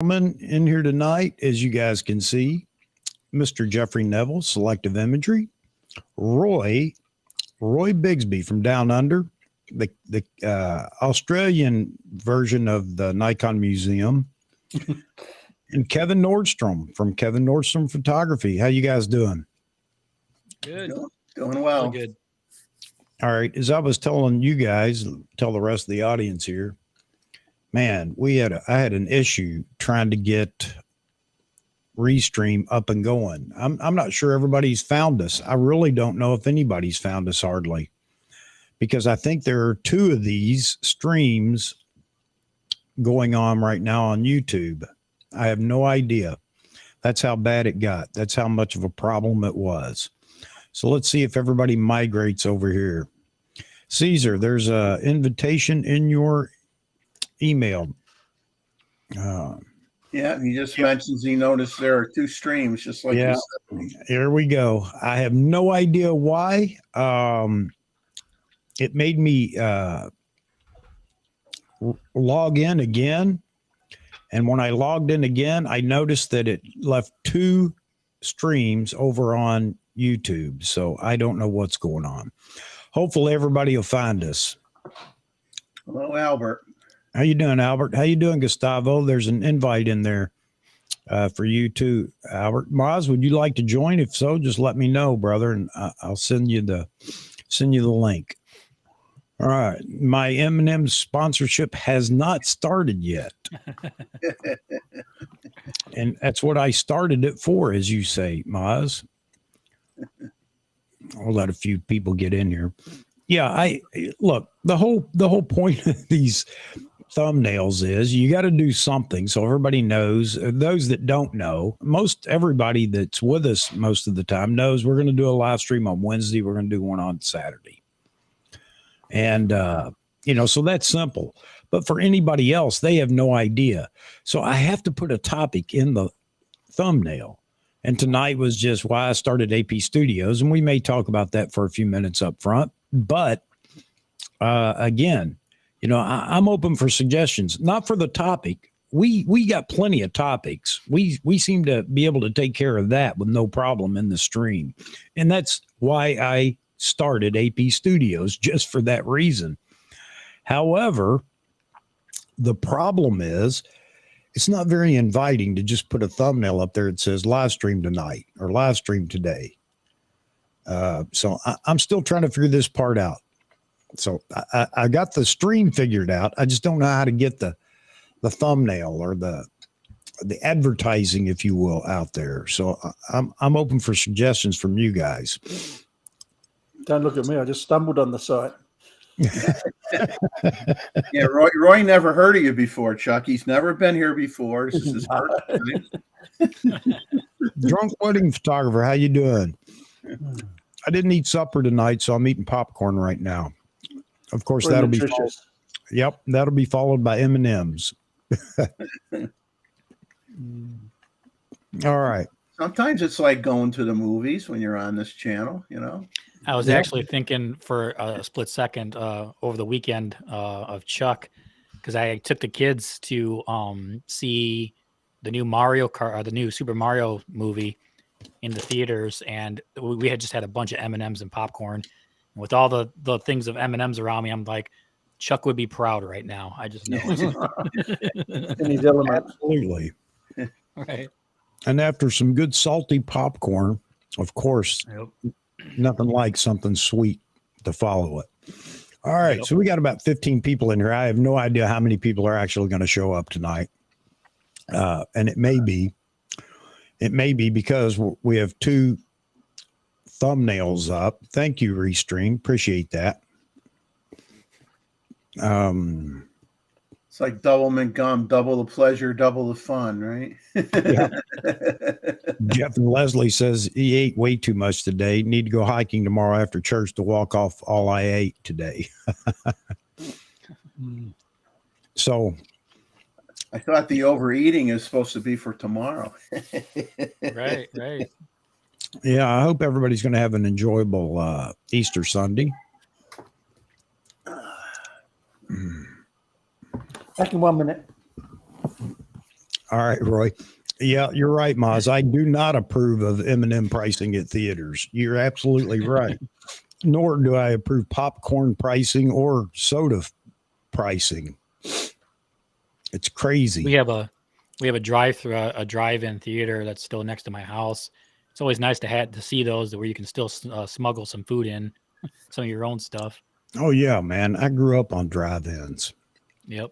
Gentlemen in here tonight, as you guys can see, Mr. Jeffrey Neville, Selective Imagery, Roy Bigsby from Down Under, the Australian version of the Nikon Museum, and Kevin Nordstrom from Kevin Nordstrom Photography. How you guys doing? Good. Doing well. Really good. All right. As I was telling you guys, tell the rest of the audience here, man, I had an issue trying to get Restream up and going. I'm not sure everybody's found us. I really don't know if anybody's found us hardly, because I think there are two of these streams going on right now on YouTube. I have no idea. That's how bad it got. That's how much of a problem it was. So let's see if everybody migrates over here. Caesar, there's an invitation in your email. Yeah, he just mentions he noticed there are two streams, just like you said. Here we go. I have no idea why. It made me log in again. And when I logged in again, I noticed that it left two streams over on YouTube. So I don't know what's going on. Hopefully everybody will find us. Hello, Albert. How you doing, Albert? How you doing, Gustavo? There's an invite in there for you too, Albert. Maz, would you like to join? If so, just let me know, brother, and I'll send you the link. All right, my M&M sponsorship has not started yet, and that's what I started it for, as you say, Maz. I'll let a few people get in here. Yeah, look, the whole point of these thumbnails is you got to do something so everybody knows. Those that don't know, everybody that's with us most of the time knows we're going to do a live stream on Wednesday. We're going to do one on Saturday. And, so that's simple. But for anybody else, they have no idea. So I have to put a topic in the thumbnail. And tonight was just why I started AP Studios. And we may talk about that for a few minutes up front. But again, I'm open for suggestions, not for the topic. We got plenty of topics. We seem to be able to take care of that with no problem in the stream. And that's why I started AP Studios, just for that reason. However, the problem is it's not very inviting to just put a thumbnail up there that says live stream tonight or live stream today. So I'm still trying to figure this part out. So I got the stream figured out. I just don't know how to get the thumbnail or the advertising, if you will, out there. So I'm open for suggestions from you guys. Don't look at me. I just stumbled on the site. Yeah, Roy never heard of you before, Chuck. He's never been here before. This is his first time. Drunk wedding photographer, how you doing? I didn't eat supper tonight, so I'm eating popcorn right now. Of course, that'll be followed by M&Ms. All right. Sometimes it's like going to the movies when you're on this channel, I was actually thinking for a split second over the weekend of Chuck, because I took the kids to see the new the new Super Mario movie in the theaters, and we had just had a bunch of M&Ms and popcorn. And with all the things of M&Ms around me, I'm like, Chuck would be proud right now. I just know it. Absolutely. Right. And after some good salty popcorn, of course, nothing like something sweet to follow it. All right. So we got about 15 people in here. I have no idea how many people are actually going to show up tonight. And it may be because we have two thumbnails up. Thank you, Restream. Appreciate that. It's like double mint gum, double the pleasure, double the fun, right? Yeah. Jeff and Leslie says he ate way too much today. Need to go hiking tomorrow after church to walk off all I ate today. So I thought the overeating is supposed to be for tomorrow. Right. Yeah, I hope everybody's going to have an enjoyable Easter Sunday. Back in 1 minute. All right, Roy. Yeah, you're right, Maz. I do not approve of M&M pricing at theaters. You're absolutely right. Nor do I approve popcorn pricing or soda pricing. It's crazy. We have a drive-through, a drive-in theater that's still next to my house. It's always nice to see those where you can still smuggle some food in, some of your own stuff. Oh yeah, man. I grew up on drive-ins. Yep.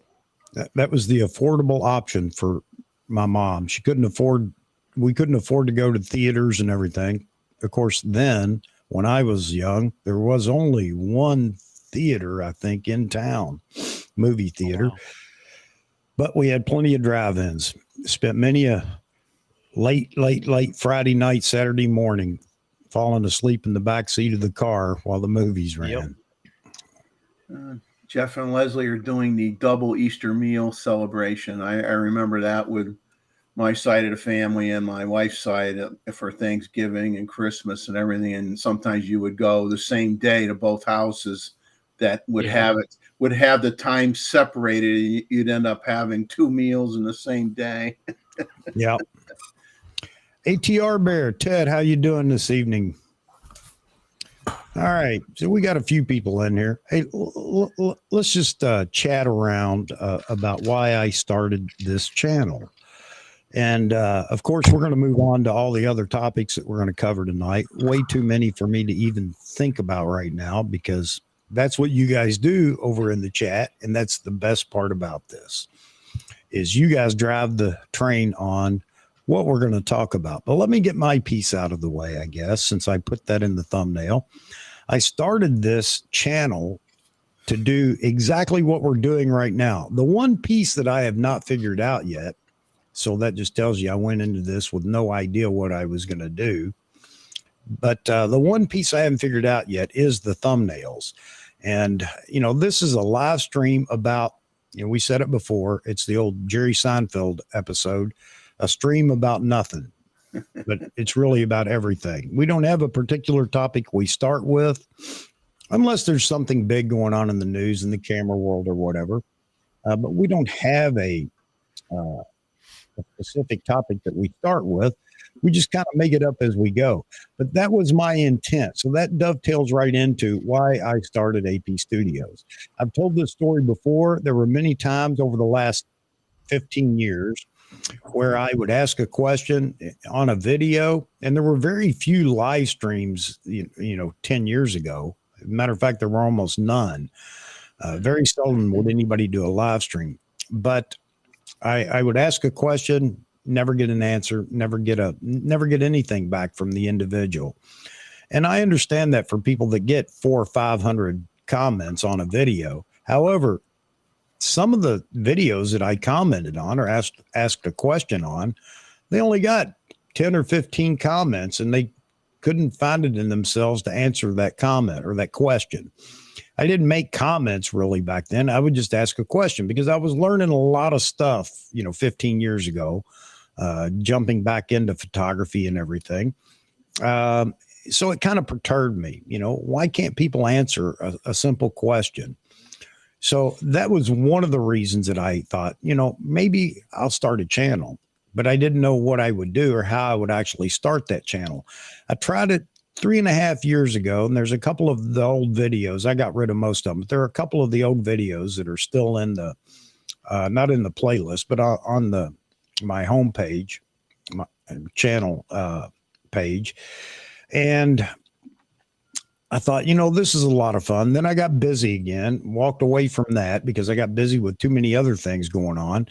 That was the affordable option for my mom. We couldn't afford to go to theaters and everything. Of course, then when I was young, there was only one theater, I think, in town, movie theater. Oh, wow. But we had plenty of drive-ins. Spent many a late Friday night, Saturday morning, falling asleep in the back seat of the car while the movies ran. Yep. Jeff and Leslie are doing the double Easter meal celebration. I remember that with my side of the family and my wife's side for Thanksgiving and Christmas and everything. And sometimes you would go the same day to both houses that would have the time separated. You'd end up having 2 meals in the same day. Yeah. ATR Bear, Ted, how you doing this evening? All right, so we got a few people in here. Hey, let's just chat around about why I started this channel. And of course, we're going to move on to all the other topics that we're going to cover tonight. Way too many for me to even think about right now, because that's what you guys do over in the chat. And that's the best part about this, is you guys drive the train on what we're going to talk about. But let me get my piece out of the way, I guess, since I put that in the thumbnail. I started this channel to do exactly what we're doing right now. The one piece that I have not figured out yet, so that just tells you I went into this with no idea what I was going to do. But the one piece I haven't figured out yet is the thumbnails. And, you know, this is a live stream about, you know, we said it before, it's the old Jerry Seinfeld episode, a stream about nothing. But it's really about everything. We don't have a particular topic we start with, unless there's something big going on in the news, in the camera world or whatever. But we don't have a specific topic that we start with. We just kind of make it up as we go. But that was my intent. So that dovetails right into why I started AP Studios. I've told this story before. There were many times over the last 15 years where I would ask a question on a video, and there were very few live streams, 10 years ago. Matter of fact, there were almost none. Very seldom would anybody do a live stream. But I would ask a question, never get an answer, never get anything back from the individual. And I understand that for people that get 400 or 500 comments on a video. However, some of the videos that I commented on or asked a question on, they only got 10 or 15 comments, and they couldn't find it in themselves to answer that comment or that question. I didn't make comments really back then. I would just ask a question because I was learning a lot of stuff, 15 years ago, jumping back into photography and everything. So it kind of perturbed me, why can't people answer a simple question? So that was one of the reasons that I thought, maybe I'll start a channel, but I didn't know what I would do or how I would actually start that channel. I tried it 3.5 years ago, and there's a couple of the old videos. I got rid of most of them, but there are a couple of the old videos that are still in the, not in the playlist, but on my homepage, my channel page. And I thought, this is a lot of fun. Then I got busy again, walked away from that because I got busy with too many other things going on,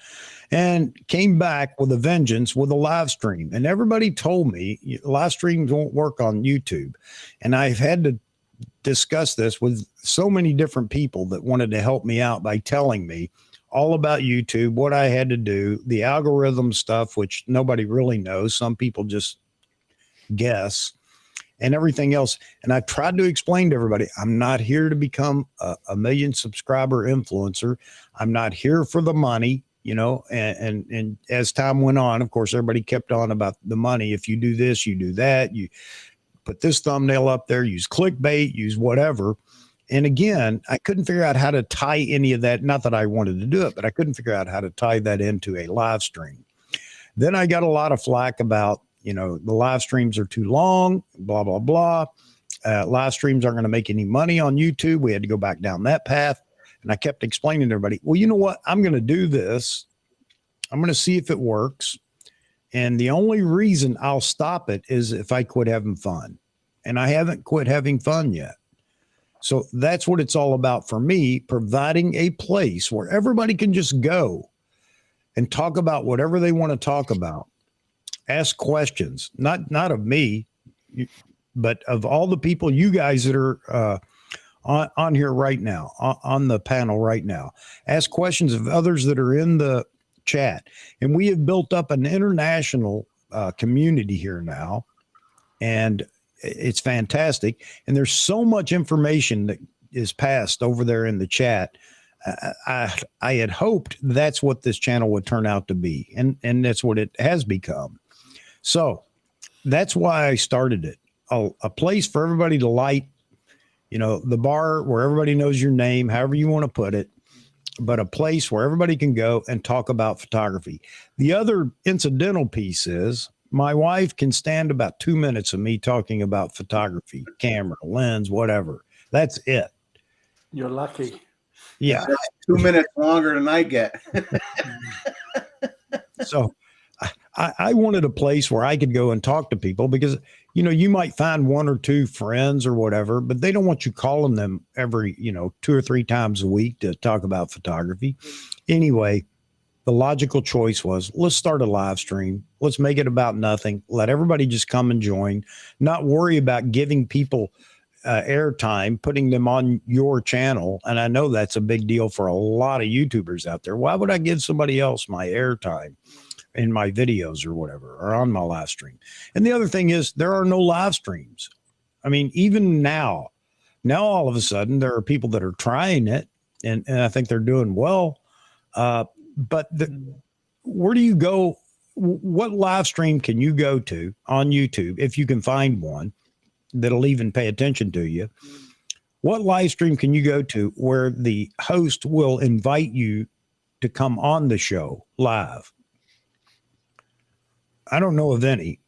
and came back with a vengeance with a live stream. And everybody told me live streams won't work on YouTube. And I've had to discuss this with so many different people that wanted to help me out by telling me all about YouTube, what I had to do, the algorithm stuff, which nobody really knows. Some people just guess. And everything else. And I tried to explain to everybody, I'm not here to become a million subscriber influencer. I'm not here for the money, and as time went on, of course, everybody kept on about the money. If you do this, you do that, you put this thumbnail up there, use clickbait, use whatever. And again, I couldn't figure out how to tie any of that. Not that I wanted to do it, but I couldn't figure out how to tie that into a live stream. Then I got a lot of flack about, the live streams are too long, blah, blah, blah. Live streams aren't going to make any money on YouTube. We had to go back down that path. And I kept explaining to everybody, well, you know what? I'm going to do this. I'm going to see if it works. And the only reason I'll stop it is if I quit having fun. And I haven't quit having fun yet. So that's what it's all about for me, providing a place where everybody can just go and talk about whatever they want to talk about. Ask questions, not of me, but of all the people, you guys that are on here right now, on the panel right now. Ask questions of others that are in the chat. And we have built up an international community here now, and it's fantastic. And there's so much information that is passed over there in the chat. I had hoped that's what this channel would turn out to be, and that's what it has become. So that's why I started it. A place for everybody to light, the bar where everybody knows your name, however you want to put it, but a place where everybody can go and talk about photography. The other incidental piece is my wife can stand about 2 minutes of me talking about photography, camera, lens, whatever. That's it. You're lucky. Yeah. That's 2 minutes longer than I get. So I wanted a place where I could go and talk to people because, you might find one or two friends or whatever, but they don't want you calling them every, 2 or 3 times a week to talk about photography. Anyway, the logical choice was, let's start a live stream. Let's make it about nothing. Let everybody just come and join, not worry about giving people airtime, putting them on your channel. And I know that's a big deal for a lot of YouTubers out there. Why would I give somebody else my airtime in my videos or whatever, or on my live stream? And the other thing is there are no live streams. I mean, even now all of a sudden there are people that are trying it, and I think they're doing well. But where do you go? What live stream can you go to on YouTube if you can find one that'll even pay attention to you? What live stream can you go to where the host will invite you to come on the show live? I don't know of any.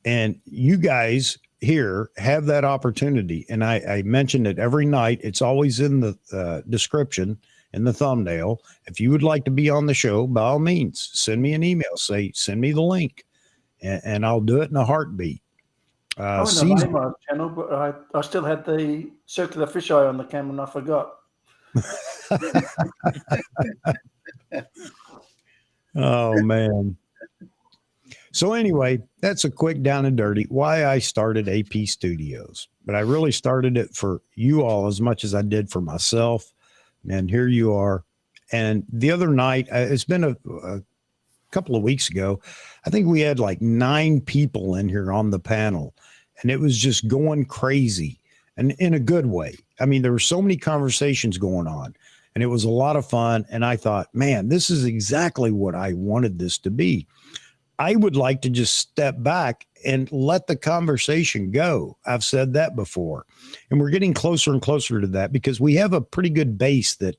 And you guys here have that opportunity. And I mention it every night. It's always in the description, in the thumbnail. If you would like to be on the show, by all means, send me an email. Send me the link, and I'll do it in a heartbeat. I went on my channel, but I still had the circular fisheye on the camera, and I forgot. Oh, man. So anyway, that's a quick down and dirty why I started AP Studios. But I really started it for you all as much as I did for myself. And here you are. And the other night, it's been a couple of weeks ago, I think we had like 9 people in here on the panel. And it was just going crazy, and in a good way. I mean, there were so many conversations going on, and it was a lot of fun. And I thought, man, this is exactly what I wanted this to be. I would like to just step back and let the conversation go. I've said that before, and we're getting closer and closer to that because we have a pretty good base that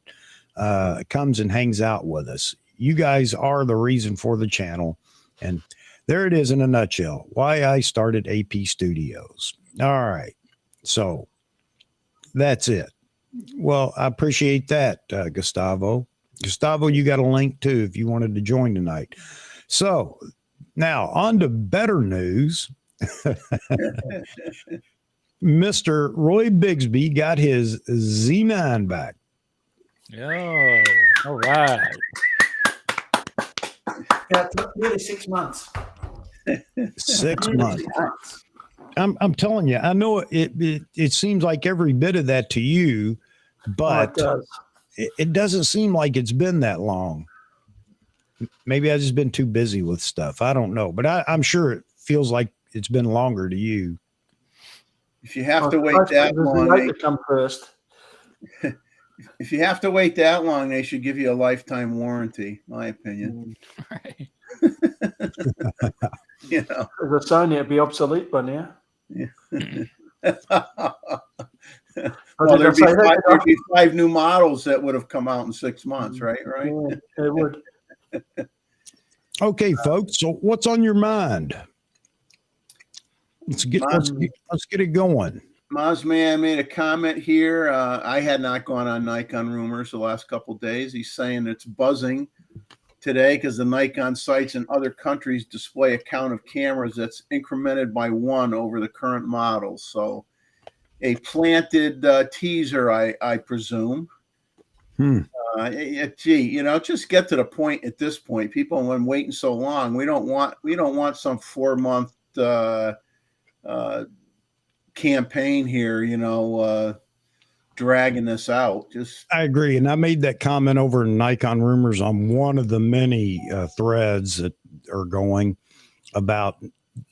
comes and hangs out with us. You guys are the reason for the channel. And there it is in a nutshell, why I started AP Studios. All right. So that's it. Well, I appreciate that, Gustavo. Gustavo, you got a link too if you wanted to join tonight. So now on to better news. Mr. Roy Bigsby got his Z9 back. Oh, all right. Yeah, it took nearly 6 months. 6 months. I'm telling you, I know it seems like every bit of that to you, but it doesn't seem like it's been that long. Maybe I've just been too busy with stuff. I don't know, but I'm sure it feels like it's been longer to you. If you have to wait that long, they come first. If you have to wait that long, they should give you a lifetime warranty, my opinion. Right. You know, As a Sony, it'd be obsolete by now. yeah. Well, there'd be 5 new models that would have come out in 6 months, right? Yeah, it would. Okay, folks. So what's on your mind? Let's get it going. Mazman made a comment here. I had not gone on Nikon rumors the last couple of days. He's saying it's buzzing today because the Nikon sites in other countries display a count of cameras that's incremented by 1 over the current models. So a planted teaser, I presume. Gee, just get to the point at this point. People have been waiting so long. We don't want some 4-month campaign here, dragging this out. I agree. And I made that comment over in Nikon rumors on one of the many threads that are going about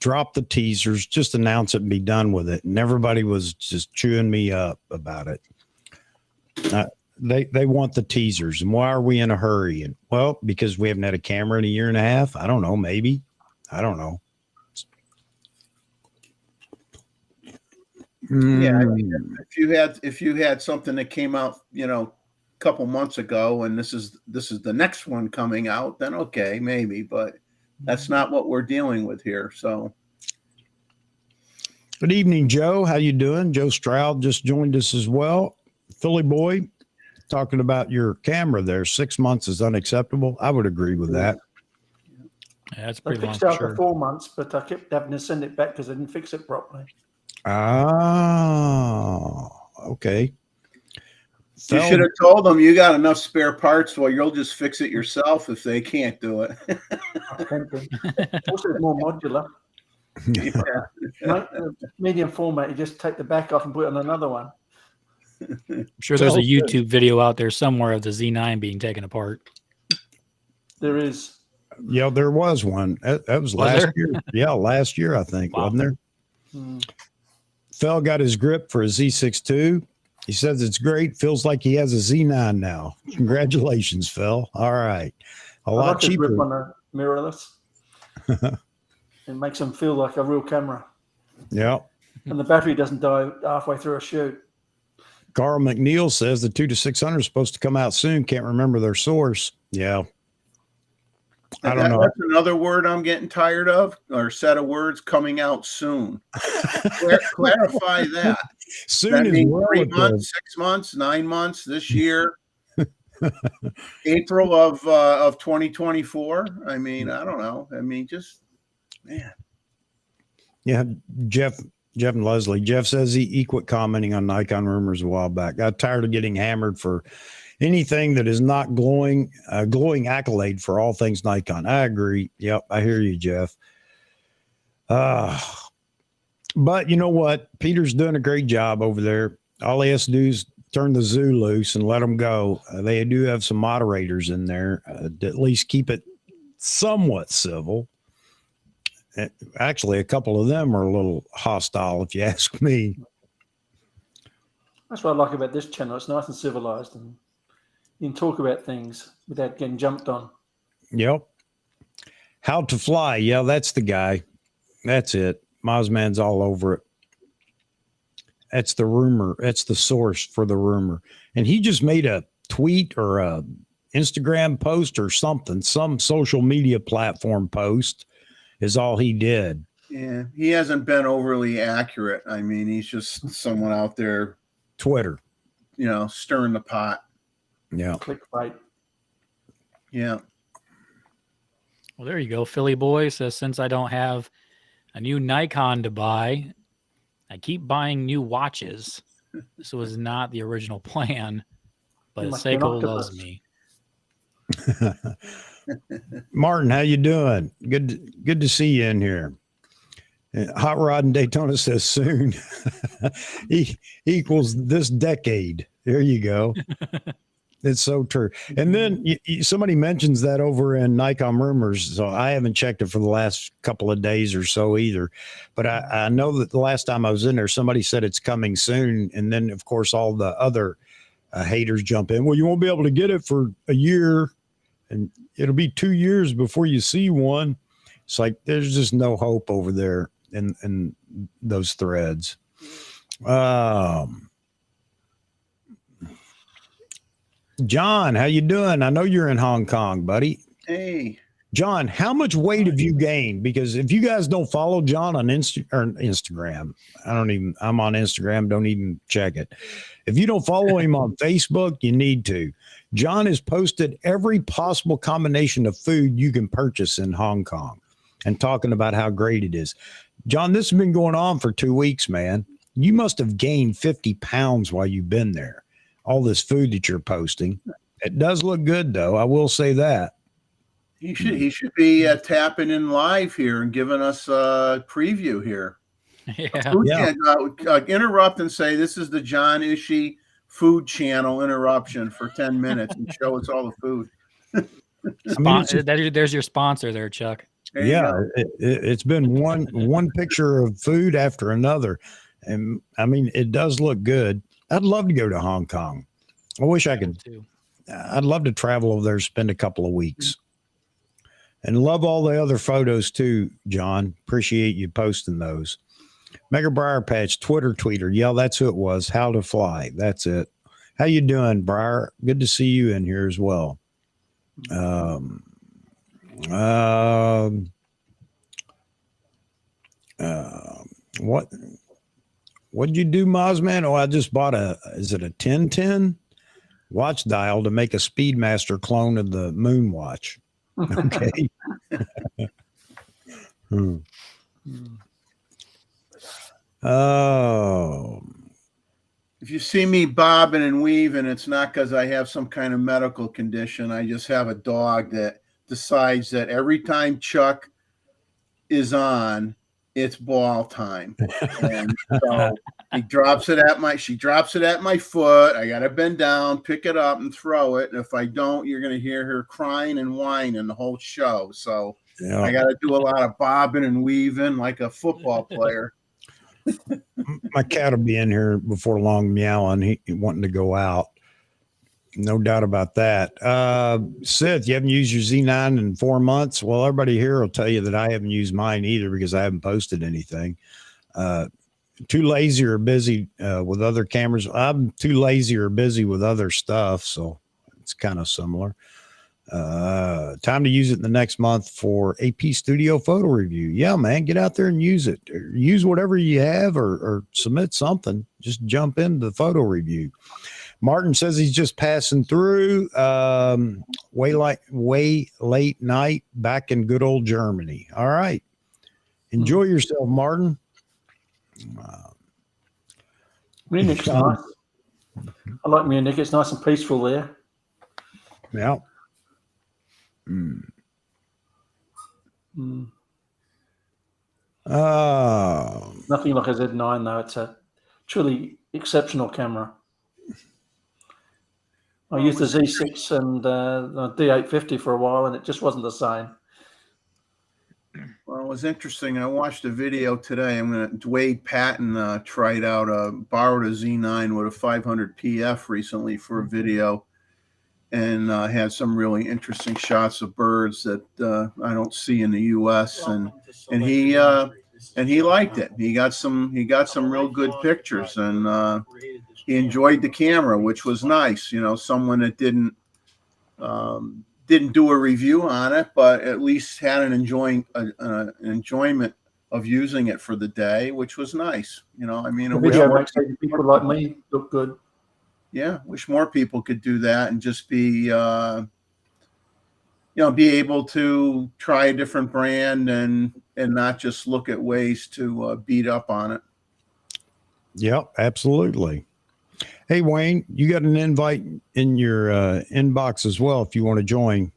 drop the teasers, just announce it and be done with it. And everybody was just chewing me up about it. They want the teasers. And why are we in a hurry? And well, because we haven't had a camera in a year and a half. I don't know. Maybe. I don't know. Yeah, if you had something that came out, a couple months ago, and this is the next one coming out, then okay, maybe, but that's not what we're dealing with here. So, good evening, Joe. How you doing? Joe Stroud just joined us as well. Philly boy, talking about your camera there. 6 months is unacceptable. I would agree with that. Yeah, that's pretty long. I fixed it after 4 months, but I kept having to send it back because I didn't fix it properly. Oh, okay. You should have told them you got enough spare parts, well, you'll just fix it yourself if they can't do it. Also, it's more modular. Medium format, you just take the back off and put it on another one. I'm sure there's a YouTube video out there somewhere of the Z9 being taken apart. There is. Yeah, there was one. That was last year. Yeah, last year, I think, wasn't there? Phil got his grip for a Z6 II. He says it's great. Feels like he has a Z9 now. Congratulations, Phil. All right. A lot cheaper. Grip on a mirrorless. It makes them feel like a real camera. Yeah. And the battery doesn't die halfway through a shoot. Carl McNeil says the 2-600 is supposed to come out soon. Can't remember their source. Yeah. I don't know. That's another word I'm getting tired of, or set of words, coming out soon. Clarify that. Soon is 3 months, 6 months, 9 months, this year, April of 2024. I mean, I don't know. I mean, just man. Yeah, Jeff and Leslie. Jeff says he quit commenting on Nikon rumors a while back. Got tired of getting hammered for anything that is not glowing accolade for all things Nikon. I agree. Yep, I hear you, Jeff. But you know what? Peter's doing a great job over there. All he has to do is turn the zoo loose and let them go. They do have some moderators in there to at least keep it somewhat civil. Actually, a couple of them are a little hostile, if you ask me. That's what I like about this channel. It's nice and civilized, and you can talk about things without getting jumped on. Yep. How to Fly. Yeah, that's the guy. That's it. Mozman's all over it. That's the rumor. That's the source for the rumor. And he just made a tweet or a Instagram post or something, some social media platform post is all he did. Yeah, he hasn't been overly accurate. I mean, he's just someone out there. Twitter. Stirring the pot. Yeah. Clickbait. Yeah. Well, there you go. Philly boy says, since I don't have a new Nikon to buy, I keep buying new watches. This was not the original plan, but Seiko loves me. Martin, how you doing? Good to see you in here. Hot Rod in Daytona says soon equals this decade. There you go. It's so true. And then somebody mentions that over in Nikon rumors. So I haven't checked it for the last couple of days or so either. But I know that the last time I was in there, somebody said it's coming soon. And then, of course, all the other haters jump in. Well, you won't be able to get it for a year, and it'll be 2 years before you see one. It's like there's just no hope over there in those threads. John, how you doing? I know you're in Hong Kong, buddy. Hey. John, how much weight have you gained? Because if you guys don't follow John on Instagram, I'm on Instagram, don't even check it. If you don't follow him on Facebook, you need to. John has posted every possible combination of food you can purchase in Hong Kong and talking about how great it is. John, this has been going on for 2 weeks, man. You must have gained 50 pounds while you've been there. All this food that you're posting. It does look good, though. I will say that. He should be tapping in live here and giving us a preview here. Yeah. Interrupt and say this is the John Ishii Food Channel interruption for 10 minutes and show us all the food. There's your sponsor there, Chuck. It's been one picture of food after another, and I mean it does look good. I'd love to go to Hong Kong. I wish I could. I'd love to travel over there, spend a couple of weeks. And love all the other photos too, John. Appreciate you posting those. Mega Briar Patch, Twitter tweeter. Yeah, that's who it was. How to Fly. That's it. How you doing, Briar? Good to see you in here as well. What'd you do, Mozman? Oh, I just bought is it a 1010 watch dial to make a Speedmaster clone of the Moon watch. Okay. Oh. If you see me bobbing and weaving, it's not because I have some kind of medical condition. I just have a dog that decides that every time Chuck is on, it's ball time. And so she drops it at my foot. I got to bend down, pick it up and throw it. And if I don't, you're going to hear her crying and whining the whole show. So I got to do a lot of bobbing and weaving like a football player. My cat will be in here before long, meowing. He wanting to go out. No doubt about that. Seth, you haven't used your Z9 in 4 months. Well, everybody here will tell you that I haven't used mine either because I haven't posted anything. Too lazy or busy with other cameras. I'm too lazy or busy with other stuff, so it's kind of similar. Time to use it in the next month for AP Studio photo review. Yeah, man, get out there and use it. Use whatever you have or submit something. Just jump into the photo review. Martin says he's just passing through way late night back in good old Germany. All right. Enjoy yourself, Martin. Munich's nice. I like Munich. It's nice and peaceful there. Yeah. Nothing like a Z9 though. It's a truly exceptional camera. I used the Z6 and the D850 for a while, and it just wasn't the same. Well, it was interesting. I watched a video today. Dwayne Patton tried out borrowed a Z9 with a 500 PF recently for a video, and had some really interesting shots of birds that I don't see in the U.S. and he liked it. He got some real good pictures, and he enjoyed the camera, which was nice. You know, someone that didn't do a review on it, but at least had an enjoyment of using it for the day, which was nice. You know, I mean, the video makes people like me look good. Yeah, wish more people could do that and just be, be able to try a different brand and not just look at ways to beat up on it. Yep, absolutely. Hey, Wayne, you got an invite in your inbox as well if you want to join.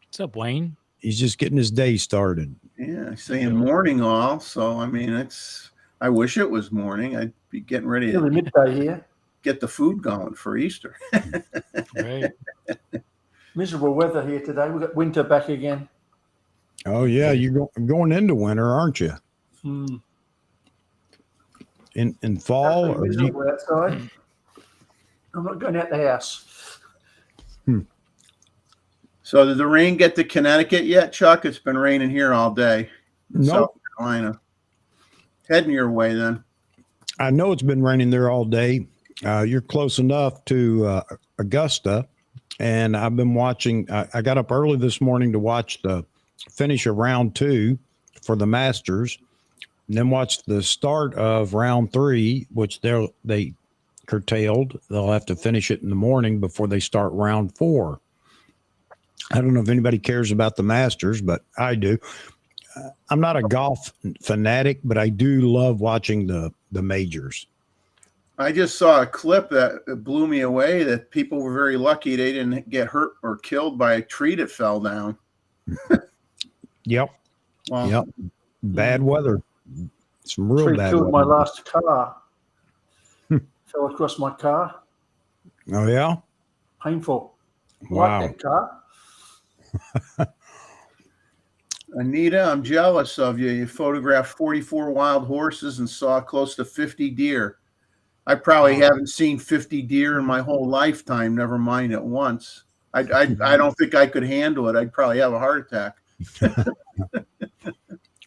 What's up, Wayne? He's just getting his day started. Yeah, saying morning all. So, I mean, I wish it was morning. I'd be getting ready to midday here. Get the food going for Easter. Right. Miserable weather here today. We've got winter back again. Oh, yeah. You're going into winter, aren't you? In fall? Or outside. I'm not going out the house. So did the rain get to Connecticut yet, Chuck? It's been raining here all day. No. South Carolina. Heading your way then. I know it's been raining there all day. You're close enough to Augusta. and I've been watching. I got up early this morning to watch the finish of round 2 for the Masters, and then watch the start of round 3, which they curtailed. They'll have to finish it in the morning before they start round 4. I don't know if anybody cares about the Masters, but I do. I'm not a golf fanatic, but I do love watching the majors. I just saw a clip that blew me away, that people were very lucky they didn't get hurt or killed by a tree that fell down. Yep. Well, Yep. Bad weather. Some real Tree bad killed weather. my last car. Fell across my car. Oh, yeah? Painful. Wow. Like that car. Anita, I'm jealous of you. You photographed 44 wild horses and saw close to 50 deer. I probably haven't seen 50 deer in my whole lifetime, never mind at once. I don't think I could handle it. I'd probably have a heart attack.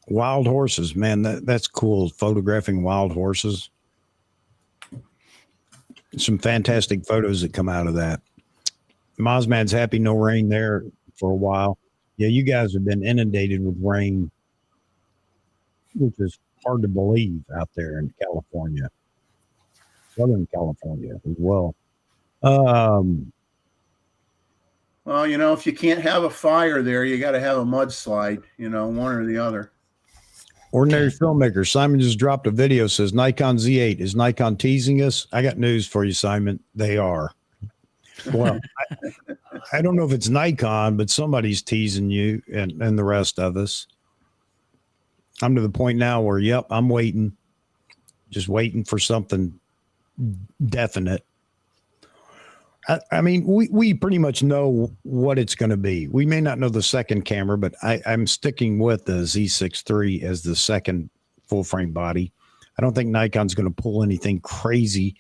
Wild horses, man, that's cool. Photographing wild horses. Some fantastic photos that come out of that. Mozman's happy no rain there for a while. Yeah, you guys have been inundated with rain, which is hard to believe out there in California, Southern California as well. Well, if you can't have a fire there, you got to have a mudslide, one or the other. Ordinary filmmaker. Simon just dropped a video, says Nikon Z8. Is Nikon teasing us? I got news for you, Simon. They are. Well, I don't know if it's Nikon, but somebody's teasing you and the rest of us. I'm to the point now where, yep, I'm waiting. Just waiting for something definite. I mean, we pretty much know what it's going to be. We may not know the second camera, but I'm sticking with the Z6 III as the second full frame body. I don't think Nikon's going to pull anything crazy.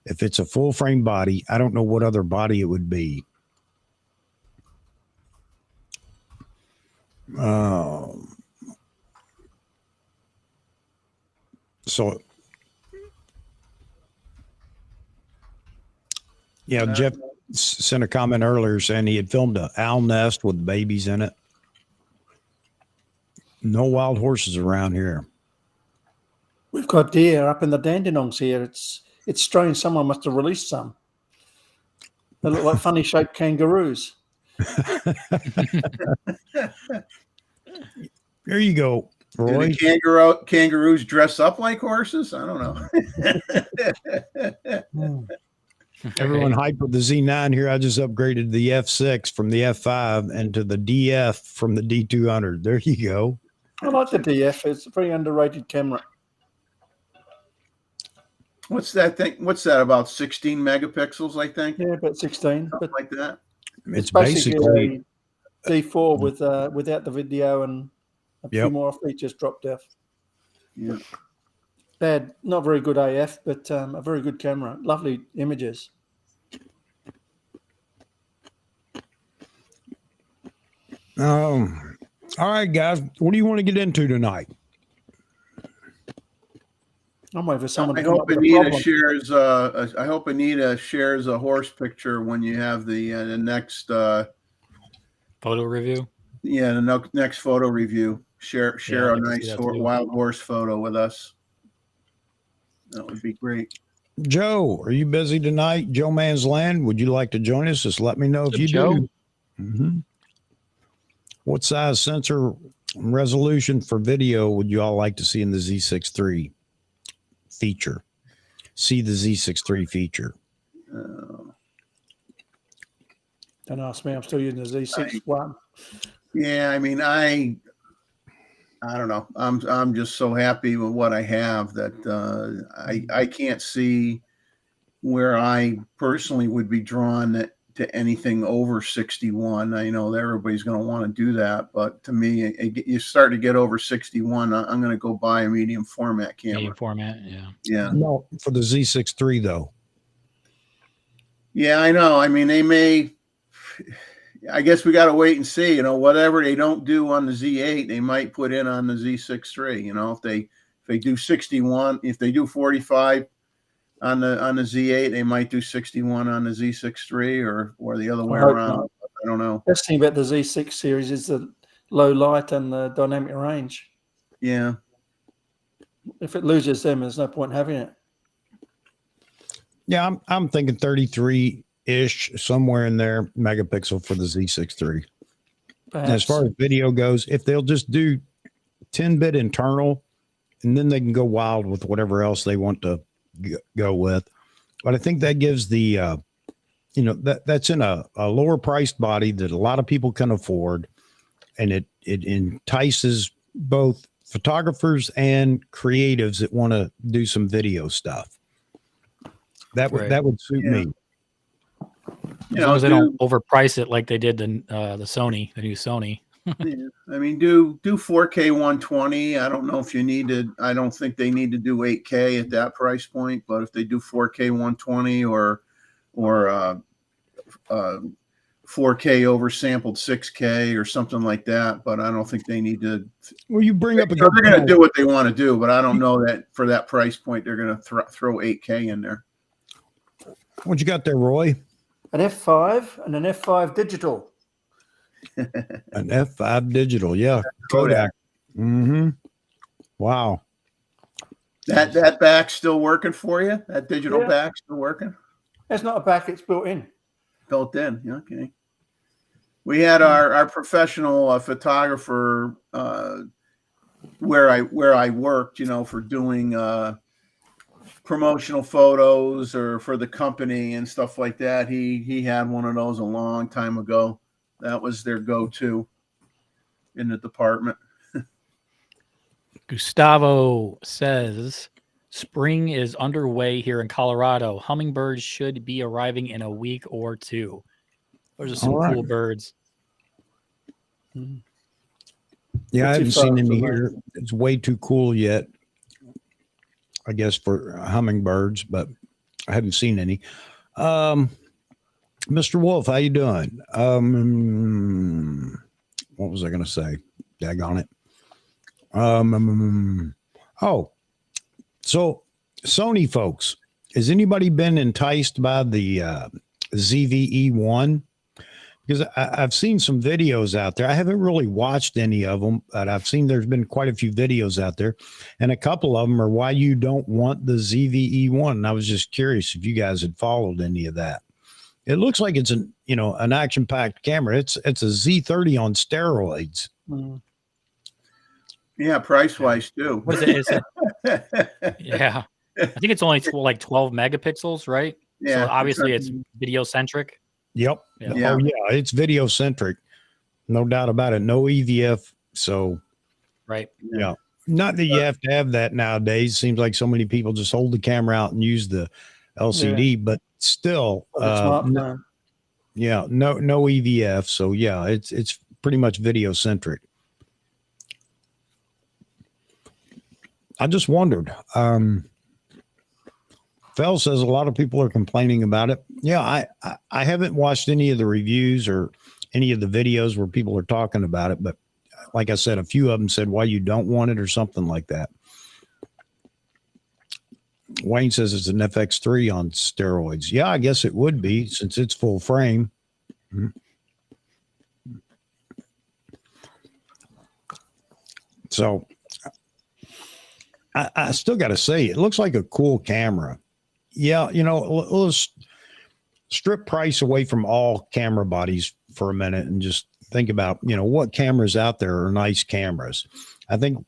If it's a full frame body, I don't know what other body it would be. So, yeah, Jeff sent a comment earlier saying he had filmed an owl nest with babies in it. No wild horses around here. We've got deer up in the Dandenongs here. It's strange. Someone must have released some. They look like funny shaped kangaroos. There you go, Roy. Do the kangaroos dress up like horses? I don't know. Everyone hyped with the Z9 here. I just upgraded the F6 from the F5 and to the DF from the D200. There you go. I like the DF. It's a very underrated camera. What's that thing? What's that, about 16 megapixels, I think? Yeah, about 16. Something like that. It's basically D4 without the video and a few more features dropped off. Yeah. Bad, not very good AF, but a very good camera. Lovely images. All right, guys. What do you want to get into tonight? I'm waiting for someone I to come hope up with a Anita problem. shares. I hope Anita shares a horse picture when you have the next photo review. Yeah, the next photo review. Share a nice wild horse photo with us. That would be great. Joe, are you busy tonight? Joe Man's Land, would you like to join us? Just let me know if you do. Mm-hmm. What size sensor resolution for video would you all like to see in the Z6 III feature? See the Z6 III feature. Don't ask me. I'm still using the Z6 one. Yeah, I mean, I don't know. I'm just so happy with what I have that I can't see where I personally would be drawn to anything over 61. I know that everybody's going to want to do that, but to me, you start to get over 61, I'm going to go buy a medium format camera. Medium format, yeah. Yeah. No, for the Z6 III though. Yeah, I know. I mean, they may. I guess we got to wait and see. Whatever they don't do on the Z8, they might put in on the Z6 III. If they do 61, if they do 45, on the Z8. They might do 61 on the Z6 III or the other way I hope around. not. I don't know. Best thing about the Z6 series is the low light and the dynamic range. Yeah. If it loses them, there's no point having it. Yeah, I'm thinking 33-ish, somewhere in there, megapixel for the Z6 III. And as far as video goes, if they'll just do 10-bit internal, and then they can go wild with whatever else they want to go with. But I think that gives the, that's in a lower priced body that a lot of people can afford, and it entices both photographers and creatives that want to do some video stuff. That would suit me. As long as they don't overprice it like they did the new Sony. Yeah. I mean, do 4K 120. I don't know if you need to. I don't think they need to do 8K at that price point. But if they do 4K 120 or 4K oversampled 6K or something like that, but I don't think they need to. Well, you bring up a they're going to do what they want to do, but I don't know that for that price point they're going to throw 8K in there. What you got there, Roy? An F5 and an F5 digital. An F5 digital, yeah. Kodak. Mm-hmm. Wow. That back's still working for you? That digital back still working? It's not a back, it's built in. Built in, okay. We had our professional photographer where I worked, for doing promotional photos or for the company and stuff like that. He had one of those a long time ago. That was their go-to in the department. Gustavo says, spring is underway here in Colorado. Hummingbirds should be arriving in a week or two. Those are some cool birds. Yeah, I haven't seen any here. It's way too cool yet, I guess, for hummingbirds, but I haven't seen any. Mr. Wolf, how you doing? What was I going to say? Daggone it. So Sony folks, has anybody been enticed by the ZVE1? Because I've seen some videos out there. I haven't really watched any of them, but I've seen there's been quite a few videos out there, and a couple of them are why you don't want the ZVE1. And I was just curious if you guys had followed any of that. It looks like it's an action-packed camera. It's a Z30 on steroids. Yeah, price-wise too. What is it? Yeah, I think it's only like 12 megapixels, right? Yeah. So obviously it's video-centric. Yep. Yeah. Oh yeah, it's video-centric, no doubt about it. No EVF. So, right. Yeah. Not that you have to have that nowadays. Seems like so many people just hold the camera out and use the LCD, but still, no EVF. So yeah, it's pretty much video centric. I just wondered. Phil says a lot of people are complaining about it. Yeah, I haven't watched any of the reviews or any of the videos where people are talking about it, but like I said, a few of them said why you don't want it or something like that. Wayne says it's an FX3 on steroids. Yeah, I guess it would be since it's full frame. So I still got to say, it looks like a cool camera. Yeah, let's strip price away from all camera bodies for a minute and just think about, what cameras out there are nice cameras. I think,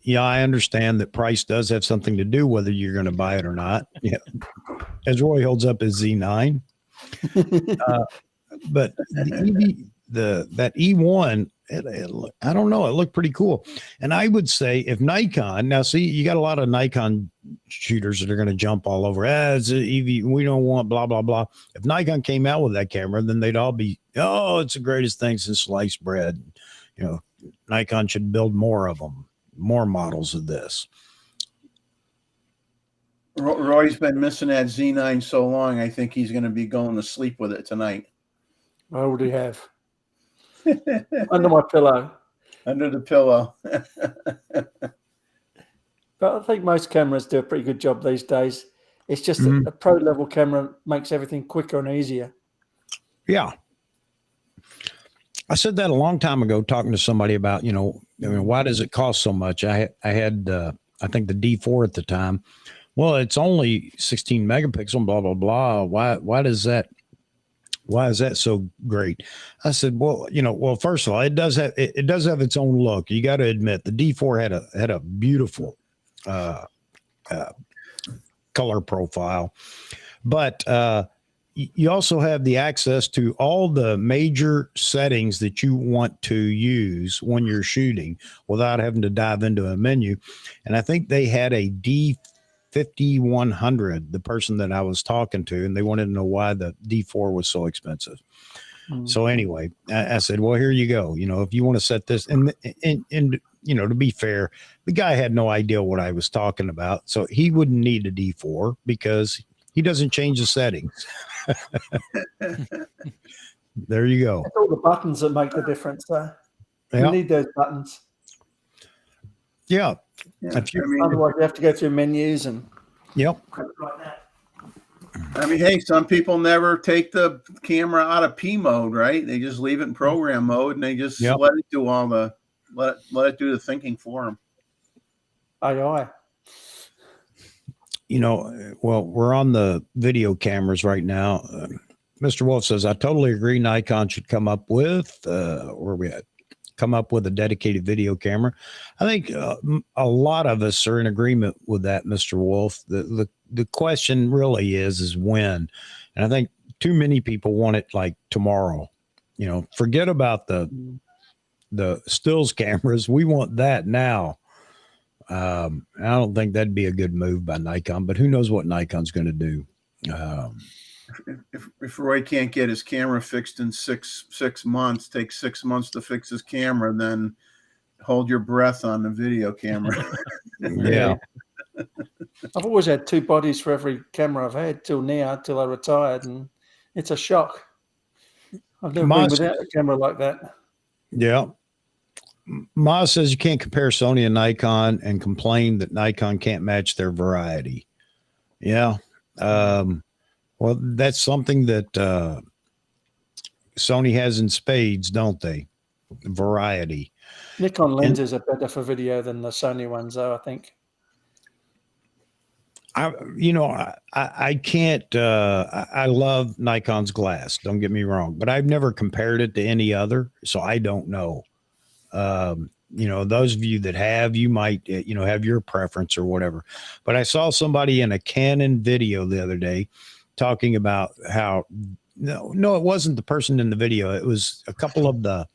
yeah, I understand that price does have something to do whether you're going to buy it or not. Yeah, as Roy holds up his Z9, but that E1, I don't know, it looked pretty cool. And I would say if Nikon, now see, you got a lot of Nikon shooters that are going to jump all over. It's an EV, we don't want blah blah blah. If Nikon came out with that camera, then they'd all be, it's the greatest thing since sliced bread. Nikon should build more of them. More models of this. Roy's been missing that Z9 so long, I think he's going to be going to sleep with it tonight. I already have. Under my pillow. Under the pillow. But I think most cameras do a pretty good job these days. It's just Mhm. a pro level camera makes everything quicker and easier. Yeah. I said that a long time ago, talking to somebody about, why does it cost so much? I had, I think the D4 at the time. Well, it's only 16 megapixel, blah, blah, blah. Why is that so great? I said, well, first of all, it does have its own look. You got to admit the D4 had a beautiful, color profile, but, you also have the access to all the major settings that you want to use when you're shooting without having to dive into a menu. And I think they had a D5100, the person that I was talking to, and they wanted to know why the D4 was so expensive. So anyway, I said, well, here you go. If you want to set this and to be fair, the guy had no idea what I was talking about. So he wouldn't need a D4 because he doesn't change the settings. There you go. It's all the buttons that make the difference. You need those buttons. Yeah. Otherwise, you have to go through menus and crap like that. I mean, hey, some people never take the camera out of P mode, right? They just leave it in program mode and they just let it do all the let it do the thinking for them. Aye. Well, we're on the video cameras right now. Mr. Wolf says, I totally agree. Nikon should come up with, where are we at? Come up with a dedicated video camera. I think a lot of us are in agreement with that, Mr. Wolf. The question really is when. And I think too many people want it like tomorrow. Forget about the stills cameras. We want that now. I don't think that'd be a good move by Nikon, but who knows what Nikon's going to do. If Roy can't get his camera fixed in six months, takes 6 months to fix his camera, then hold your breath on the video camera. Yeah. I've always had two bodies for every camera I've had till I retired, and it's a shock. I've never been without a camera like that. Yeah. Ma says you can't compare Sony and Nikon and complain that Nikon can't match their variety. Yeah. Well, that's something that Sony has in spades, don't they? Variety. Nikon lenses are better for video than the Sony ones, though, I think. I can't, I love Nikon's glass. Don't get me wrong, but I've never compared it to any other. So I don't know. Those of you that have, you might, have your preference or whatever, but I saw somebody in a Canon video the other day talking about how, no, it wasn't the person in the video. It was a couple of the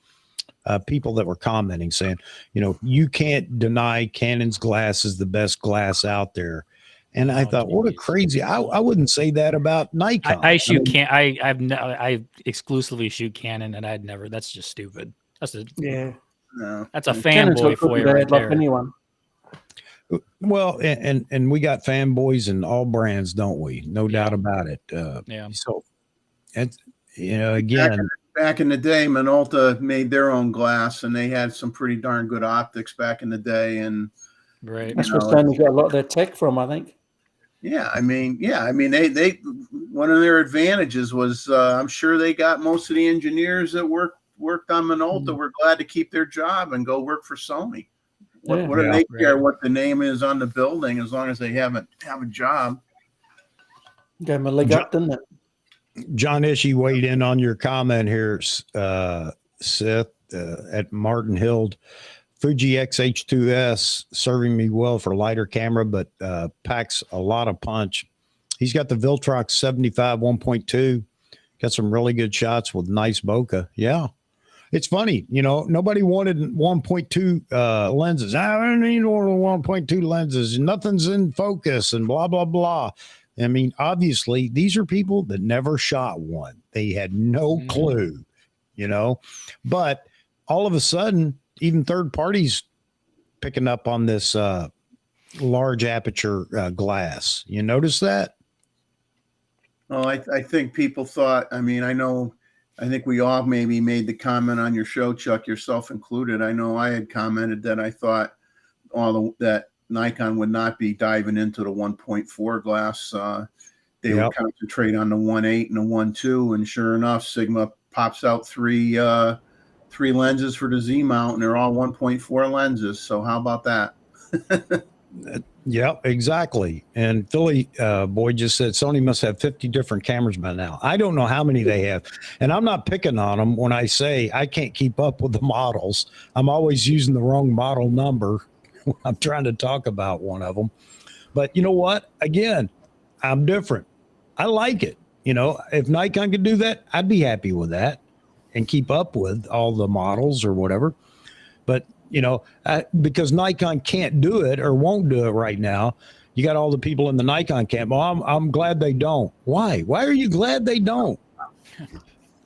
people that were commenting saying, you can't deny Canon's glass is the best glass out there. And I thought, what a crazy, I wouldn't say that about Nikon. I exclusively shoot Canon and that's just stupid. That's a fanboy for you right there. Anyone. Well, and we got fanboys in all brands, don't we? No doubt about it. So, it's, again, back in the day, Minolta made their own glass, and they had some pretty darn good optics back in the day. And that's where Sony got a lot of their tech from, I think. Yeah, I mean, they one of their advantages was I'm sure they got most of the engineers that worked on Minolta were glad to keep their job and go work for Sony. What do they care what the name is on the building as long as they have a job? Gave them a leg up, didn't it? John Ishii weighed in on your comment here, Seth, at Martin Hild. Fuji X-H2S serving me well for lighter camera, but packs a lot of punch. He's got the Viltrox 75 1.2. Got some really good shots with nice bokeh. Yeah. It's funny, nobody wanted 1.2 lenses. I don't need 1.2 lenses. Nothing's in focus and blah, blah, blah. I mean, obviously, these are people that never shot one. They had no clue, but all of a sudden, even third parties picking up on this large aperture glass. You notice that? Oh, I think people thought, I think we all maybe made the comment on your show, Chuck, yourself included. I know I had commented that I thought that Nikon would not be diving into the 1.4 glass. They would concentrate on the 1.8 and the 1.2, and sure enough, Sigma pops out three lenses for the Z mount, and they're all 1.4 lenses. So how about that? Yeah, exactly. And Philly boy just said Sony must have 50 different cameras by now. I don't know how many they have. And I'm not picking on them when I say I can't keep up with the models. I'm always using the wrong model number when I'm trying to talk about one of them. But you know what? Again, I'm different. I like it. You know, if Nikon could do that, I'd be happy with that and keep up with all the models or whatever. But you know, because Nikon can't do it or won't do it right now, you got all the people in the Nikon camp. Well, I'm glad they don't. Why? Why are you glad they don't?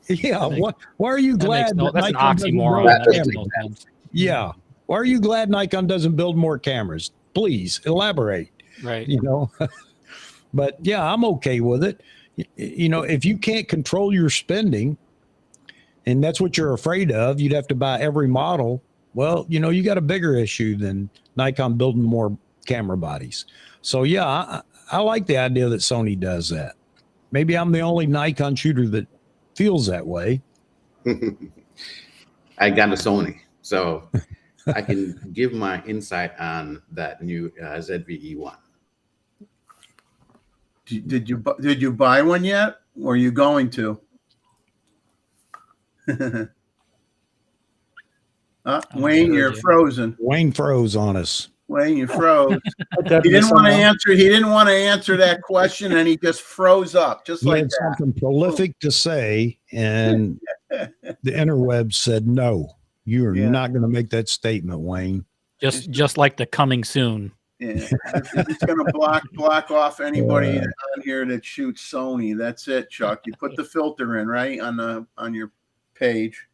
Yeah. Why are you glad that that's Nikon an oxymoron. That makes no sense. Yeah. Why are you glad Nikon doesn't build more cameras? Please elaborate. Right. You know, but yeah, I'm okay with it. You know, if you can't control your spending and that's what you're afraid of, you'd have to buy every model. Well, you know, you got a bigger issue than Nikon building more camera bodies. So, yeah, I like the idea that Sony does that. Maybe I'm the only Nikon shooter that feels that way. I got a Sony, so I can give my insight on that new ZVE1. Did you buy one yet? Or are you going to? Wayne, you're frozen. Wayne froze on us. Wayne, you froze. He didn't want to answer. He didn't want to answer that question, and he just froze up, just like that. Something prolific to say, and the interweb said, "No, you are not going to make that statement, Wayne." Just like the coming soon. Yeah, it's going to block off anybody on here that shoots Sony. That's it, Chuck. You put the filter in right on your page.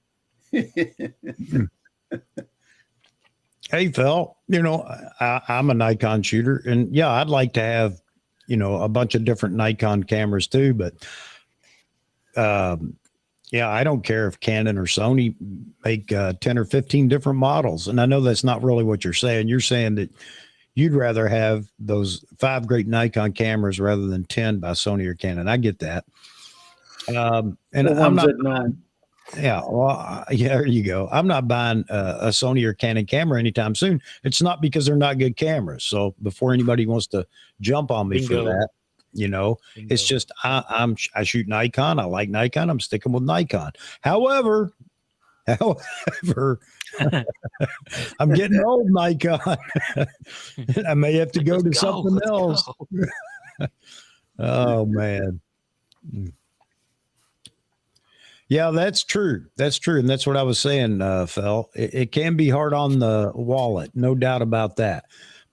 Hey, Phil, you know, I'm a Nikon shooter, and yeah, I'd like to have, you know, a bunch of different Nikon cameras too, but yeah, I don't care if Canon or Sony make 10 or 15 different models. And I know that's not really what you're saying. You're saying that you'd rather have those 5 great Nikon cameras rather than 10 by Sony or Canon. I get that. And I'm not. Yeah, well, yeah, there you go. I'm not buying a Sony or Canon camera anytime soon. It's not because they're not good cameras. So before anybody wants to jump on me for that, you know, it's just I shoot Nikon. I like Nikon. I'm sticking with Nikon. However, I'm getting old, Nikon. I may have to go to something else. Oh man. Yeah, that's true. That's true. And that's what I was saying, Phil. It can be hard on the wallet, no doubt about that.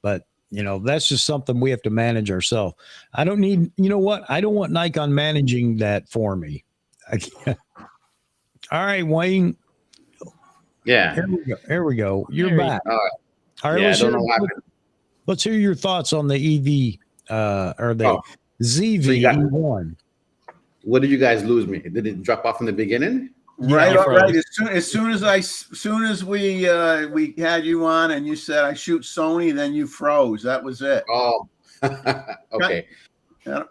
But, you know, that's just something we have to manage ourselves. I don't need, you know what? I don't want Nikon managing that for me. All right, Wayne. Yeah. Here we go. You're back. All right. Yeah, let's hear your thoughts on the EV or the ZV1. What did you guys lose me? Did it drop off in the beginning? Right. As soon as we had you on and you said I shoot Sony, then you froze. That was it. Oh, okay. Well,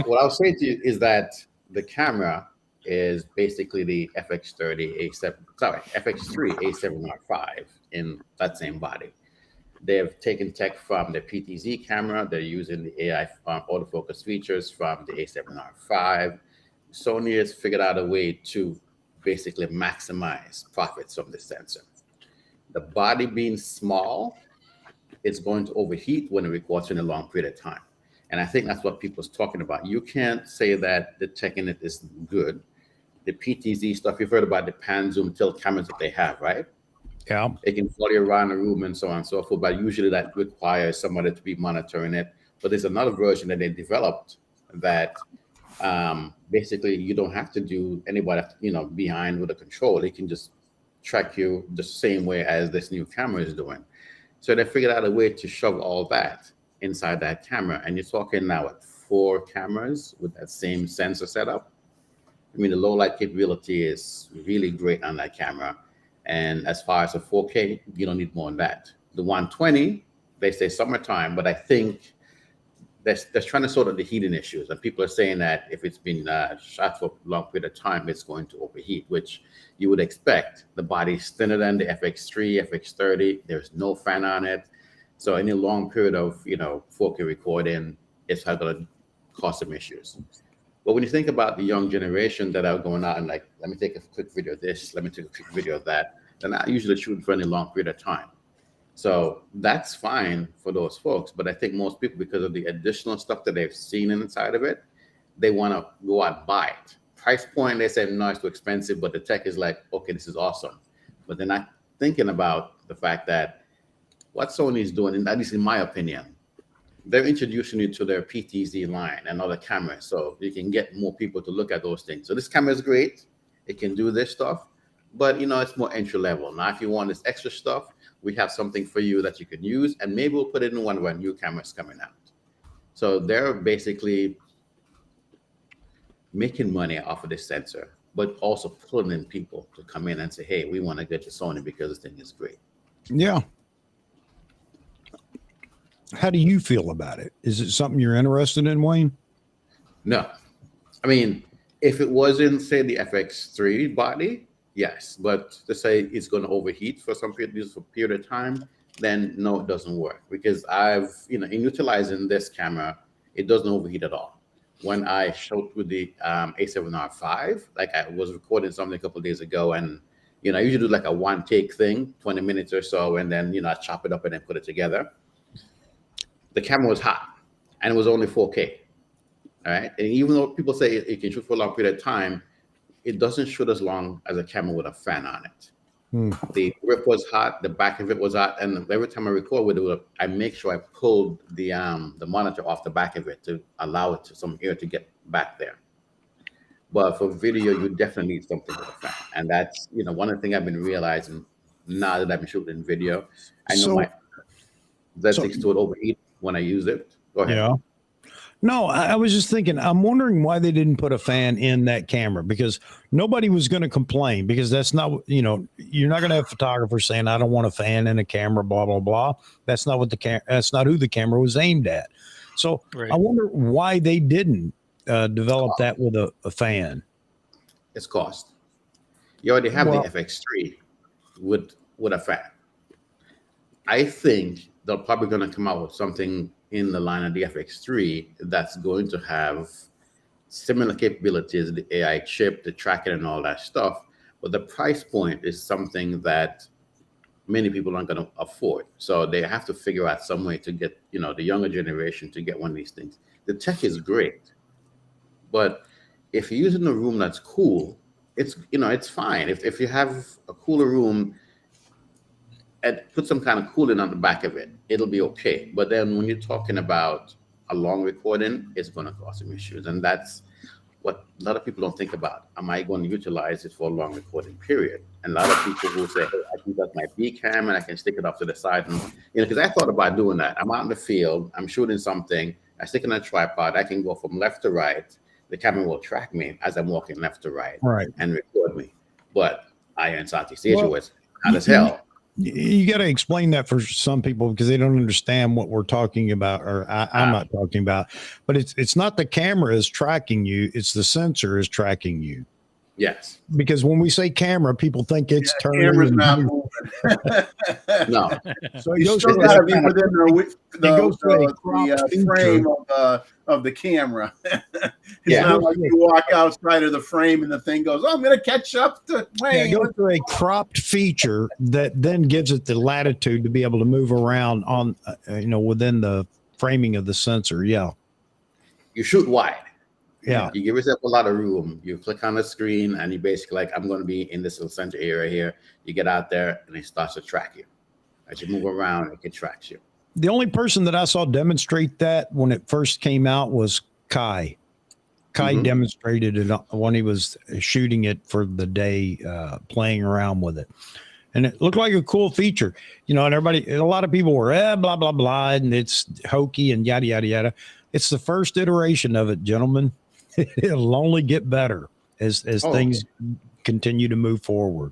what I'll say to you is that the camera is basically the FX3 A7R5 in that same body. They've taken tech from the PTZ camera. They're using the AI autofocus features from the A7R5. Sony has figured out a way to basically maximize profits from the sensor. The body being small, it's going to overheat when it records in a long period of time. And I think that's what people's talking about. You can't say that the tech in it is good. The PTZ stuff, you've heard about the pan zoom tilt cameras that they have, right? Yeah. It can follow you around the room and so on and so forth, but usually that requires somebody to be monitoring it. But there's another version that they developed that basically you don't have to do anybody, behind with a control. It can just track you the same way as this new camera is doing. So they figured out a way to shove all that inside that camera. And you're talking now at 4 cameras with that same sensor setup. I mean, the low light capability is really great on that camera. And as far as a 4K, you don't need more than that. The 120, they say summertime, but I think they're trying to sort out the heating issues. And people are saying that if it's been shot for a long period of time, it's going to overheat, which you would expect. The body's thinner than the FX3, FX30. There's no fan on it. So any long period of, 4K recording, it's going to cause some issues. But when you think about the young generation that are going out and like, let me take a quick video of this, let me take a quick video of that, they're not usually shooting for any long period of time. So that's fine for those folks. But I think most people, because of the additional stuff that they've seen inside of it, they want to go out and buy it. Price point, they say, no, it's too expensive, but the tech is like, okay, this is awesome. But they're not thinking about the fact that what Sony is doing, and at least in my opinion, they're introducing you to their PTZ line and other cameras, so you can get more people to look at those things. So this camera is great. It can do this stuff, but it's more entry level. Now, if you want this extra stuff, we have something for you that you can use, and maybe we'll put it in one of our new cameras coming out. So they're basically making money off of this sensor, but also pulling in people to come in and say, hey, we want to get to Sony because this thing is great. Yeah. How do you feel about it? Is it something you're interested in, Wayne? No. I mean, if it wasn't, say, the FX3 body, yes. But to say it's going to overheat for some period of time, then no, it doesn't work. Because I've, in utilizing this camera, it doesn't overheat at all. When I shot with the A7R5, like I was recording something a couple of days ago, and I usually do like a one take thing, 20 minutes or so, and then I chop it up and then put it together. The camera was hot, and it was only 4K. All right, and even though people say it can shoot for a long period of time, it doesn't shoot as long as a camera with a fan on it. The grip was hot, the back of it was hot, and every time I record with it, I make sure I pulled the monitor off the back of it to allow it to some air to get back there. But for video, you definitely need something with a fan, and that's one of the things I've been realizing now that I've been shooting video. I know my Z6 would overheat when I use it. Go ahead. Yeah. No, I was just thinking, I'm wondering why they didn't put a fan in that camera, because nobody was going to complain, because that's not, you're not going to have photographers saying, I don't want a fan in a camera, blah, blah, blah. That's not what that's not who the camera was aimed at. So right. I wonder why they didn't develop that with a fan. It's cost. You already have the FX3 with a fan. I think they're probably going to come out with something in the line of the FX3 that's going to have similar capabilities, the AI chip, the tracking and all that stuff. But the price point is something that many people aren't going to afford. So they have to figure out some way to get, the younger generation to get one of these things. The tech is great, but if you're using a room that's cool, it's fine. If you have a cooler room, and put some kind of cooling on the back of it, it'll be okay. But then when you're talking about a long recording, it's going to cause some issues. And that's what a lot of people don't think about. Am I going to utilize it for a long recording period? And a lot of people will say, hey, I think that's my B cam and I can stick it off to the side. And, because I thought about doing that. I'm out in the field, I'm shooting something, I stick it on a tripod, I can go from left to right. The camera will track me as I'm walking left to right, and record me. But I in Southeast Asia was hot as hell. You got to explain that for some people, because they don't understand what we're talking about, or I'm not talking about. But it's not the camera is tracking you; it's the sensor is tracking you. Yes. Because when we say camera, people think it's turning. Camera's not moving. No. So you still got to be within the frame of the camera. It's not like you walk outside of the frame and the thing goes, oh, I'm going to catch up to Wayne. It goes to a cropped feature that then gives it the latitude to be able to move around on, within the framing of the sensor. Yeah. You shoot wide. Yeah. You give yourself a lot of room. You click on the screen and you basically like, I'm going to be in this little center area here. You get out there and it starts to track you. As you move around, it can track you. The only person that I saw demonstrate that when it first came out was Kai. Kai demonstrated it when he was shooting it for the day, playing around with it. And it looked like a cool feature, and a lot of people were, blah, blah, blah, and it's hokey and yada, yada, yada. It's the first iteration of it, gentlemen. It'll only get better as things continue to move forward.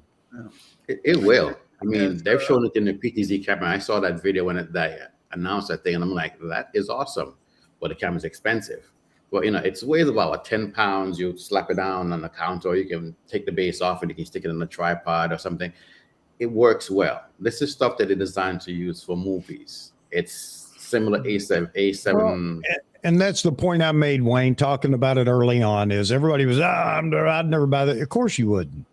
It will. I mean, they've shown it in the PTZ camera. I saw that video when they announced that thing, and I'm like, that is awesome. But the camera's expensive. Well, it weighs about 10 pounds. You slap it down on the counter, or you can take the base off and you can stick it on a tripod or something. It works well. This is stuff that they designed to use for movies. It's similar A7. Well, and that's the point I made, Wayne, talking about it early on, is everybody was, I'd never buy that. Of course you wouldn't.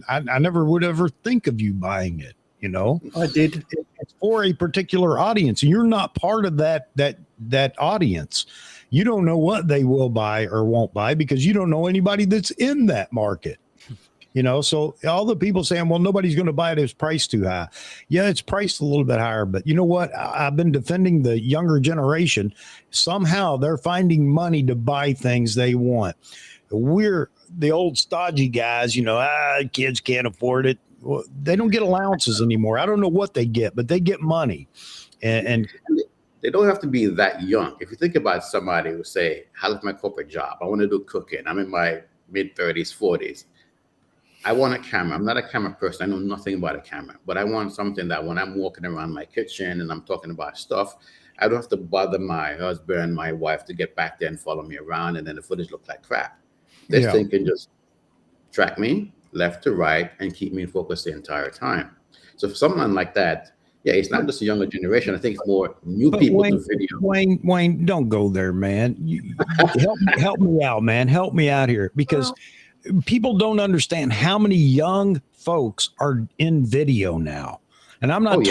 I never would ever think of you buying it. I did. It's for a particular audience. You're not part of that audience. You don't know what they will buy or won't buy because you don't know anybody that's in that market. So all the people saying, well, nobody's going to buy it, it's priced too high. Yeah, it's priced a little bit higher, but you know what? I've been defending the younger generation. Somehow they're finding money to buy things they want. We're the old stodgy guys, kids can't afford it. Well, they don't get allowances anymore. I don't know what they get, but they get money. And they don't have to be that young. If you think about somebody who say, I left my corporate job, I want to do cooking, I'm in my mid-30s, 40s. I want a camera. I'm not a camera person. I know nothing about a camera, but I want something that when I'm walking around my kitchen and I'm talking about stuff, I don't have to bother my husband, my wife to get back there and follow me around, and then the footage look like crap. This thing can just track me left to right and keep me in focus the entire time. So for someone like that, it's not just a younger generation. I think it's more new people to video. Wayne, don't go there, man. Help me out, man. Help me out here, because people don't understand how many young folks are in video now. And I'm not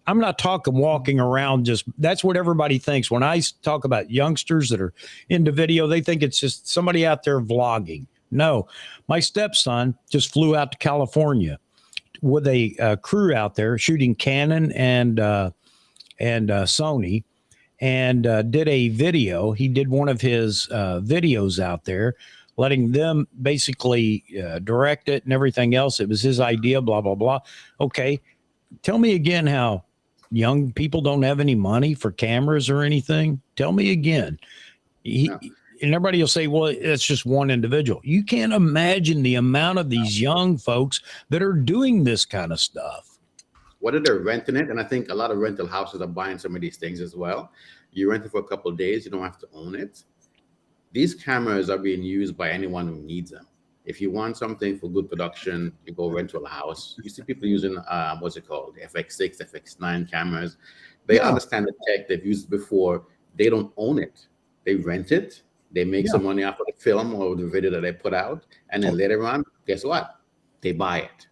I'm not talking walking around that's what everybody thinks. When I talk about youngsters that are into video, they think it's just somebody out there vlogging. No, my stepson just flew out to California with a crew out there shooting Canon and Sony, and did a video. He did one of his videos out there, letting them basically direct it and everything else. It was his idea, blah, blah, blah. Okay. Tell me again how young people don't have any money for cameras or anything. Tell me again. And everybody will say, well, it's just one individual. You can't imagine the amount of these young folks that are doing this kind of stuff. Whether they're renting it, and I think a lot of rental houses are buying some of these things as well. You rent it for a couple of days. You don't have to own it. These cameras are being used by anyone who needs them. If you want something for good production, you go rent to a house. You see people using, what's it called? FX6, FX9 cameras. They understand the tech. They've used it before. They don't own it. They rent it. They make some money off of the film or the video that they put out. And then later on, guess what? They buy it.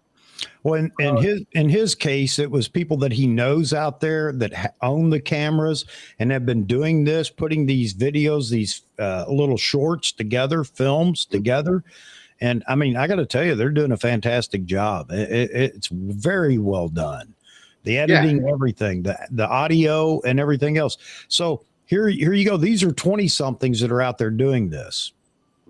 Well, in his case, it was people that he knows out there that own the cameras and have been doing this, putting these videos, these little shorts together, films together. And I mean, I got to tell you, they're doing a fantastic job. It's very well done. The editing, everything, the audio and everything else. So here you go. These are 20 somethings that are out there doing this.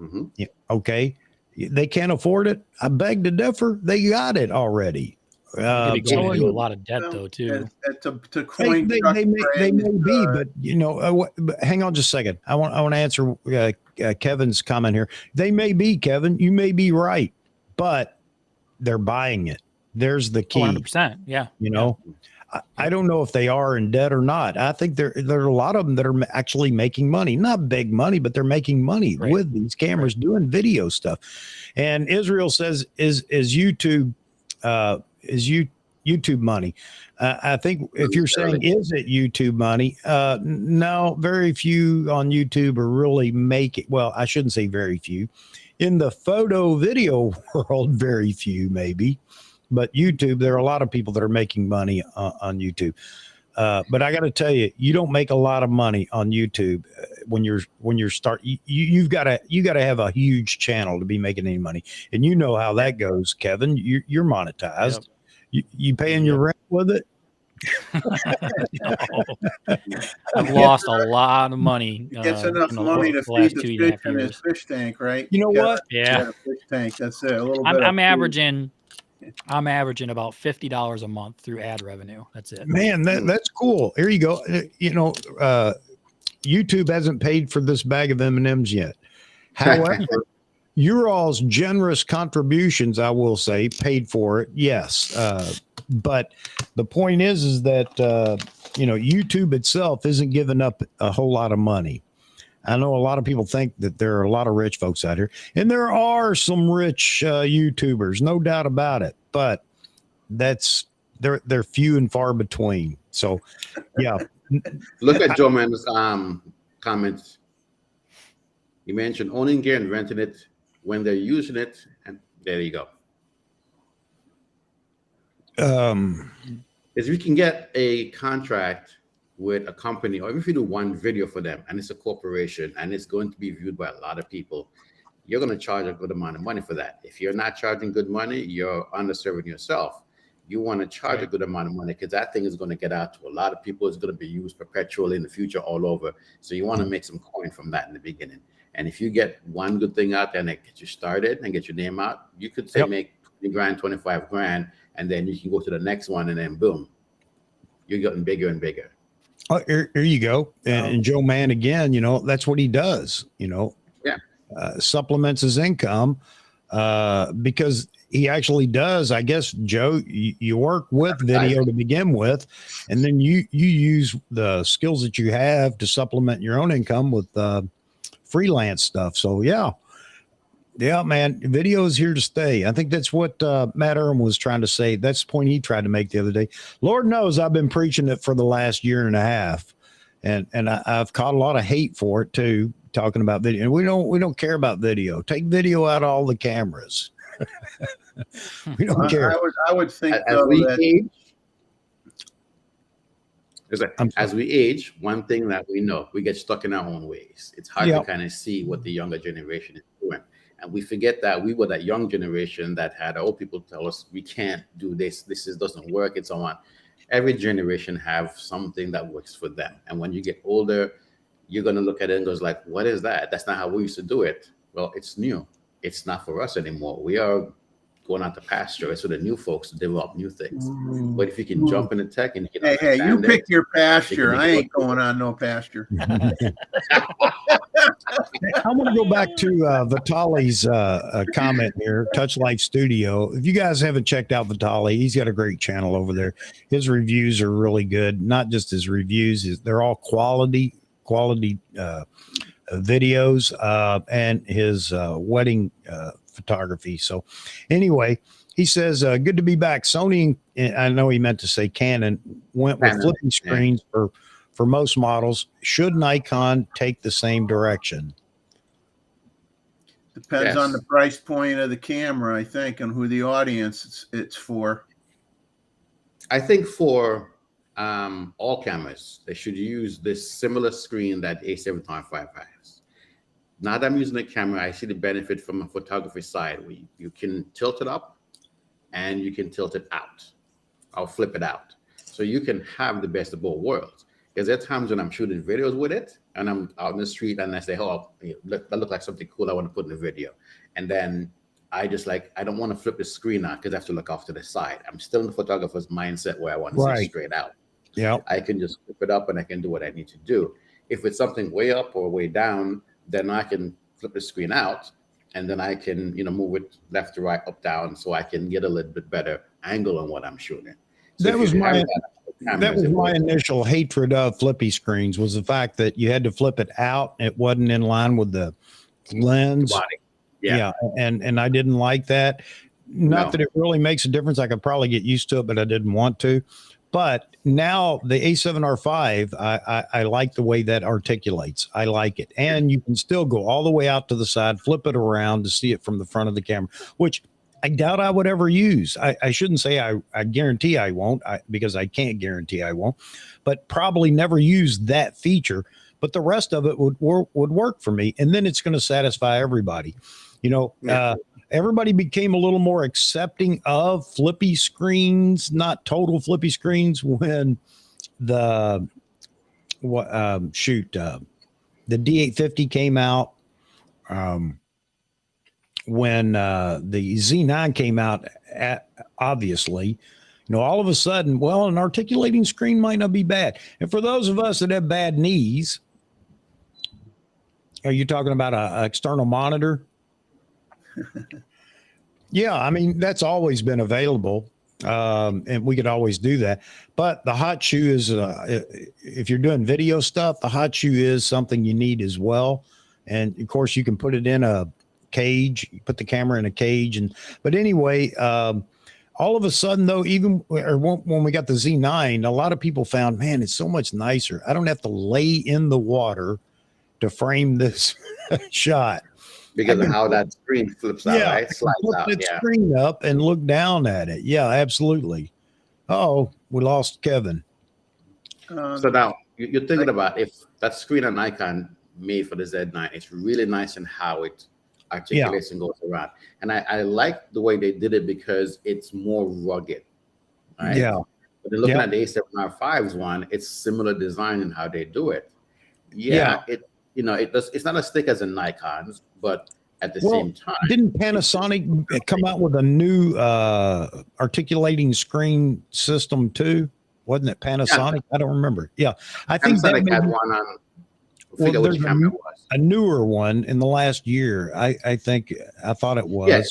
Mm-hmm. Yeah, okay. They can't afford it. I beg to differ. They got it already. Going into a lot of debt though too. To coin they may be, but hang on just a second. I want to answer Kevin's comment here. They may be, Kevin. You may be right, but they're buying it. There's the key. 100%. Yeah. I don't know if they are in debt or not. I think there are a lot of them that are actually making money, not big money, but they're making money with these cameras doing video stuff. And Israel says, is YouTube money? I think if you're saying, is it YouTube money? No, very few on YouTube are really making, well, I shouldn't say very few. In the photo video world, very few maybe. But YouTube, there are a lot of people that are making money on YouTube. But I got to tell you, you don't make a lot of money on YouTube when you're you've got to have a huge channel to be making any money. And you know how that goes, Kevin. You're monetized. Yep. You paying your rent with it? I've lost a lot of money. It's enough money to feed the fish in his fish tank, right? You know what? Yeah, fish tank. That's it. A little bit. I'm averaging about $50 a month through ad revenue. That's it. Man, that's cool. Here you go. YouTube hasn't paid for this bag of M&Ms yet. However, your all's generous contributions, I will say, paid for it. Yes. But the point is that, YouTube itself isn't giving up a whole lot of money. I know a lot of people think that there are a lot of rich folks out here, and there are some rich YouTubers, no doubt about it. But they're few and far between. So, yeah. Look at Joe Man's comments. He mentioned owning gear and renting it when they're using it, and there you go. If you can get a contract with a company, or if you do one video for them and it's a corporation and it's going to be viewed by a lot of people, you're going to charge a good amount of money for that. If you're not charging good money, you're underserving yourself. You want to charge a good amount of money because that thing is going to get out to a lot of people. It's going to be used perpetually in the future all over. So you want to make some coin from that in the beginning. And if you get one good thing out there and it gets you started and get your name out, you could say make 20 grand, 25 grand, and then you can go to the next one, and then boom, you're getting bigger and bigger. Oh, here you go. And Joe Mann, again, that's what he does, supplements his income because he actually does. I guess, Joe, you work with video to begin with, and then you use the skills that you have to supplement your own income with freelance stuff. So, yeah, man, video is here to stay. I think that's what Matt Ehrman was trying to say. That's the point he tried to make the other day. Lord knows I've been preaching it for the last year and a half, and I've caught a lot of hate for it too, talking about video. And we don't care about video. Take video out of all the cameras. We don't care. I would think as we age, one thing that we know, we get stuck in our own ways. It's hard to kind of see what the younger generation is doing. And we forget that we were that young generation that had old people tell us we can't do this. This doesn't work, and so on. Every generation have something that works for them. And when you get older, you're going to look at it and goes like, what is that? That's not how we used to do it. Well, it's new. It's not for us anymore. We are going out to pasture. It's for the new folks to develop new things. But if you can jump into tech and you can you pick your pasture. I ain't going on no pasture. I want to go back to Vitali's comment here, Touch Life Studio. If you guys haven't checked out Vitali, he's got a great channel over there. His reviews are really good. Not just his reviews, they're all quality videos, and his wedding photography. So anyway, he says, good to be back. Sony, I know he meant to say Canon, went with flipping screens for most models. Should Nikon take the same direction? Depends on the price point of the camera, I think, and who the audience it's for. I think for all cameras, they should use this similar screen that A7R5 has. Now that I'm using the camera, I see the benefit from a photography side where you can tilt it up and you can tilt it out. I'll flip it out. So you can have the best of both worlds. Because there are times when I'm shooting videos with it and I'm out in the street and I say, oh, that look like something cool I want to put in the video. And then I don't want to flip the screen out because I have to look off to the side. I'm still in the photographer's mindset where I want to see straight out. Yeah, I can just flip it up and I can do what I need to do. If it's something way up or way down, then I can flip the screen out and then I can, move it left to right, up, down, so I can get a little bit better angle on what I'm shooting. So that was my initial hatred of flippy screens, was the fact that you had to flip it out. It wasn't in line with the lens. Yeah. And I didn't like that. Not that it really makes a difference. I could probably get used to it, but I didn't want to. But now the A7R5, I like the way that articulates. I like it. And you can still go all the way out to the side, flip it around to see it from the front of the camera, which I doubt I would ever use. I shouldn't say I guarantee I won't, because I can't guarantee I won't, but probably never use that feature. But the rest of it would work for me. And then it's going to satisfy everybody. Everybody became a little more accepting of flippy screens, not total flippy screens, when the D850 came out, when the Z9 came out, obviously, all of a sudden, an articulating screen might not be bad. And for those of us that have bad knees, are you talking about an external monitor? Yeah, I mean, that's always been available. And we could always do that. But the hot shoe is, if you're doing video stuff, the hot shoe is something you need as well. And of course, you can put it in a cage, you put the camera in a cage. But anyway, all of a sudden, though, even when we got the Z9, a lot of people found, man, it's so much nicer. I don't have to lay in the water to frame this shot. Because of how that screen flips out, right? Slides out. Flip that screen up and look down at it. Yeah, absolutely. Oh, we lost Kevin. So now you're thinking about if that screen on Nikon made for the Z9, it's really nice in how it articulates and goes around. And I like the way they did it because it's more rugged. Right? Yeah. But then looking at the A7R5's one, it's similar design in how they do it. Yeah. It's not as thick as a Nikon's, but at the same time, didn't Panasonic come out with a new articulating screen system too? Wasn't it Panasonic? I don't remember. Yeah, I think Panasonic had one on. I forget which camera it was. A newer one in the last year. I thought it was. Yeah,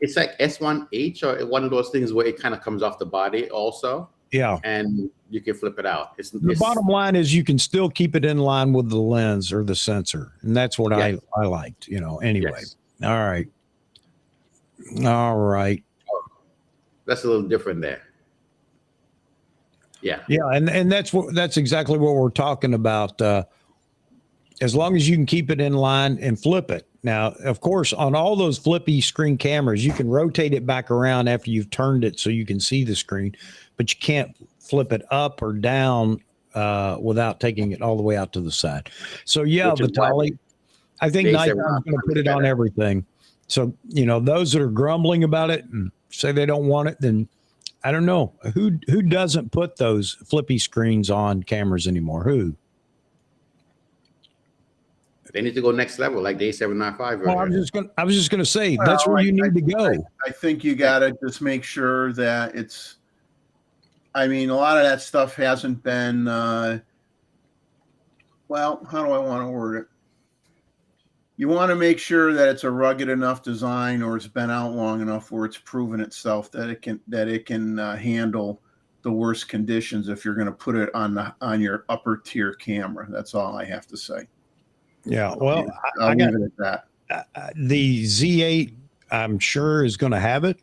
it's like S1H or one of those things where it kind of comes off the body also. Yeah, and you can flip it out. The bottom line is you can still keep it in line with the lens or the sensor, and that's what I liked. Anyway. Yes. All right. That's a little different there. Yeah. Yeah, and that's exactly what we're talking about. As long as you can keep it in line and flip it. Now, of course, on all those flippy screen cameras, you can rotate it back around after you've turned it so you can see the screen, but you can't flip it up or down without taking it all the way out to the side. So yeah, Vitaly, I think Nikon's going to put it on everything. So, those that are grumbling about it and say they don't want it, then I don't know. Who doesn't put those flippy screens on cameras anymore? Who? They need to go next level, like the A7R5. Well, I was just gonna say that's where you need to go. I think you gotta just make sure that it's. I mean, a lot of that stuff hasn't been. Well, how do I want to word it? You want to make sure that it's a rugged enough design, or it's been out long enough where it's proven itself that it can handle the worst conditions. If you're going to put it on your upper tier camera, that's all I have to say. Yeah, well, I'll leave it at that. The Z8, I'm sure, is going to have it.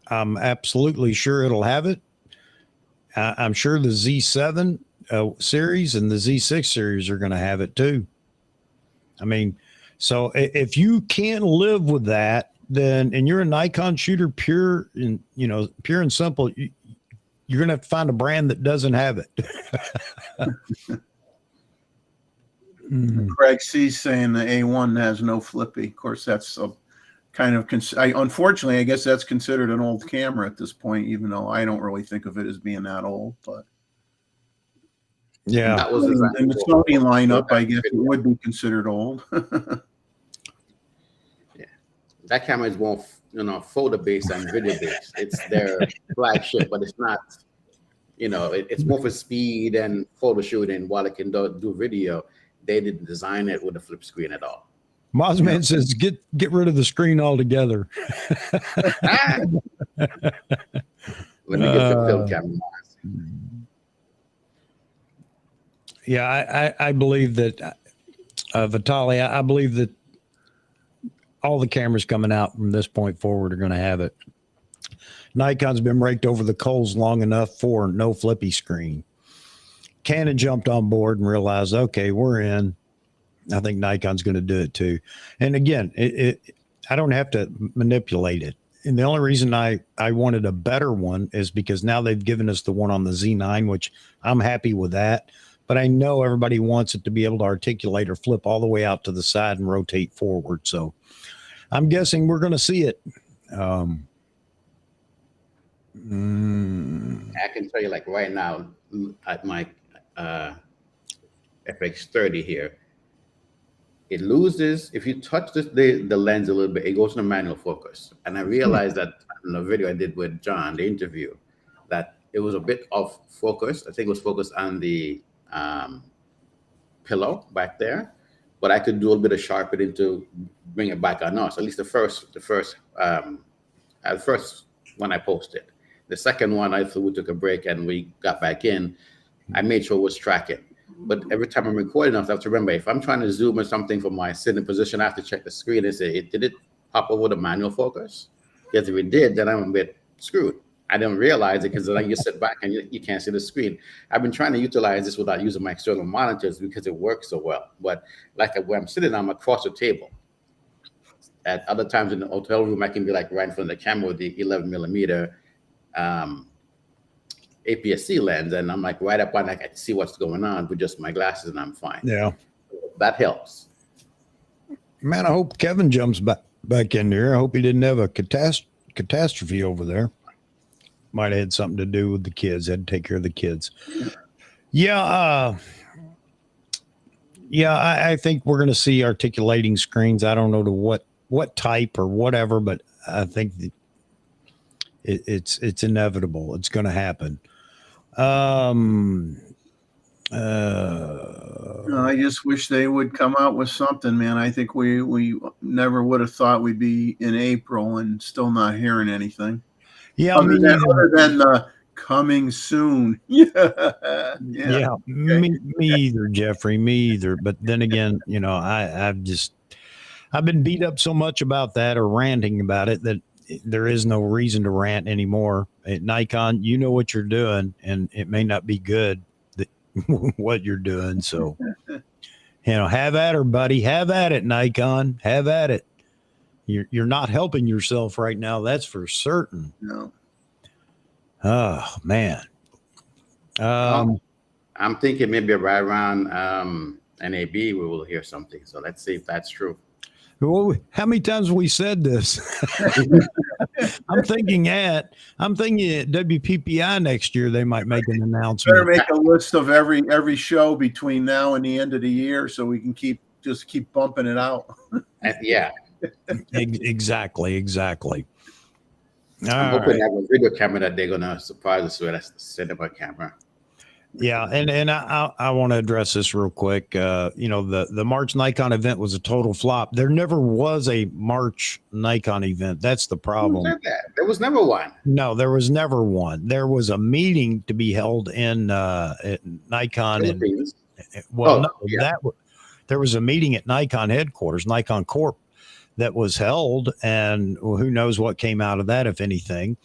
I'm absolutely sure it'll have it. I'm sure the Z7 series and the Z6 series are going to have it too. I mean, so if you can't live with that, then, and you're a Nikon shooter, pure and simple, you're going to have to find a brand that doesn't have it. Craig C's saying the A1 has no flippy. Of course, that's a kind of unfortunately, I guess that's considered an old camera at this point, even though I don't really think of it as being that old. But yeah, that was in the Sony lineup. I guess it would be considered old. Yeah, that camera is more photo based and video based. It's their flagship, but it's not. It's more for speed and photo shooting. While it can do video, they didn't design it with a flip screen at all. Mossman says, get rid of the screen altogether. Let me get the film camera. Yeah, I believe that, Vitaly, I believe that all the cameras coming out from this point forward are going to have it. Nikon's been raked over the coals long enough for no flippy screen. Canon jumped on board and realized, okay, we're in. I think Nikon's going to do it too. And again, I don't have to manipulate it. And the only reason I wanted a better one is because now they've given us the one on the Z9, which I'm happy with that. But I know everybody wants it to be able to articulate or flip all the way out to the side and rotate forward. So I'm guessing we're going to see it. I can tell you, like right now, at my FX30 here, it loses, if you touch the lens a little bit, it goes into manual focus. And I realized that in the video I did with John, the interview, that it was a bit off focus. I think it was focused on the pillow back there. but I could do a little bit of sharpening to bring it back on us. At least the first one I posted. The second one, I thought we took a break and we got back in. I made sure it was tracking. But every time I'm recording, I have to remember, if I'm trying to zoom or something from my sitting position, I have to check the screen and say, did it pop over the manual focus? Because if it did, then I'm a bit screwed. I didn't realize it because then you sit back and you can't see the screen. I've been trying to utilize this without using my external monitors because it works so well. But like when I'm sitting, I'm across the table. At other times in the hotel room, I can be like right in front of the camera with the 11 millimeter APS-C lens, and I'm like right up on, I can see what's going on with just my glasses, and I'm fine. Yeah, that helps. Man, I hope Kevin jumps back in there. I hope he didn't have a catastrophe over there. Might have had something to do with the kids. Had to take care of the kids. Yeah, I think we're going to see articulating screens. I don't know to what type or whatever, but I think it's inevitable. It's going to happen. I just wish they would come out with something, man. I think we never would have thought we'd be in April and still not hearing anything. Yeah, other than the coming soon. Yeah. Me either, Jeffrey. Me either. But then again, I've been beat up so much about that or ranting about it that there is no reason to rant anymore. At Nikon, you know what you're doing, and it may not be good what you're doing. So, have at her, buddy. Have at it, Nikon. Have at it. You're not helping yourself right now. That's for certain. No. Oh man. I'm thinking maybe right around NAB we will hear something. So let's see if that's true. Well, how many times have we said this? I'm thinking at WPPI next year they might make an announcement. Better make a list of every show between now and the end of the year so we can keep bumping it out. Yeah. Exactly. I'm hoping they have a video camera that they're gonna surprise us with. That's the cinema camera. Yeah, and I want to address this real quick. The March Nikon event was a total flop. There never was a March Nikon event. That's the problem. Who said that? There was never one. No, there was never one. There was a meeting to be held in at Nikon. There was a meeting at Nikon headquarters, Nikon Corp, that was held, and who knows what came out of that, if anything.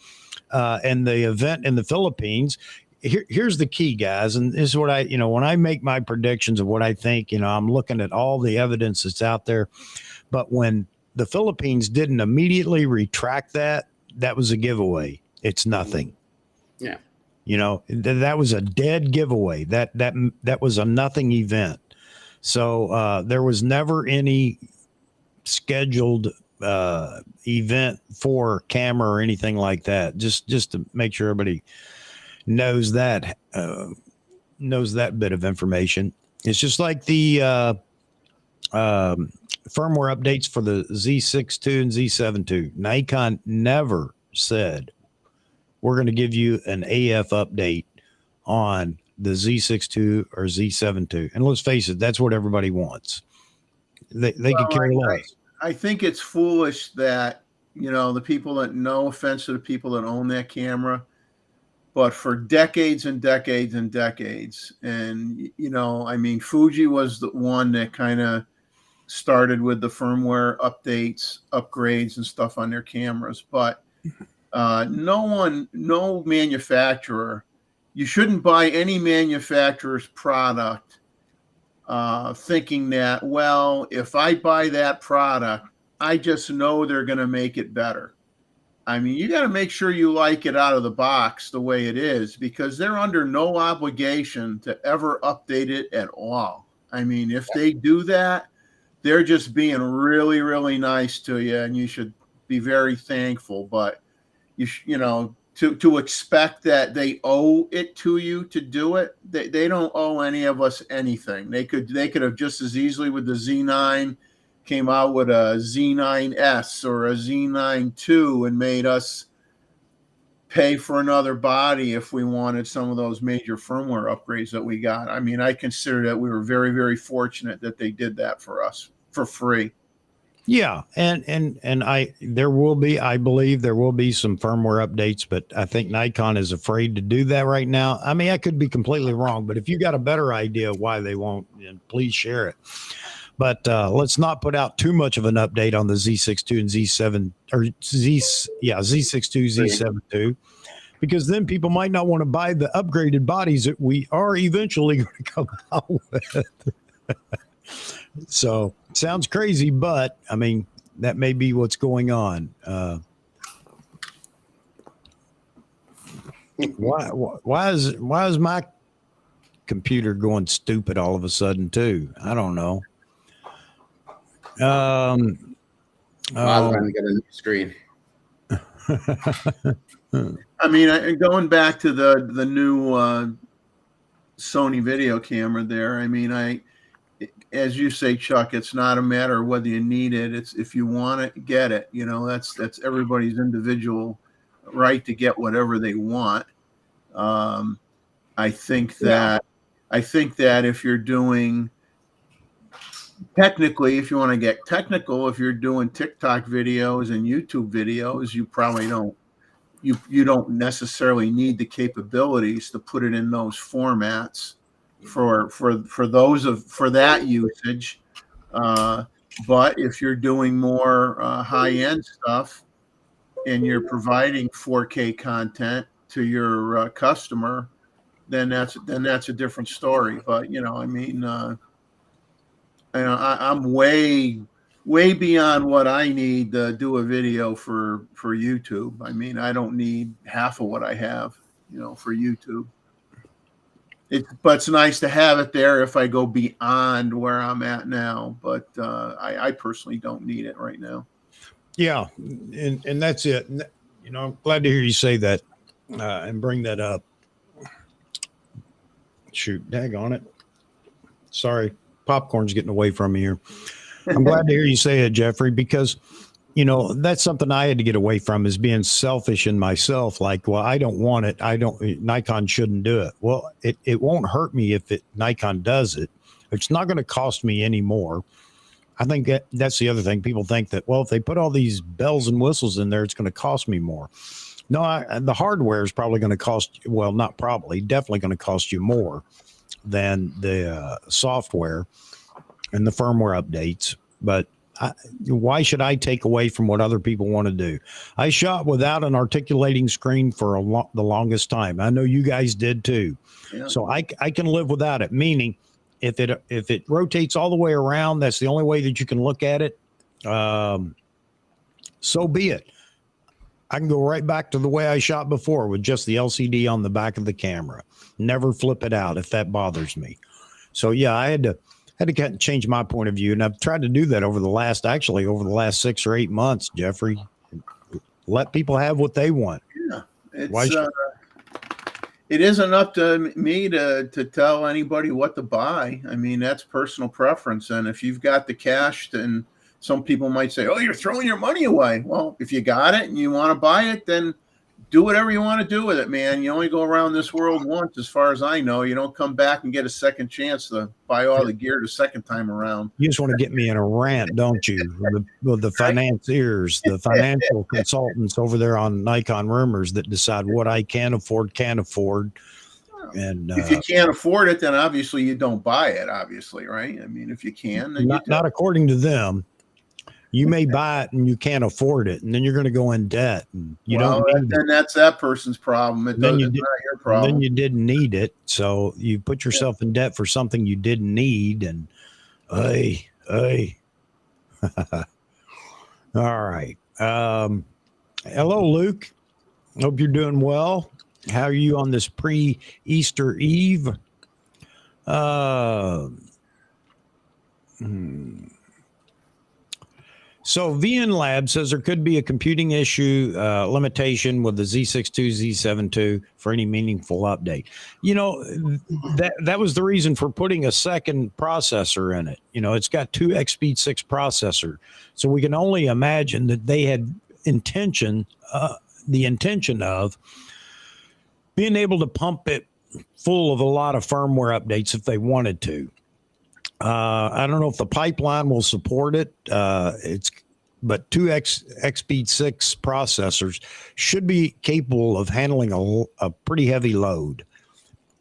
And the event in the Philippines. Here's the key, guys, and this is what when I make my predictions of what I think, I'm looking at all the evidence that's out there. But when the Philippines didn't immediately retract that was a giveaway. It's nothing. Yeah. That was a dead giveaway. That was a nothing event. So there was never any scheduled event for camera or anything like that. Just to make sure everybody knows that bit of information. It's just like the firmware updates for the Z6 II and Z7 II. Nikon never said we're going to give you an AF update on the Z6 II or Z7 II. And let's face it, that's what everybody wants. They could care less. I think it's foolish that the people that, no offense to the people that own that camera, but for decades and decades and decades. And, Fuji was the one that kind of started with the firmware updates, upgrades and stuff on their cameras. But no manufacturer, you shouldn't buy any manufacturer's product thinking that, well, if I buy that product, I just know they're going to make it better. You got to make sure you like it out of the box the way it is, because they're under no obligation to ever update it at all. If they do that, they're just being really, really nice to you, and you should be very thankful. But to expect that they owe it to you to do it, they don't owe any of us anything. They could have just as easily with the Z9 came out with a Z9S or a Z9 II and made us pay for another body if we wanted some of those major firmware upgrades that we got. I mean, I consider that we were very, very fortunate that they did that for us for free. Yeah, and I believe there will be some firmware updates, but I think Nikon is afraid to do that right now. I mean, I could be completely wrong, but if you got a better idea of why they won't, then please share it. But let's not put out too much of an update on the Z62 and Z7 or Z62, Z72, because then people might not want to buy the upgraded bodies that we are eventually going to come out with. So sounds crazy, but I mean, that may be what's going on. Why is my computer going stupid all of a sudden too? I don't know. Miles trying to get a new screen. I mean, going back to the new Sony video camera there. I mean, as you say, Chuck, it's not a matter of whether you need it. It's if you want it, get it. You know, that's everybody's individual right to get whatever they want. I think that if you're doing technically, if you want to get technical, if you're doing TikTok videos and YouTube videos, you probably don't. You don't necessarily need the capabilities to put it in those formats for that usage. But if you're doing more high-end stuff and you're providing 4K content to your customer, then that's a different story. But you know, I mean, I'm way beyond what I need to do a video for YouTube. I mean, I don't need half of what I have, you know, for YouTube. But it's nice to have it there if I go beyond where I'm at now. But I personally don't need it right now. Yeah, and that's it. You know, I'm glad to hear you say that and bring that up. Shoot, daggone it. Sorry, popcorn's getting away from me here. I'm glad to hear you say it, Jeffrey, because, you know, that's something I had to get away from, is being selfish in myself. Like, well, I don't want it. Nikon shouldn't do it. Well, it won't hurt me if Nikon does it. It's not going to cost me any more. I think that's the other thing. People think that, well, if they put all these bells and whistles in there, it's going to cost me more. No, the hardware is probably going to cost, well, not probably, definitely going to cost you more than the software and the firmware updates. But why should I take away from what other people want to do? I shot without an articulating screen for the longest time. I know you guys did too. Yeah. So I can live without it. Meaning, if it rotates all the way around, that's the only way that you can look at it. So be it. I can go right back to the way I shot before with just the LCD on the back of the camera. Never flip it out if that bothers me. So yeah, I had to kind of change my point of view, and I've tried to do that over the last 6 or 8 months, Jeffrey. Let people have what they want. Yeah, it isn't up to me to tell anybody what to buy. I mean, that's personal preference, and if you've got the cash, then some people might say, "Oh, you're throwing your money away." Well, if you got it and you want to buy it, then do whatever you want to do with it, man. You only go around this world once, as far as I know. You don't come back and get a second chance to buy all the gear the second time around. You just want to get me in a rant, don't you? With the financiers, the financial consultants over there on Nikon Rumors that decide what I can afford, can't afford. And if you can't afford it, then obviously you don't buy it, obviously, right? I mean, if you can, then not according to them. You may buy it and you can't afford it, and then you're going to go in debt. And then that's that person's problem. It's not your problem. Then you didn't need it, so you put yourself in debt for something you didn't need. And all right. Hello, Luke. Hope you're doing well. How are you on this pre-Easter Eve? So VN Lab says there could be a computing issue limitation with the Z62, Z72 for any meaningful update. You know, that was the reason for putting a second processor in it. You know, it's got 2 XSpeed 6 processor. So we can only imagine that they had intention the intention of being able to pump it full of a lot of firmware updates if they wanted to. I don't know if the pipeline will support it. But two XSpeed 6 processors should be capable of handling a pretty heavy load.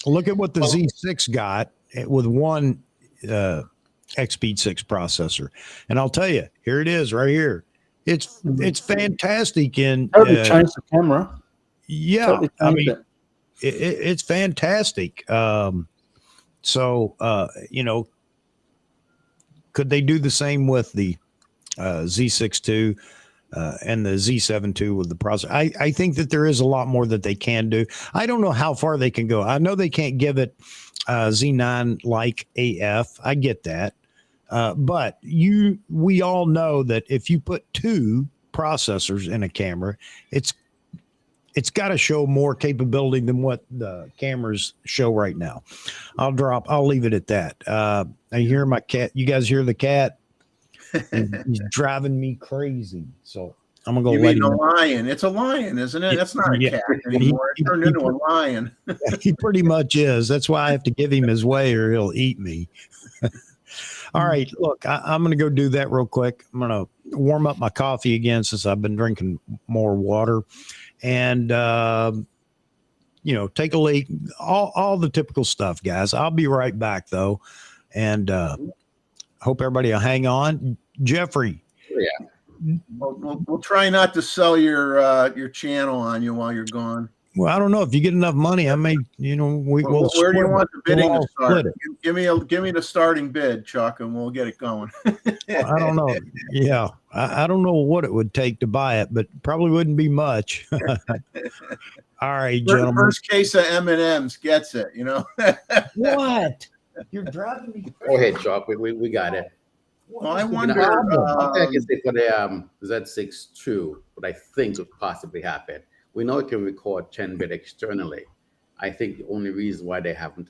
Look at what the Z6 got with one XSpeed 6 processor, and I'll tell you, here it is, right here. It's fantastic in totally changed the camera. Yeah, Totally I mean, it. It's fantastic. Could they do the same with the Z6 II and the Z7 II with the processor? I think that there is a lot more that they can do. I don't know how far they can go. I know they can't give it Z9 like AF. I get that. But we all know that if you put two processors in a camera, it's got to show more capability than what the cameras show right now. I'll leave it at that. I hear my cat. You guys hear the cat? He's driving me crazy. So I'm gonna go. You let mean him a lion? It's a lion, isn't it? That's not a cat anymore. It turned into a lion. He pretty much is. That's why I have to give him his way, or he'll eat me. All right, look, I'm going to go do that real quick. I'm going to warm up my coffee again since I've been drinking more water, and take a leak. All the typical stuff, guys. I'll be right back though, and hope everybody will hang on. Jeffrey. Yeah. We'll try not to sell your channel on you while you're gone. Well, I don't know if you get enough money. I may, will. Where do you want the bidding to start? It. Give me the starting bid, Chuck, and we'll get it going. I don't know. Yeah, I don't know what it would take to buy it, but probably wouldn't be much. All right, gentlemen. First case of M&Ms gets it. What? You're driving me crazy. Go ahead, Chuck. We got it. Well, I wonder. I can say for the Z6 II, what I think could possibly happen. We know it can record 10-bit externally. I think the only reason why they haven't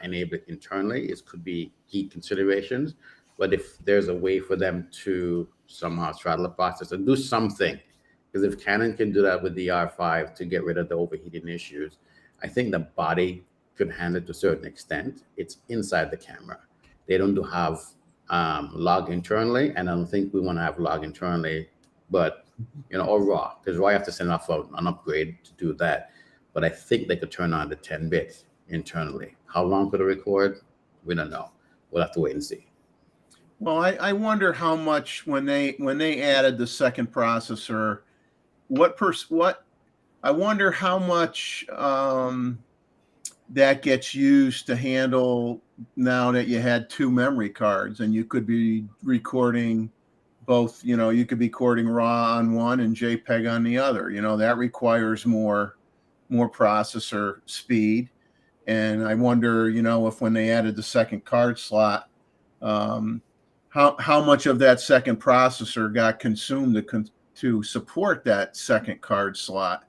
enabled it internally could be heat considerations. But if there's a way for them to somehow straddle the processor, do something, because if Canon can do that with the R5 to get rid of the overheating issues, I think the body could handle it to a certain extent. It's inside the camera. They don't have log internally, and I don't think we want to have log internally, but or raw, because raw you have to send off an upgrade to do that. But I think they could turn on the 10-bit internally. How long could it record? We don't know. We'll have to wait and see. Well, I wonder how much when they added the second processor, I wonder how much that gets used to handle now that you had two memory cards and you could be recording both, you could be recording RAW on one and JPEG on the other. That requires more processor speed. And I wonder, if when they added the second card slot, how much of that second processor got consumed to support that second card slot.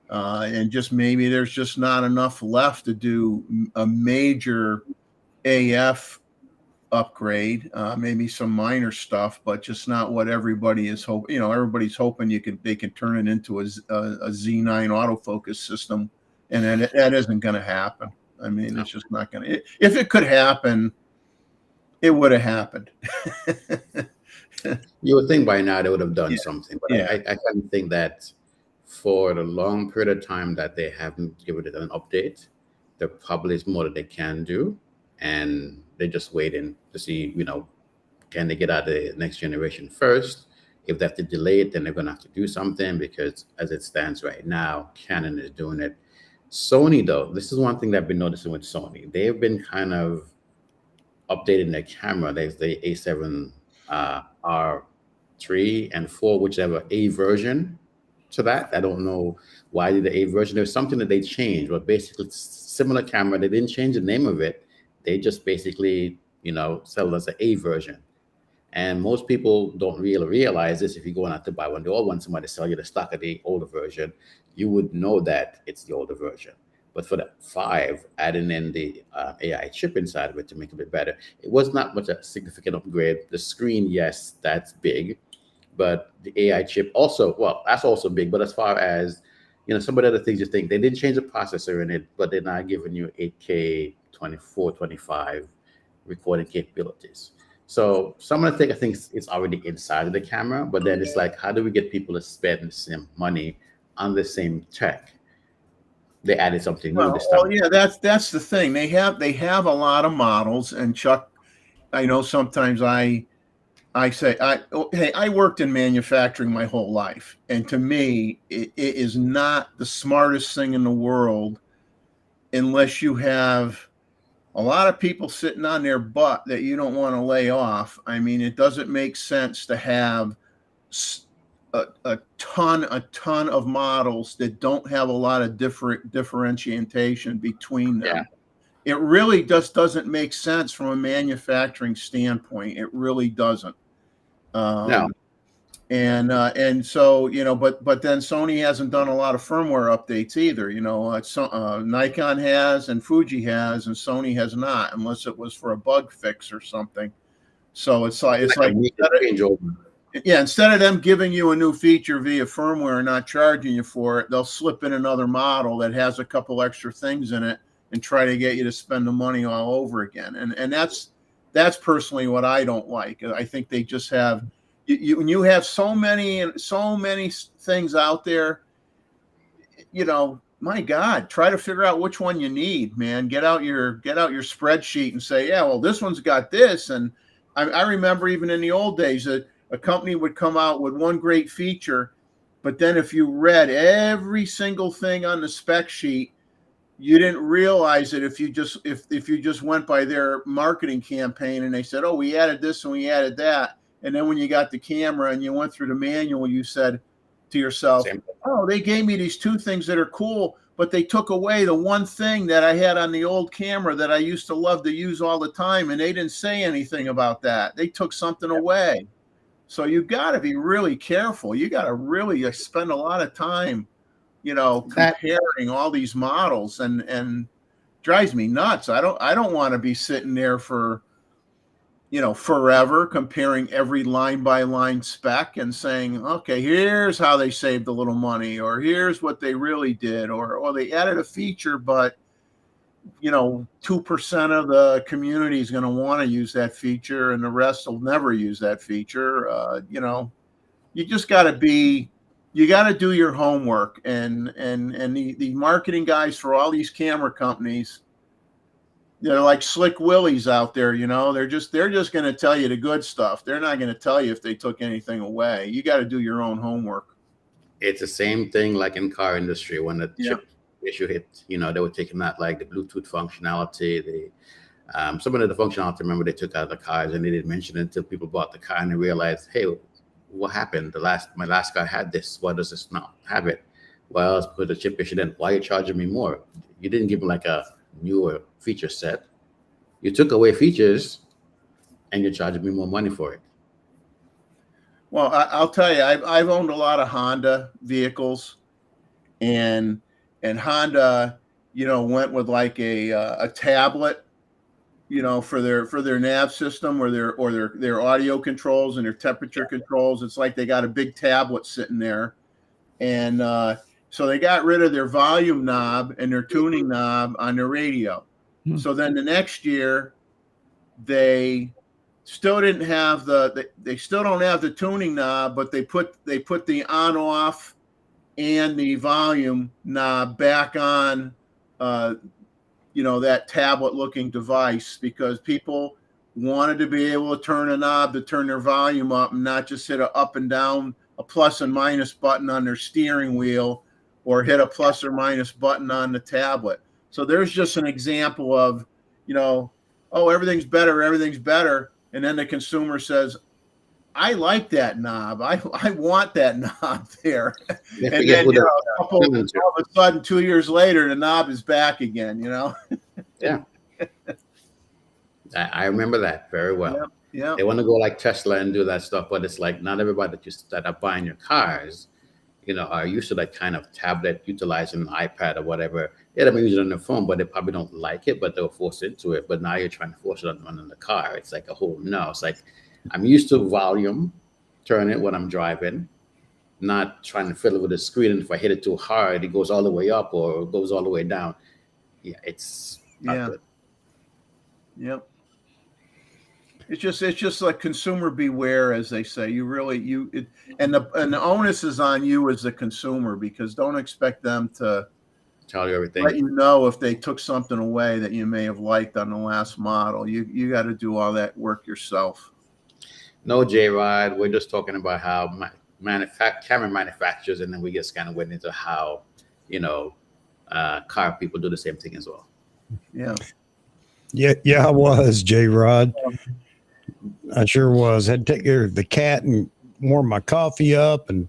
And just maybe there's just not enough left to do a major AF upgrade, maybe some minor stuff, but just not what everybody is hoping. Everybody's hoping they can turn it into a Z9 autofocus system, and that isn't going to happen. I mean, it's just not going to. If it could happen, it would have happened. You would think by now they would have done something, but I kind of think that for the long period of time that they haven't given it an update, there probably is more that they can do, and they're just waiting to see, can they get out the next generation first? If they have to delay it, then they're going to have to do something, because as it stands right now, Canon is doing it. Sony, though, this is one thing that I've been noticing with Sony. They've been kind of updating their camera. There's the A7 R3 and 4, whichever A version to that. I don't know why the A version. There's something that they changed, but basically it's similar camera. They didn't change the name of it. They just basically, sell us an A version. And most people don't really realize this. If you're going out to buy one, they all want somebody to sell you the stock of the older version. You would know that it's the older version. But for the 5, adding in the AI chip inside of it to make it a bit better, it was not much a significant upgrade. The screen, yes, that's big. But the AI chip also, well, that's also big. But as far as some of the other things you think they didn't change the processor in it, but they're not giving you 8K, 24, 25 recording capabilities. So some of the things I think it's already inside of the camera, but then it's like, how do we get people to spend the same money on the same tech? They added something new this time. Well, yeah, that's the thing. They have a lot of models, and Chuck, I know sometimes I say, hey, I worked in manufacturing my whole life, and to me, it is not the smartest thing in the world unless you have a lot of people sitting on their butt that you don't want to lay off. I mean, it doesn't make sense to have a ton of models that don't have a lot of differentiation between them. Yeah. It really just doesn't make sense from a manufacturing standpoint. It really doesn't. No. And so, but then Sony hasn't done a lot of firmware updates either. Nikon has and Fuji has, and Sony has not, unless it was for a bug fix or something. So it's like instead of them giving you a new feature via firmware and not charging you for it, they'll slip in another model that has a couple extra things in it and try to get you to spend the money all over again. And that's personally what I don't like. I think they just have. When you have so many things out there, my God, try to figure out which one you need, man. Get out your spreadsheet and say, yeah, well, this one's got this. And I remember even in the old days, a company would come out with one great feature, but then if you read every single thing on the spec sheet, you didn't realize it if you just went by their marketing campaign and they said, oh, we added this and we added that. And then when you got the camera and you went through the manual, you said to yourself, oh, they gave me these two things that are cool, but they took away the one thing that I had on the old camera that I used to love to use all the time. And they didn't say anything about that. They took something away. So you got to be really careful. You got to really spend a lot of time, comparing all these models, and drives me nuts. I don't want to be sitting there for, forever comparing every line by line spec and saying, okay, here's how they saved a little money, or here's what they really did, or they added a feature, but 2% of the community is going to want to use that feature and the rest will never use that feature. You just got to do your homework, and the marketing guys for all these camera companies, they're like slick willies out there, they're just going to tell you the good stuff. They're not going to tell you if they took anything away. You got to do your own homework. It's the same thing like in car industry when the chip issue hit. They were taking that, like the Bluetooth functionality, some of the functionality. Remember, they took out of the cars and they didn't mention it until people bought the car and they realized, hey, what happened? My last car had this. Why does this not have it? Well, it's put the chip issue. Then why are you charging me more? You didn't give me like a newer feature set. You took away features and you're charging me more money for it. Well, I'll tell you, I've owned a lot of Honda vehicles, and Honda, went with like a tablet, for their nav system or their audio controls and their temperature controls. It's like they got a big tablet sitting there, and so they got rid of their volume knob and their tuning knob on their radio. So then the next year, they still didn't have they still don't have the tuning knob, but they put the on off and the volume knob back on that tablet looking device, because people wanted to be able to turn a knob to turn their volume up and not just hit a up and down, a plus and minus button on their steering wheel, or hit a plus or minus button on the tablet. So there's just an example of, everything's better. And then the consumer says, I like that knob. I want that knob there. And then all of a sudden, 2 years later, the knob is back again, Yeah. I remember that very well. Yeah. They want to go like Tesla and do that stuff, but it's like not everybody that are buying your cars, are used to that kind of tablet, utilizing an iPad or whatever. Yeah, they may use it on their phone, but they probably don't like it, but they'll force into it. But now you're trying to force it on the car. It's like a whole no. It's like, I'm used to volume, turn it when I'm driving, not trying to fiddle with the screen. And if I hit it too hard, it goes all the way up or it goes all the way down. Yeah, it's not good. Yep. It's just like consumer beware, as they say. And the onus is on you as the consumer, because don't expect them to tell you everything. Let you know if they took something away that you may have liked on the last model. You got to do all that work yourself. No, J-Rod, we're just talking about how camera manufacturers, and then we just kind of went into how, car people do the same thing as well. Yeah. Yeah, I was, J-Rod. I sure was. Had to take care of the cat and warm my coffee up and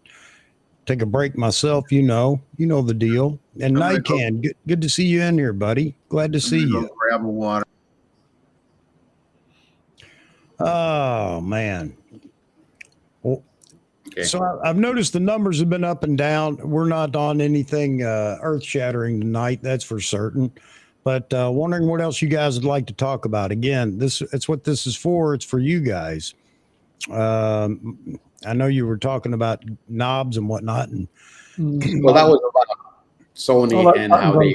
take a break myself. You know the deal. And Nican, good to see you in here, buddy. Glad to see you. Grab a water. Oh man. Well, okay. So I've noticed the numbers have been up and down. We're not on anything earth-shattering tonight, that's for certain. But wondering what else you guys would like to talk about. Again, it's what this is for. It's for you guys. I know you were talking about knobs and whatnot. And well, that was about Sony and how they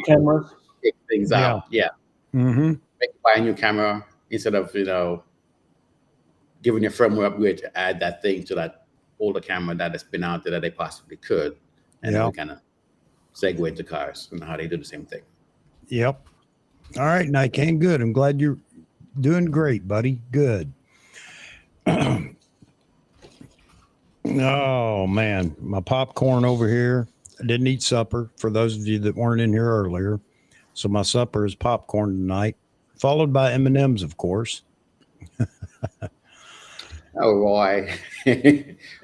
take things out. Yeah. Mm-hmm. Buy a new camera instead of giving your firmware upgrade to add that thing to that older camera that has been out there that they possibly could, and then we kind of segue into cars and how they do the same thing. Yep. All right, Nican, good. I'm glad you're doing great, buddy. Good. Oh, man. My popcorn over here. I didn't eat supper, for those of you that weren't in here earlier. So my supper is popcorn tonight, followed by M&Ms, of course. Oh, Roy.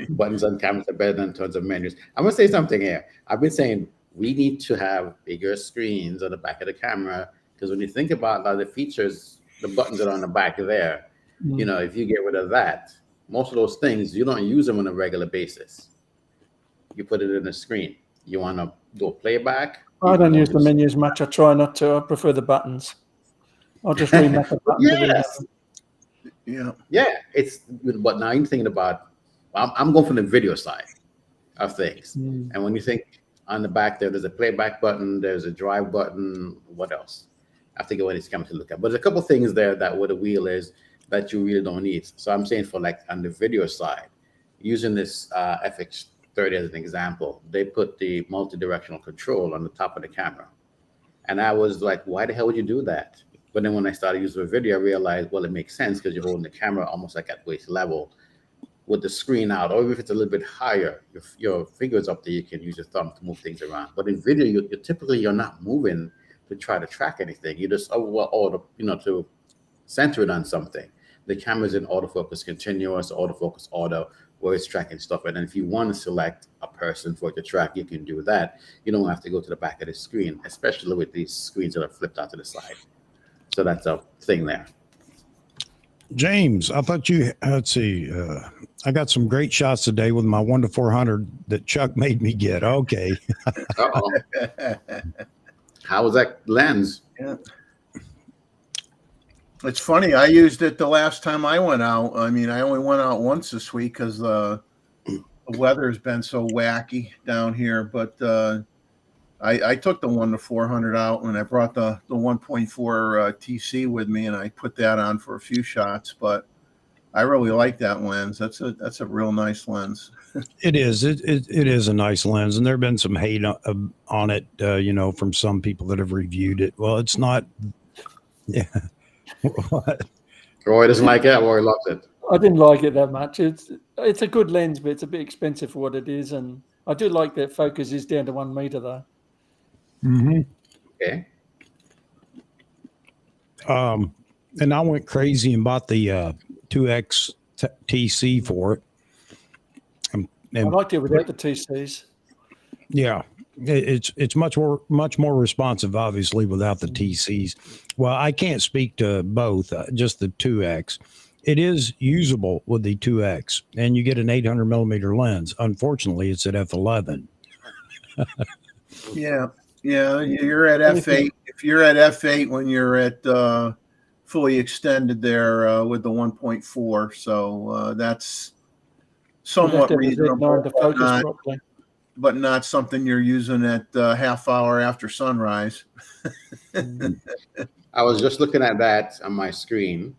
Buttons on cameras are better than tons of menus. I'm going to say something here. I've been saying we need to have bigger screens on the back of the camera, because when you think about a lot of the features, the buttons that are on the back there, if you get rid of that, most of those things, you don't use them on a regular basis. You put it in the screen. You want to do a playback? I don't use the menus much. I try not to. I prefer the buttons. I'll just remap the buttons. Yes. Yeah. But now you're thinking about, I'm going from the video side of things. And when you think on the back there's a playback button, there's a drive button, what else? I think when it's coming to look at. But there's a couple of things there that where the wheel is that you really don't need. So I'm saying for like on the video side, using this FX30 as an example, they put the multi-directional control on the top of the camera. And I was like, why the hell would you do that? But then when I started using the video, I realized, well, it makes sense because you're holding the camera almost like at waist level with the screen out, or if it's a little bit higher, your finger's up there, you can use your thumb to move things around. But in video, you're not moving to try to track anything. You just to center it on something. The camera's in autofocus continuous, autofocus auto, where it's tracking stuff. And then if you want to select a person for it to track, you can do that. You don't have to go to the back of the screen, especially with these screens that are flipped out to the side. So that's a thing there. James, I thought let's see. I got some great shots today with my 1-400 that Chuck made me get. Okay. Uh-oh. How was that lens? Yeah. It's funny. I used it the last time I went out. I mean, I only went out once this week because the weather has been so wacky down here. But I took the 1-400 out and I brought the 1.4 TC with me, and I put that on for a few shots. But I really like that lens. That's a real nice lens. It is. It is a nice lens, and there have been some hate on it, from some people that have reviewed it. Well, it's not. Yeah. What? Roy doesn't like it. Roy loves it. I didn't like it that much. It's a good lens, but it's a bit expensive for what it is, and I do like that focus is down to 1 meter though. Mm-hmm. Okay. And I went crazy and bought the 2X TC for it. I liked it without the TCs. Yeah, it's much more responsive, obviously, without the TCs. Well, I can't speak to both, just the 2X. It is usable with the 2X, and you get an 800 millimeter lens. Unfortunately, it's at f11. Yeah, you're at f8. If you're at f8 when you're at fully extended there with the 1.4, so somewhat have to have a Z9 reasonable, to focus properly. but not something you're using at half hour after sunrise. I was just looking at that on my screen,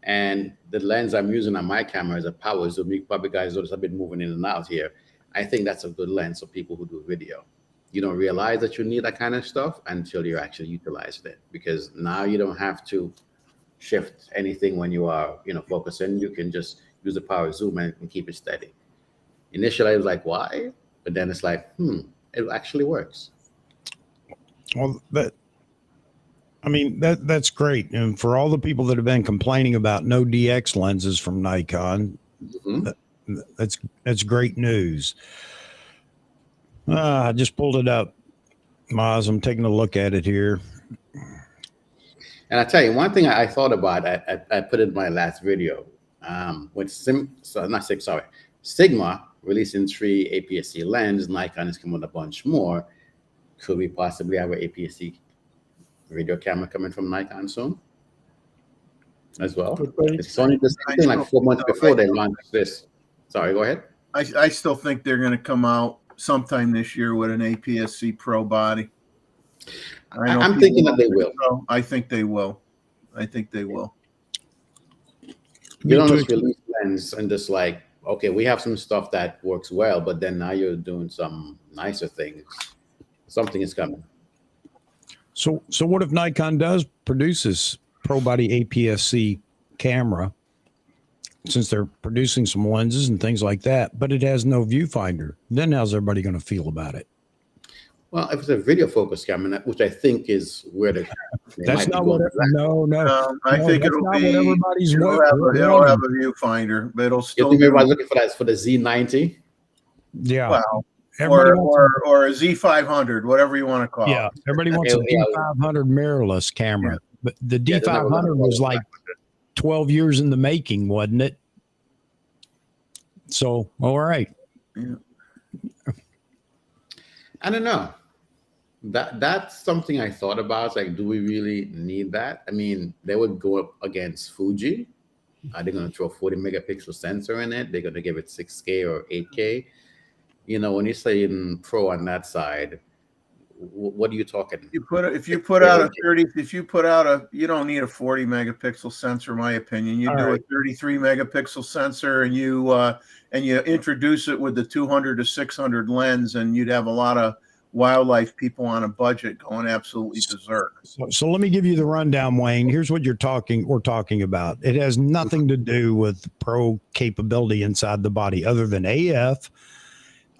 and the lens I'm using on my camera is a power zoom. You probably guys notice I've been moving in and out here. I think that's a good lens for people who do video. You don't realize that you need that kind of stuff until you're actually utilizing it, because now you don't have to shift anything when you are, focusing. You can just use the power zoom and keep it steady. Initially, I was like, why? But then it's like, it actually works. Well, that's great. And for all the people that have been complaining about no DX lenses from Nikon, that's great news. I just pulled it up, Maz. I'm taking a look at it here. And I tell you, one thing I thought about, I put in my last video, with Sigma releasing 3 APS-C lens, Nikon is coming with a bunch more. Could we possibly have an APS-C video camera coming from Nikon soon as well? It's only the same thing, like 4 months before they launched this. Sorry, go ahead. I still think they're going to come out sometime this year with an APS-C Pro body. I'm thinking that they will. I think they will. You don't just release lens and just like, okay, we have some stuff that works well, but then now you're doing some nicer things. Something is coming. So what if Nikon does produce this Pro Body APS-C camera, since they're producing some lenses and things like that, but it has no viewfinder? Then how's everybody going to feel about it? Well, if it's a video focus camera, which I think is where that's not what. I think it'll be. Everybody's it'll have a viewfinder, but it'll still. You think everybody's looking for that for the Z90? Yeah. Well, or a Z500, whatever you want to call it. Yeah, everybody wants a D500 mirrorless camera, but the D500 was like 12 years in the making, wasn't it? So, all right. Yeah. I don't know. That's something I thought about. Like, do we really need that? I mean, they would go up against Fuji. Are they going to throw a 40 megapixel sensor in it? They're going to give it 6K or 8K. When you say in Pro on that side, what are you talking? If you put out a you don't need a 40 megapixel sensor, in my opinion. You do a 33 megapixel sensor, and you introduce it with the 200 to 600 lens, and you'd have a lot of wildlife people on a budget going absolutely berserk. So let me give you the rundown, Wayne. Here's what we're talking about. It has nothing to do with Pro capability inside the body, other than AF.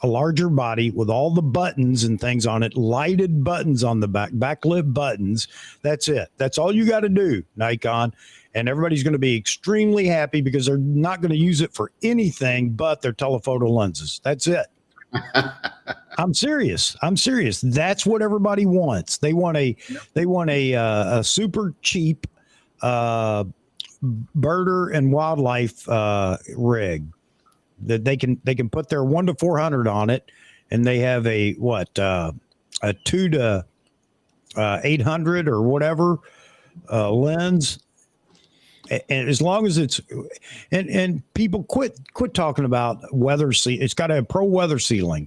A larger body with all the buttons and things on it, lighted buttons on the backlit buttons. That's it. That's all you got to do, Nikon. And everybody's going to be extremely happy because they're not going to use it for anything but their telephoto lenses. That's it. I'm serious. That's what everybody wants. They want a super cheap birder and wildlife rig that they can put their 1 to 400 on it, and they have a 2 to 800 or whatever lens. And as long as it's and people quit talking about weather seal. It's got to have Pro weather sealing.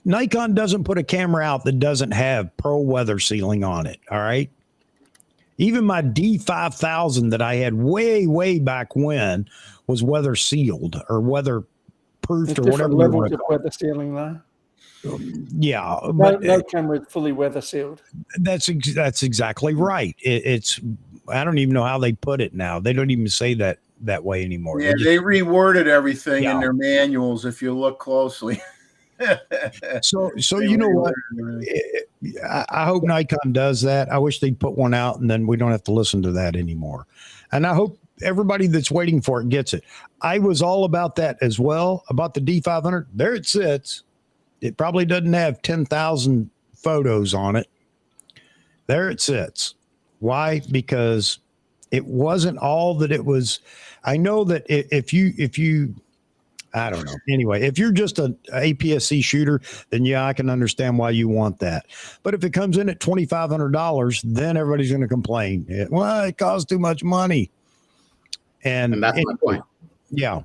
Nikon doesn't put a camera out that doesn't have Pro weather sealing on it. All right. Even my D5000 that I had way back when was weather sealed or weather proofed or whatever. Levels of weather sealing there. Yeah, no camera is fully weather sealed. That's exactly right. It's I don't even know how they put it now. They don't even say that way anymore. Yeah, they reworded everything in their manuals if you look closely. So you know what? I hope Nikon does that. I wish they'd put one out and then we don't have to listen to that anymore. And I hope everybody that's waiting for it gets it. I was all about that as well, about the D500. There it sits. It probably doesn't have 10,000 photos on it. There it sits. Why? Because it wasn't all that it was. I know that if you I don't know. Anyway, if you're just an APS-C shooter, then yeah, I can understand why you want that. But if it comes in at $2,500, then everybody's going to complain. Well, it costs too much money. And that's my point. Yeah.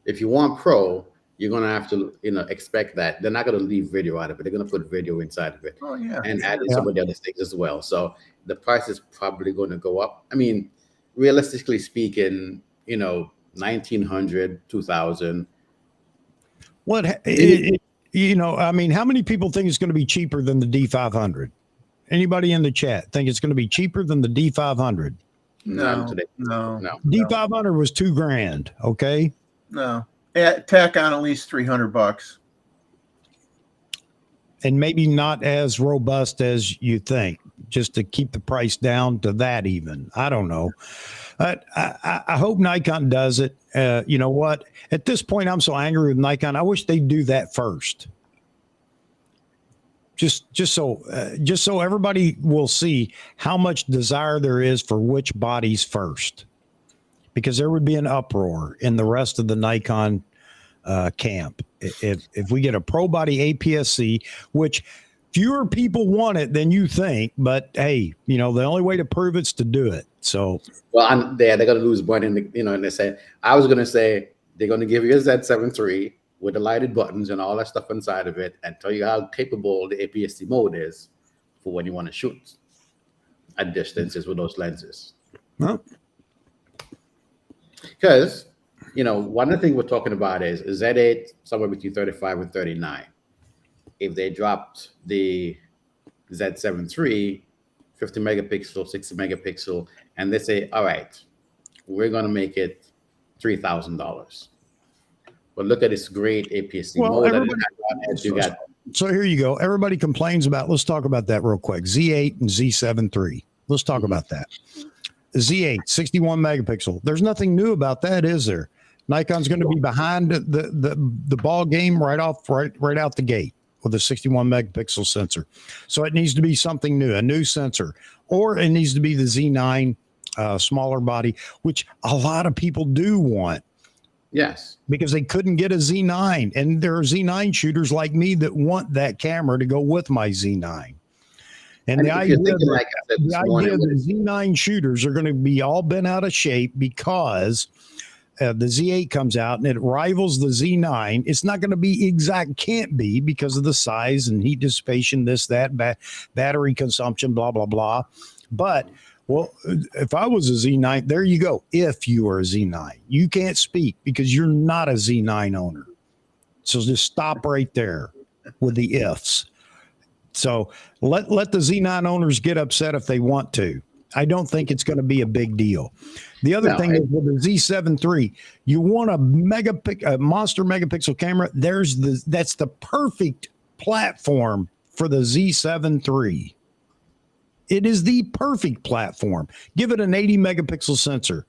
If you want Pro, you're gonna have to, expect that they're not gonna leave video out of it. They're gonna put video inside of it, Oh yeah. and add in some of the other things as well. So the price is probably going to go up. I mean, realistically speaking, 1,900, 2,000. What I mean, how many people think it's going to be cheaper than the D500? Anybody in the chat think it's going to be cheaper than the D500? No. D500 was $2,000. Okay. No. Tack on at least $300. And maybe not as robust as you think, just to keep the price down to that even. I don't know. I hope Nikon does it. You know what? At this point, I'm so angry with Nikon. I wish they'd do that first. Just so everybody will see how much desire there is for which bodies first, because there would be an uproar in the rest of the Nikon camp if we get a pro body APS-C, which fewer people want it than you think. But hey, the only way to prove it's to do it. So they're going to lose money, and they say, I was going to say they're going to give you a Z7 III with the lighted buttons and all that stuff inside of it, and tell you how capable the APS-C mode is for when you want to shoot at distances with those lenses. Because one of the things we're talking about is Z8 somewhere between 35 and 39. If they dropped the Z7 III, 50 megapixel, 60 megapixel, and they say, all right, we're going to make it $3,000. But look at this great APS-C mode that it has. So here you go. Everybody complains about, let's talk about that real quick. Z8 and Z7 III. Let's talk about that. Z8, 61 megapixel. There's nothing new about that, is there? Nikon's going to be behind the ball game right out the gate with a 61 megapixel sensor. So it needs to be something new, a new sensor, or it needs to be the Z9 smaller body, which a lot of people do want. Yes. Because they couldn't get a Z9. And there are Z9 shooters like me that want that camera to go with my Z9. And the idea that Z9 shooters are going to be all bent out of shape because the Z8 comes out and it rivals the Z9. It's not going to be exact, can't be, because of the size and heat dissipation, this, that, battery consumption, blah, blah, blah. But, well, if I was a Z9, there you go. If you are a Z9, you can't speak because you're not a Z9 owner. So just stop right there with the ifs. So let the Z9 owners get upset if they want to. I don't think it's going to be a big deal. The other thing is with the Z7 III, you want a monster megapixel camera. That's the perfect platform for the Z7 III. It is the perfect platform. Give it an 80 megapixel sensor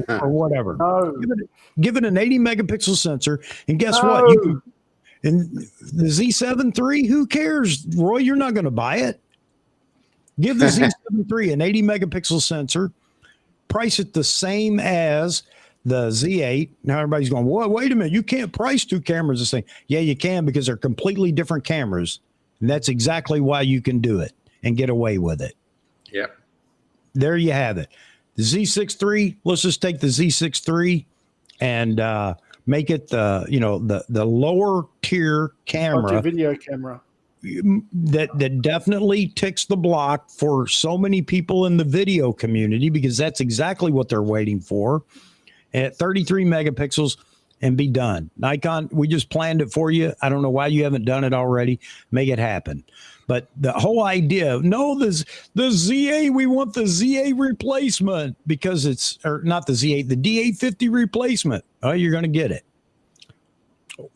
or whatever. No. Give it an 80 megapixel sensor, and guess what? And the Z7 III, who cares, Roy? You're not going to buy it. Give the Z7 III an 80 megapixel sensor, price it the same as the Z8. Now everybody's going, well, wait a minute, you can't price two cameras the same. Yeah, you can, because they're completely different cameras. And that's exactly why you can do it and get away with it. Yep. There you have it. The Z6 III, let's just take the Z6 III and make it the lower tier camera, video camera that definitely ticks the block for so many people in the video community, because that's exactly what they're waiting for, at 33 megapixels and be done. Nikon, we just planned it for you. I don't know why you haven't done it already. Make it happen. But the whole idea, no, the ZA, we want the ZA replacement because or not the Z8, the D850 replacement. Oh, you're going to get it.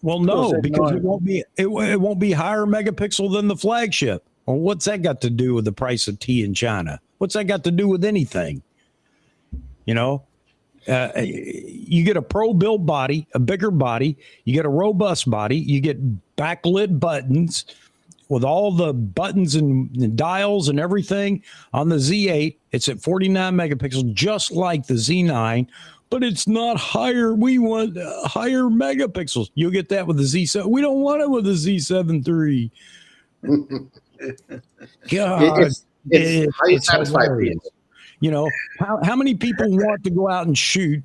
Well, no, because it won't be higher megapixel than the flagship. Well, what's that got to do with the price of tea in China? What's that got to do with anything? You get a pro build body, a bigger body, you get a robust body, you get backlit buttons with all the buttons and dials and everything on the Z8. It's at 49 megapixels, just like the Z9. But it's not higher. We want higher megapixels. You'll get that with the Z7. We don't want it with the Z7 III. God, it's how you satisfy people. How many people want to go out and shoot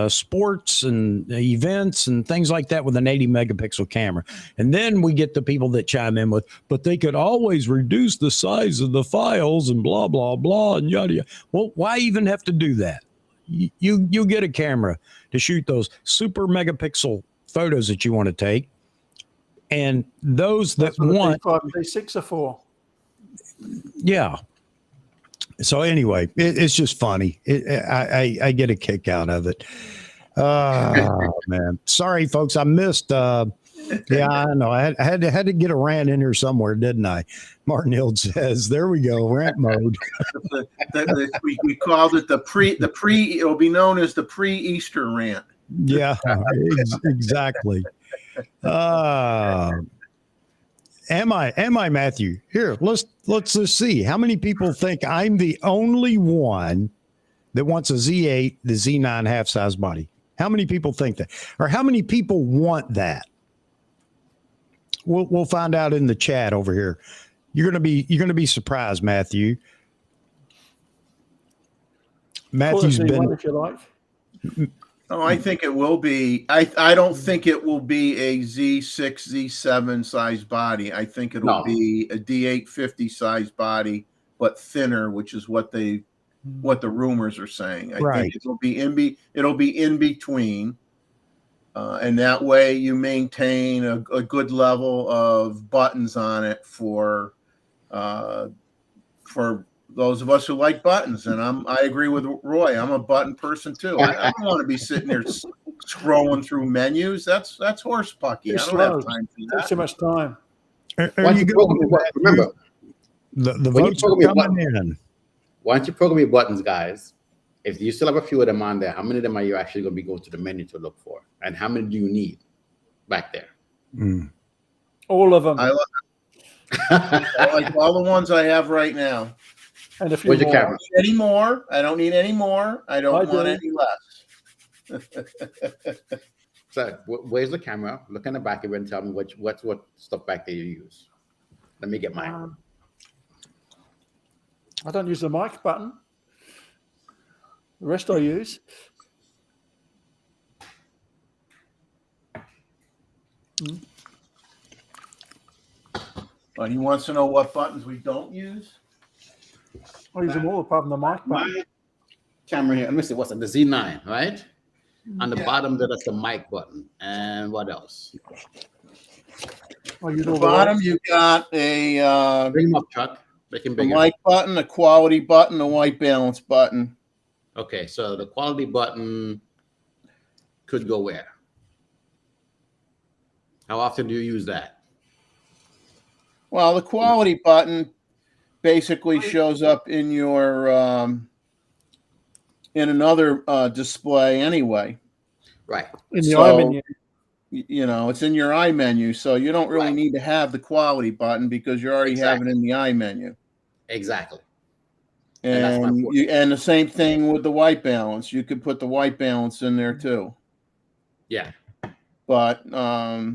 sports and events and things like that with an 80 megapixel camera. And then we get the people that chime in with, but they could always reduce the size of the files and blah, blah, blah, and yada, yada. Well, why even have to do that? You get a camera to shoot those super megapixel photos that you want to take. And those that want D5 and D6 are for. Yeah. So anyway, it's just funny. I get a kick out of it. Oh man, sorry folks, I missed. Yeah, I know. I had to get a rant in here somewhere, didn't I? Martin Hill says, "There we go, rant mode." we called it the pre. It'll be known as the pre-Easter rant. Yeah, exactly. Am I Matthew? Here, let's just see. How many people think I'm the only one that wants a Z8, the Z9 half size body? How many people think that? Or how many people want that? We'll find out in the chat over here. You're gonna be surprised, Matthew. Matthew's been, if you like. Oh, I think it will be. I don't think it will be a Z6, Z7 size body. I think it'll be a D850 size body, but thinner, which is what the rumors are saying. I think it'll be in between, and that way you maintain a good level of buttons on it for those of us who like buttons. And I agree with Roy. I'm a button person too. I don't want to be sitting there scrolling through menus. That's horse pucky. I don't have time for that. Takes too much time. Remember, the votes are coming in. Why don't you program your buttons, guys? If you still have a few of them on there, how many of them are you actually going to be going to the menu to look for? And how many do you need back there? All of them. I like all the ones I have right now. And a few Where's your more. camera? Any more? I don't need any more. I don't want any less. So where's the camera? Look in the back of it and tell me what stuff back there you use. Let me get mine. I don't use the mic button. The rest I use. He wants to know what buttons we don't use. I use them all apart from the mic button. My camera here. Let me see. What's it? The Z9, right? On the bottom there, that's the mic button. And what else? At the bottom, you got a bring them up, Chuck. Make him bigger. Mic button, a quality button, a white balance button. Okay, so the quality button could go where? How often do you use that? Well, the quality button basically shows up in your in another display anyway. Right. In the I menu. It's in your I menu, so you don't really need to have the quality button because you already have it in the I menu. Exactly. And the same thing with the white balance. You could put the white balance in there too. Yeah. But I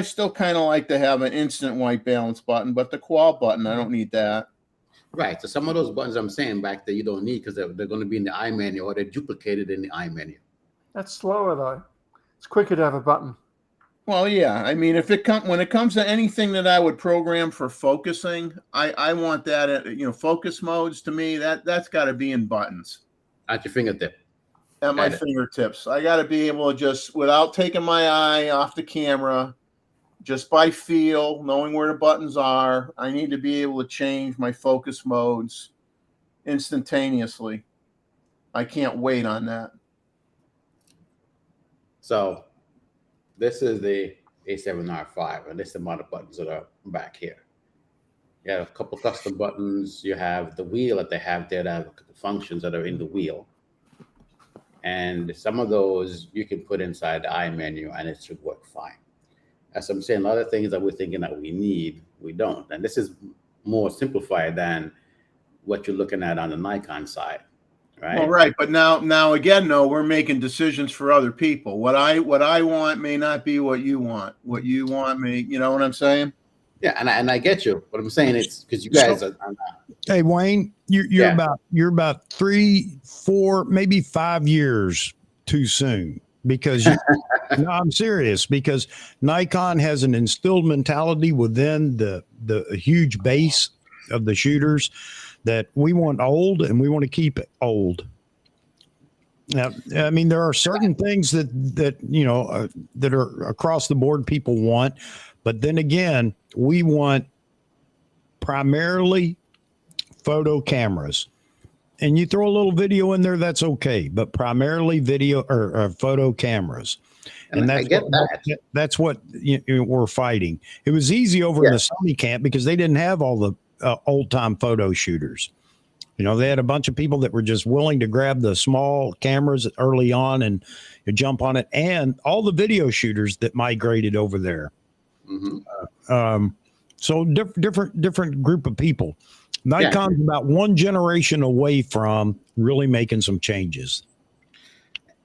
still kind of like to have an instant white balance button, but the qual button, I don't need that. Right. So some of those buttons I'm saying back there you don't need because they're going to be in the I menu or they're duplicated in the I menu. That's slower though. It's quicker to have a button. Well, yeah. I mean, when it comes to anything that I would program for focusing, I want that at, focus modes to me, that's got to be in buttons. At your fingertip. At my fingertips. I got to be able to just, without taking my eye off the camera, just by feel, knowing where the buttons are, I need to be able to change my focus modes instantaneously. I can't wait on that. So this is the A7R5, and this is the amount of buttons that are back here. You have a couple custom buttons. You have the wheel that they have there that have the functions that are in the wheel. And some of those you can put inside the I menu and it should work fine. As I'm saying, a lot of things that we're thinking that we need, we don't. And this is more simplified than what you're looking at on the Nikon side, right? Well, right. But now again, no, we're making decisions for other people. What I want may not be what you want. What you want may, you know what I'm saying? Yeah, and I get you. What I'm saying is because you guys are not. Hey Wayne, you're about 3, 4, maybe 5 years too soon because no, I'm serious because Nikon has an instilled mentality within the huge base of the shooters that we want old and we want to keep it old. Now, I mean, there are certain things that that are across the board people want, but then again, we want primarily photo cameras. And you throw a little video in there, that's okay, but primarily video or photo cameras. And that's I get that's what we're fighting. It was easy over in the Sony camp because they didn't have all the old time photo shooters. They had a bunch of people that were just willing to grab the small cameras early on and jump on it, and all the video shooters that migrated over there. Mm-hmm. So different group of people. Nikon's about one generation away from really making some changes.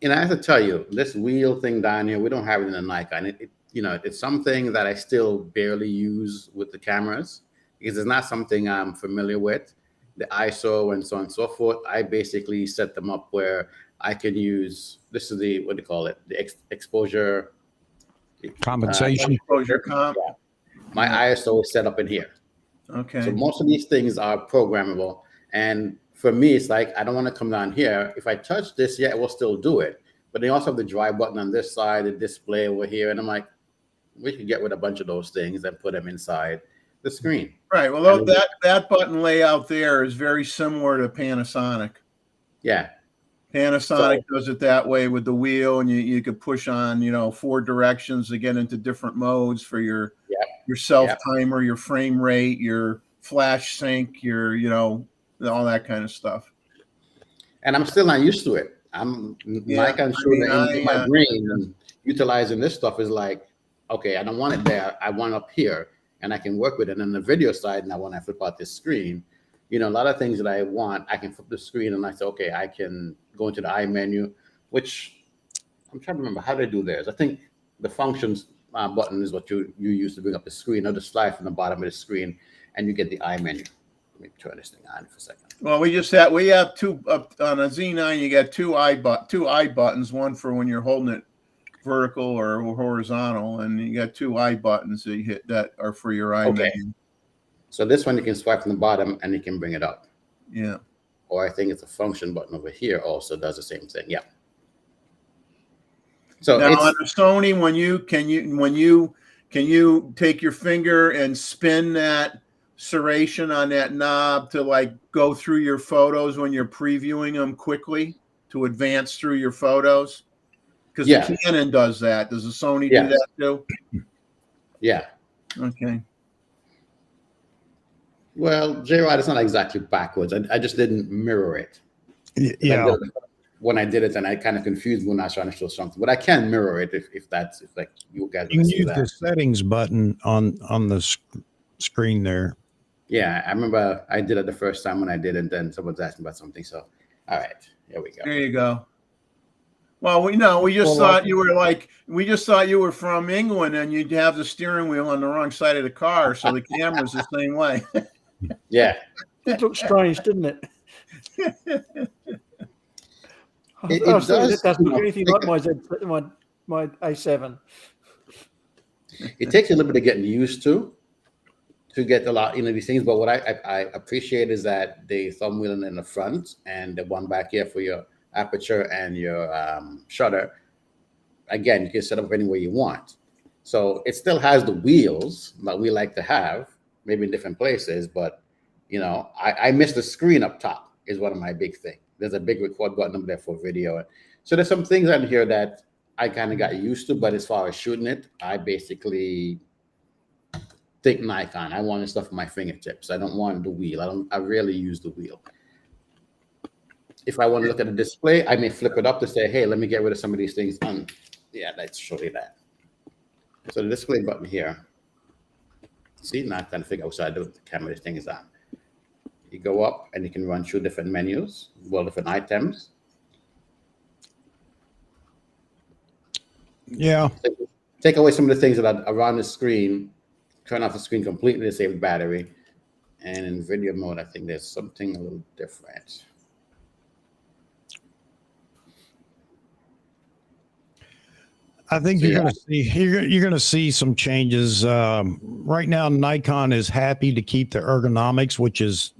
And I have to tell you, this wheel thing down here, we don't have it in a Nikon. It's something that I still barely use with the cameras because it's not something I'm familiar with. The ISO and so on and so forth. I basically set them up where I can use, this is the, what do you call it? The exposure. Compensation. Exposure comp. Yeah. My ISO is set up in here. Okay. So most of these things are programmable. And for me, it's like, I don't want to come down here. If I touch this, it will still do it. But they also have the drive button on this side, the display over here. And I'm like, we could get rid of a bunch of those things and put them inside the screen. Right. Well, that button layout there is very similar to Panasonic. Yeah. Panasonic does it that way with the wheel, and you could push on, 4 directions to get into different modes for your self timer, your frame rate, your flash sync, your, all that kind of stuff. And I'm still not used to it. Nikon shooting in my brain and utilizing this stuff is like, okay, I don't want it there. I want it up here. And I can work with it. And the video side, now when I flip out this screen, a lot of things that I want, I can flip the screen and I say, okay, I can go into the I menu, which I'm trying to remember how they do theirs. I think the functions button is what you use to bring up the screen, or the slide from the bottom of the screen, and you get the I menu. Let me turn this thing on for a second. Well, we have two on a Z9. You got two I buttons, one for when you're holding it vertical or horizontal, and you got 2 I buttons that you hit that are for your I menu. So this one you can swipe from the bottom and you can bring it up. Yeah. Or I think it's a function button over here also does the same thing. Yeah. So now on the Sony, can you take your finger and spin that serration on that knob to like go through your photos when you're previewing them quickly to advance through your photos? Because the Canon does that. Does the Sony do that too? Yeah. Okay. Well, J-Rod, it's not exactly backwards. I just didn't mirror it. Yeah. When I did it, and I kind of confused me when I was trying to show something. But I can mirror it if like you guys. You can use the settings button on the screen there. Yeah, I remember I did it the first time when I did it. Then someone's asking about something. So, all right, here we go. There you go. Well, we just thought you were from England and you'd have the steering wheel on the wrong side of the car, so the camera's the same way. Yeah. It looked strange, didn't it? It doesn't look anything like my A7. It takes a little bit of getting used to get a lot these things. But what I appreciate is that the thumb wheel in the front and the one back here for your aperture and your shutter. Again, you can set up any way you want. So it still has the wheels that we like to have, maybe in different places. But I miss the screen up top is one of my big things. There's a big record button up there for video. So there's some things on here that I kind of got used to. But as far as shooting it, I basically think Nikon. I want stuff on my fingertips. I don't want the wheel. I rarely use the wheel. If I want to look at a display, I may flip it up to say, hey, let me get rid of some of these things. Let's show you that. So the display button here. See, now I'm trying to figure out which side the camera this thing is on. You go up and you can run through different menus, different items. Yeah. Take away some of the things that are around the screen turn off the screen completely to save the battery. And in video mode, I think there's something a little different. I think So, you're yeah. going to see you're going to see some changes. Right now, Nikon is happy to keep the ergonomics, which is,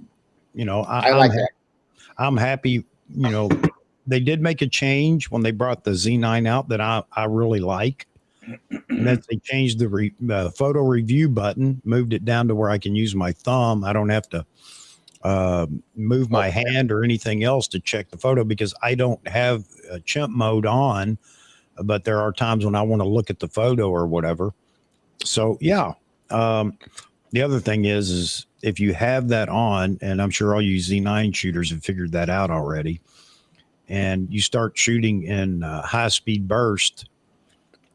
I like that. I'm happy. They did make a change when they brought the Z9 out that I really like, and that's they changed the photo review button, moved it down to where I can use my thumb. I don't have to move my hand or anything else to check the photo because I don't have chimp mode on. But there are times when I want to look at the photo or whatever. So yeah. The other thing is if you have that on, and I'm sure all you Z9 shooters have figured that out already, and you start shooting in high speed burst,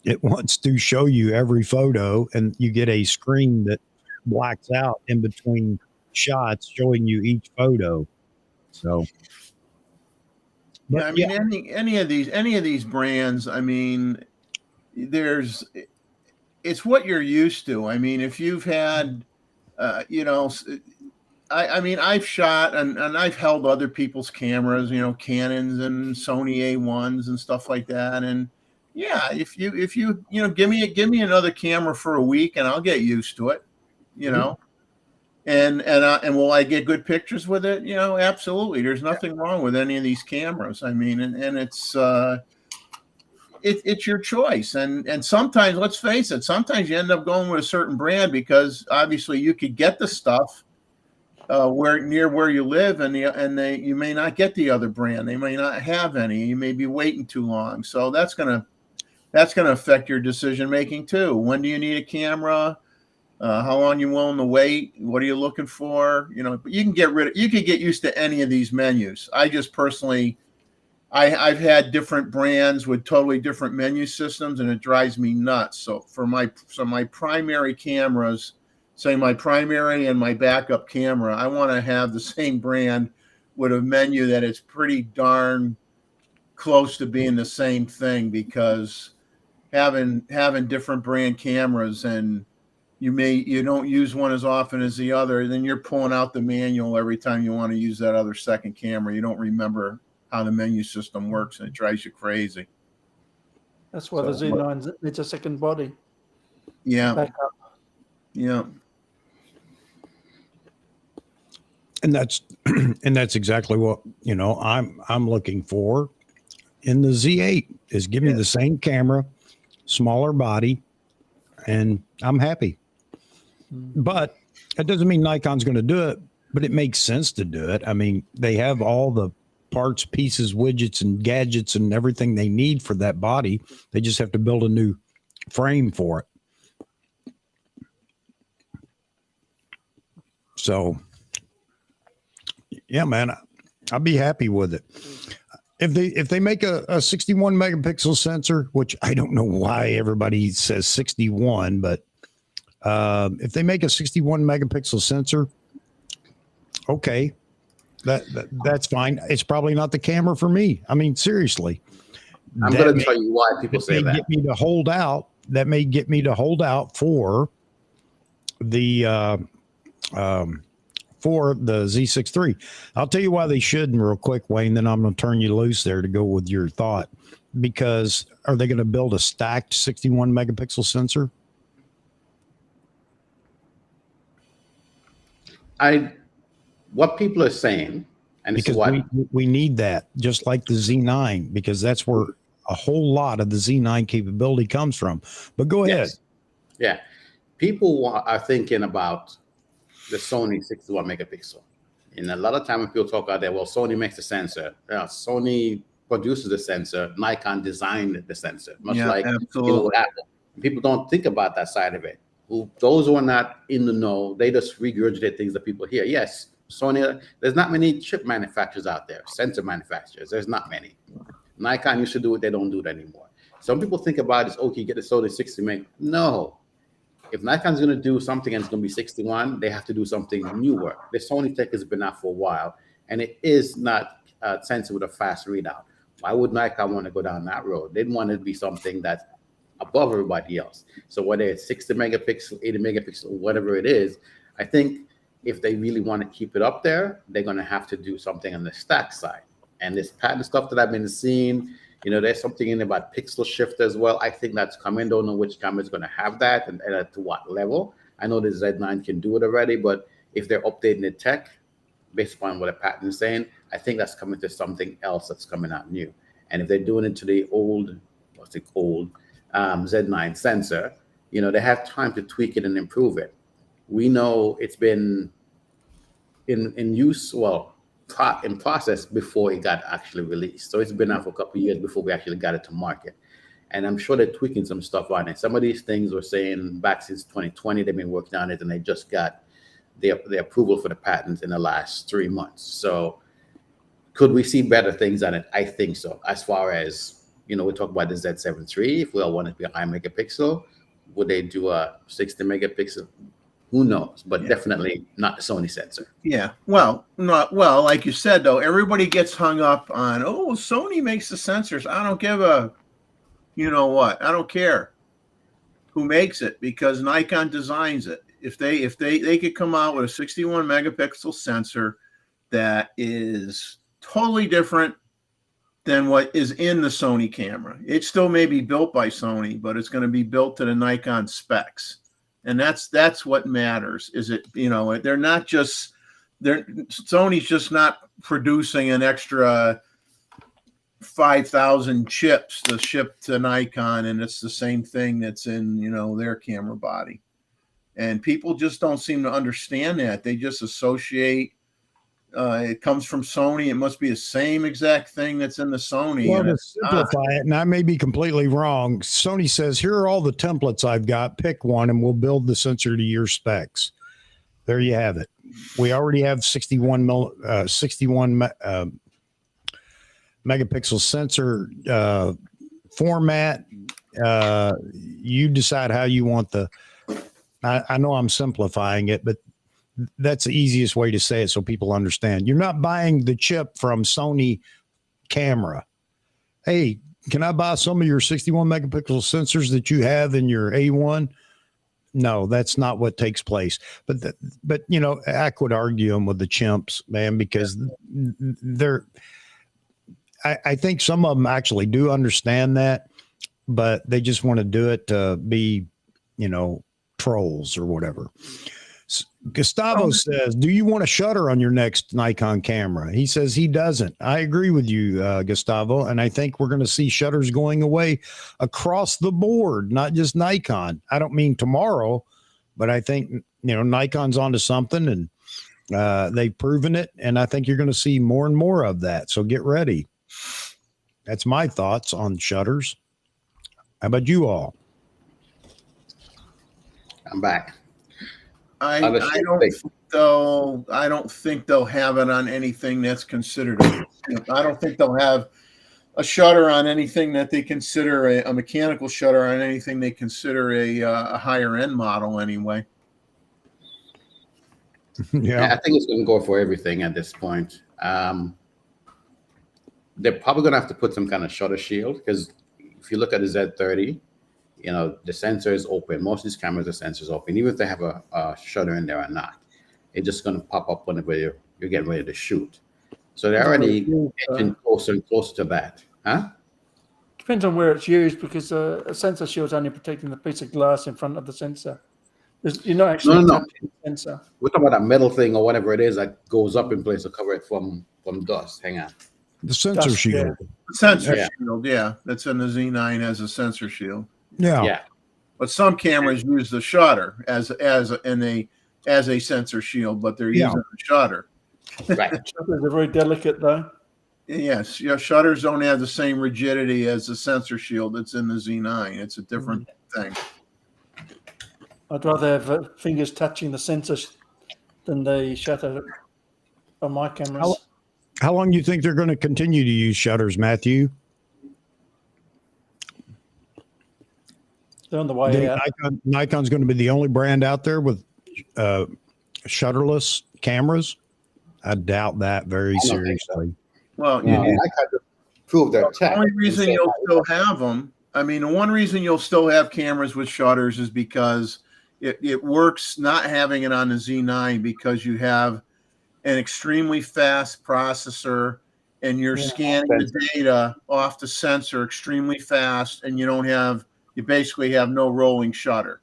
it wants to show you every photo, and you get a screen that blacks out in between shots showing you each photo. So yeah, I mean, any of these brands, I mean, it's what you're used to. I mean, if you've had, I mean, I've shot and I've held other people's cameras, Canons and Sony A1s and stuff like that. And yeah, if you give me another camera for a week and I'll get used to it, And will I get good pictures with it? Absolutely. There's nothing wrong with any of these cameras. I mean, and it's your choice. And sometimes, let's face it, sometimes you end up going with a certain brand because obviously you could get the stuff near where you live, and you may not get the other brand. They may not have any. You may be waiting too long. So that's gonna affect your decision making too. When do you need a camera? How long you willing to wait? What are you looking for? But you can get used to any of these menus. I just personally, I've had different brands with totally different menu systems, and it drives me nuts. So my primary cameras, say my primary and my backup camera, I want to have the same brand with a menu that is pretty darn close to being the same thing, because having different brand cameras and you don't use one as often as the other, then you're pulling out the manual every time you want to use that other second camera. You don't remember how the menu system works, and it drives you crazy. That's why the Z9 needs a second body. Yeah. Backup. Yeah. and that's exactly what I'm looking for in the Z8 is give me the same camera, smaller body, and I'm happy. But that doesn't mean Nikon's going to do it, but it makes sense to do it. I mean, they have all the parts, pieces, widgets, and gadgets and everything they need for that body. They just have to build a new frame for it. So, yeah, man, I'll be happy with it. If they make a 61 megapixel sensor, which I don't know why everybody says 61, but if they make a 61 megapixel sensor, okay, that's fine. It's probably not the camera for me. I mean, seriously. I'm going to tell you why people say that. Get me to hold out. That may get me to hold out for the Z6 III. I'll tell you why they shouldn't real quick, Wayne, then I'm going to turn you loose there to go with your thought. Because are they going to build a stacked 61 megapixel sensor? What people are saying, and because we need that, just like the Z9, because that's where a whole lot of the Z9 capability comes from. But go ahead. Yeah. People are thinking about the Sony 61 megapixel. And a lot of time when people talk out there, well, Sony makes the sensor. Sony produces the sensor. Nikon designed the sensor. Much like Apple. People don't think about that side of it. Those who are not in the know, they just regurgitate things that people hear. Yes, Sony, there's not many chip manufacturers out there, sensor manufacturers. There's not many. Nikon used to do it. They don't do it anymore. Some people think about it as, okay, get the Sony 60 meg. No. If Nikon's going to do something and it's going to be 61, they have to do something newer. The Sony tech has been out for a while, and it is not a sensor with a fast readout. Why would Nikon want to go down that road? They want it to be something that's above everybody else. So whether it's 60 megapixel, 80 megapixel, whatever it is, I think if they really want to keep it up there, they're going to have to do something on the stack side. And this pattern stuff that I've been seeing, there's something in about pixel shift as well. I think that's coming. Don't know which camera is going to have that and at what level. I know the Z9 can do it already, but if they're updating the tech based upon what a pattern is saying, I think that's coming to something else that's coming out new. And if they're doing it to the old Z9 sensor, they have time to tweak it and improve it. We know it's been in use, in process before it got actually released. So it's been out for a couple of years before we actually got it to market. And I'm sure they're tweaking some stuff on it. Some of these things we're saying back since 2020, they've been working on it, and they just got the approval for the patents in the last 3 months. So could we see better things on it? I think so. As far as, we talk about the Z7 III, if we all want it to be a high megapixel, would they do a 60 megapixel? Who knows? But definitely not the Sony sensor. Yeah. Well, like you said, though, everybody gets hung up on, Sony makes the sensors. I don't give a, I don't care who makes it, because Nikon designs it. If they could come out with a 61 megapixel sensor that is totally different than what is in the Sony camera, it still may be built by Sony, but it's going to be built to the Nikon specs. And that's what matters. Is it, they're not just, Sony's just not producing an extra 5,000 chips to ship to Nikon, and it's the same thing that's in, their camera body. And people just don't seem to understand that. They just associate, it comes from Sony, it must be the same exact thing that's in the Sony. Well, to simplify it, and I may be completely wrong, Sony says, here are all the templates I've got, pick one and we'll build the sensor to your specs. There you have it. We already have 61 megapixel sensor format. You decide how you want I know I'm simplifying it, but that's the easiest way to say it so people understand. You're not buying the chip from Sony camera. Hey, can I buy some of your 61 megapixel sensors that you have in your A1? No, that's not what takes place. But I could argue them with the chimps, man, because I think some of them actually do understand that, but they just want to do it to be, trolls or whatever. Gustavo says, do you want a shutter on your next Nikon camera? He says he doesn't. I agree with you, Gustavo. And I think we're going to see shutters going away across the board, not just Nikon. I don't mean tomorrow, but I think, Nikon's onto something, and they've proven it. And I think you're going to see more and more of that. So get ready. That's my thoughts on shutters. How about you all? I'm back. I don't think they'll have it on anything that's considered. I don't think they'll have a shutter on anything that they consider a mechanical shutter on anything they consider a higher end model anyway. Yeah, I think it's going to go for everything at this point. They're probably going to have to put some kind of shutter shield, because if you look at the Z30, the sensor is open. Most of these cameras, the sensor is open, even if they have a shutter in there or not. It's just going to pop up whenever you're getting ready to shoot. So they're already getting closer and closer to that. Huh? Depends on where it's used, because a sensor shield's only protecting the piece of glass in front of the sensor. You're not actually No. the sensor. We're talking about a metal thing or whatever it is that goes up in place to cover it from dust. Hang on. The sensor shield. The sensor shield, that's in the Z9 as a sensor shield. Yeah. But some cameras use the shutter as a sensor shield, but they're using the shutter. Right. Shutters are very delicate, though. Yes, shutters don't have the same rigidity as the sensor shield that's in the Z9. It's a different thing. I'd rather have fingers touching the sensor than the shutter on my cameras. How long do you think they're going to continue to use shutters, Matthew? They're on the way out. Nikon's going to be the only brand out there with shutterless cameras. I doubt that very seriously. Well, I kind of prove their tech. The only reason you'll still have them I mean, the one reason you'll still have cameras with shutters is because it works not having it on the Z9 because you have an extremely fast processor and you're scanning the data off the sensor extremely fast, and you basically have no rolling shutter.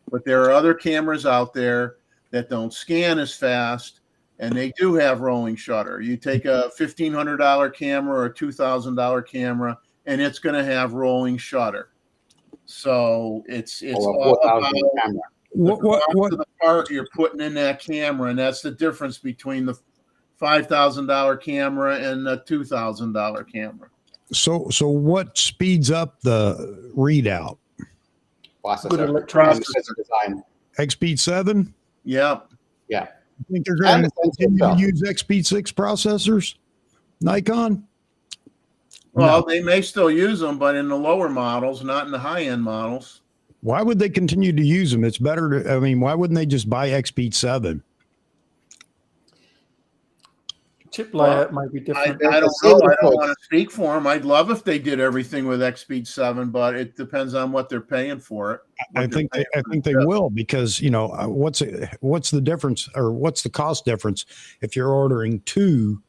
But there are other cameras out there that don't scan as fast, and they do have rolling shutter. You take a $1,500 camera or a $2,000 camera, and it's going to have rolling shutter. So it's all about what the part you're putting in that camera, and that's the difference between the $5,000 camera and the $2,000 camera. So what speeds up the readout? Good electronics design. XSpeed 7? Yeah. Yeah. I think they're going to continue to use XSpeed 6 processors, Nikon? Well, they may still use them, but in the lower models, not in the high-end models. Why would they continue to use them? It's better to, I mean, why wouldn't they just buy XSpeed 7? chip layout might be different. I don't know. I don't want to speak for them. I'd love if they did everything with XSpeed 7, but it depends on what they're paying for it. I think they will, because what's the difference, or what's the cost difference if you're ordering two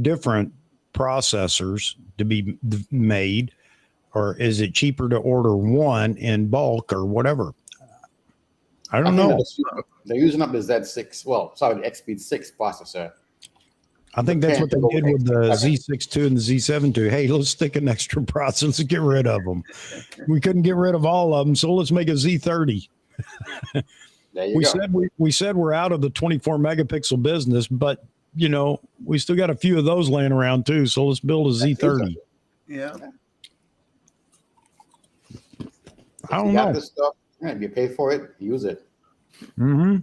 different processors to be made, or is it cheaper to order one in bulk or whatever? I don't know. They're using up the Z6. Well, sorry, the XSpeed 6 processor. I think that's what they did with the Z6 II and the Z7 II. Hey, let's stick an extra processor. Let's get rid of them. We couldn't get rid of all of them, so let's make a Z30. We said we're out of the 24 megapixel business, but we still got a few of those laying around too. So let's build a Z30. Yeah. I don't know. This stuff, if you pay for it, use it. Mm-hmm.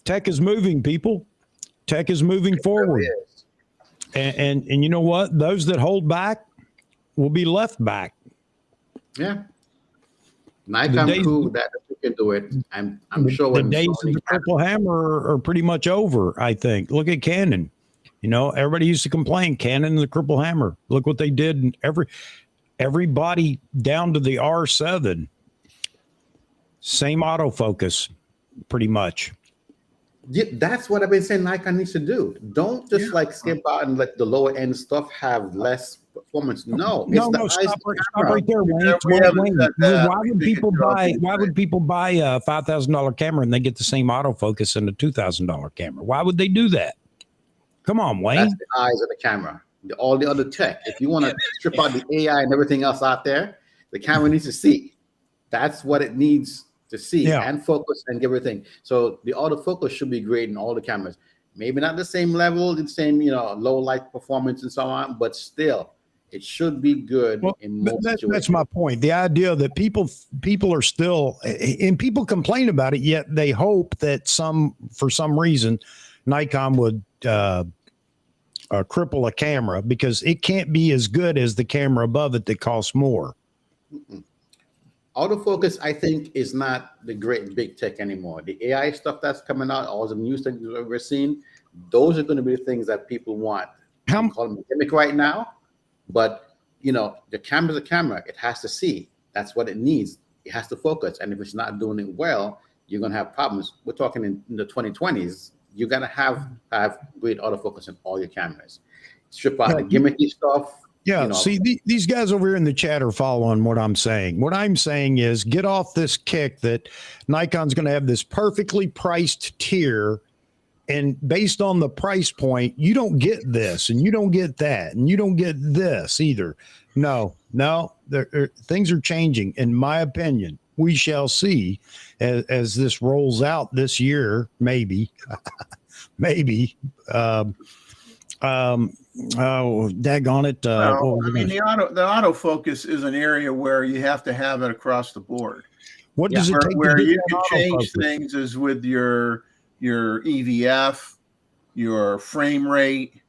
Tech is moving, people. Tech is moving forward. And you know what? Those that hold back will be left back. Yeah. Nikon proved that you can do it. I'm sure the days of the triple hammer are pretty much over, I think. Look at Canon. Everybody used to complain, Canon and the triple hammer. Look what they did. And everybody down to the R7. Same autofocus, pretty much. Yeah, that's what I've been saying Nikon needs to do. Don't just skip out and let the lower end stuff have less performance. No, stop right there, Wayne. Why would people buy a $5,000 camera and they get the same autofocus in a $2,000 camera? Why would they do that? Come on, Wayne. That's the eyes of the camera. All the other tech. If you want to strip out the AI and everything else out there, the camera needs to see. That's what it needs to see and focus and give everything. So the autofocus should be great in all the cameras. Maybe not the same level, the same low light performance and so on, but still it should be good in most situations. That's my point. The idea that people are still, and people complain about it, yet they hope that for some reason Nikon would cripple a camera because it can't be as good as the camera above it that costs more. Mm-mm. Autofocus, I think, is not the great big tech anymore. The AI stuff that's coming out, all the new things we're seeing, those are going to be the things that people want. I call them a gimmick right now, but the camera's a camera. It has to see. That's what it needs. It has to focus, and if it's not doing it well, you're going to have problems. We're talking in the 2020s. You're going to have great autofocus in all your cameras. Strip out the gimmicky stuff. Yeah, see, these guys over here in the chat are following what I'm saying. What I'm saying is get off this kick that Nikon's going to have this perfectly priced tier, and based on the price point, you don't get this, and you don't get that, and you don't get this either. No, things are changing, in my opinion. We shall see as this rolls out this year, maybe. Oh, daggone it. The autofocus is an area where you have to have it across the board. What does it take where to you can change things is with your EVF, your frame rate,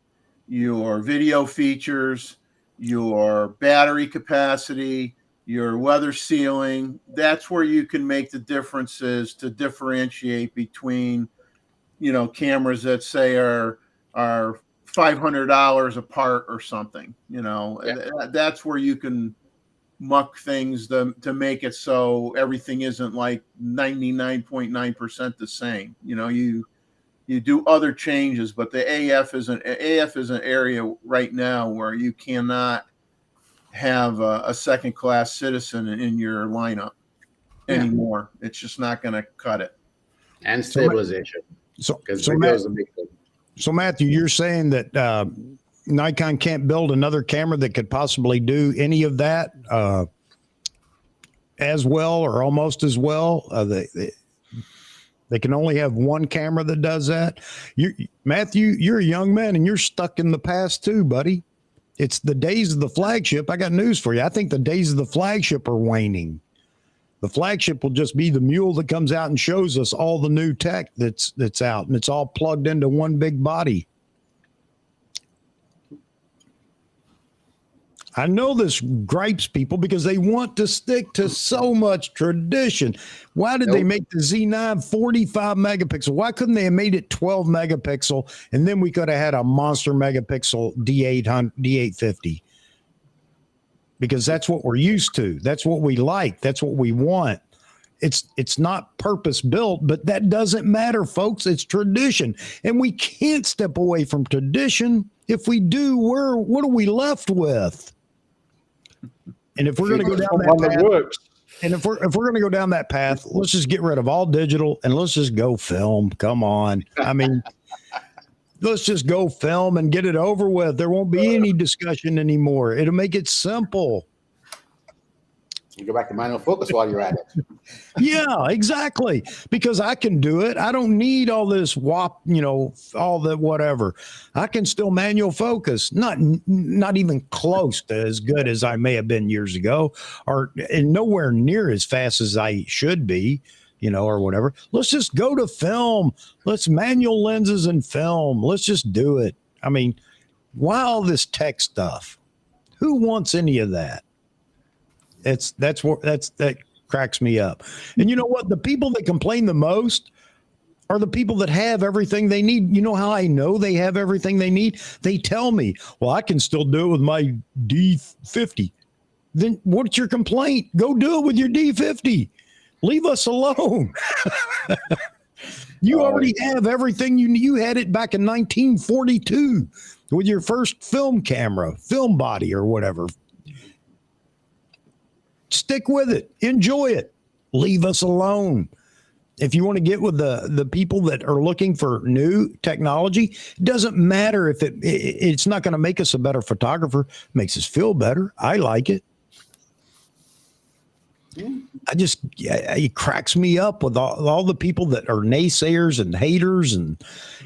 your video features, your battery capacity, your weather sealing. That's where you can make the differences to differentiate between, cameras that say are are $500 a part or something. You know, that's where you can muck things to make it so everything isn't like 99.9% the same. You know, you do other changes, but the AF is an area right now where you cannot have a second class citizen in your lineup anymore. It's just not going to cut it. And stabilization. So Matthew, you're saying that Nikon can't build another camera that could possibly do any of that as well or almost as well? They can only have one camera that does that. Matthew, you're a young man and you're stuck in the past too, buddy. It's the days of the flagship. I got news for you. I think the days of the flagship are waning. The flagship will just be the mule that comes out and shows us all the new tech that's out, and it's all plugged into one big body. I know this gripes people because they want to stick to so much tradition. Why did they make the Z9 45 megapixel? Why couldn't they have made it 12 megapixel and then we could have had a monster megapixel D850? Because that's what we're used to. That's what we like. That's what we want. It's not purpose built, but that doesn't matter, folks. It's tradition. And we can't step away from tradition. If we do, what are we left with? And if we're going to go down that path, and if we're going to go down that path, let's just get rid of all digital and let's just go film. Come on. I mean, let's just go film and get it over with. There won't be any discussion anymore. It'll make it simple. You go back to manual focus while you're at it. Yeah, exactly. Because I can do it. I don't need all this WAP, all the whatever. I can still manual focus. Not even close to as good as I may have been years ago, and nowhere near as fast as I should be, or whatever. Let's just go to film. Let's manual lenses and film. Let's just do it. I mean, why all this tech stuff? Who wants any of that? That cracks me up. And you know what? The people that complain the most are the people that have everything they need. You know how I know they have everything they need? They tell me, well, I can still do it with my D50. Then what's your complaint? Go do it with your D50. Leave us alone. You already have everything you had it back in 1942 with your first film camera, film body or whatever. Stick with it. Enjoy it. Leave us alone. If you want to get with the people that are looking for new technology, it doesn't matter if it's not going to make us a better photographer. It makes us feel better. I like it. It cracks me up with all the people that are naysayers and haters and,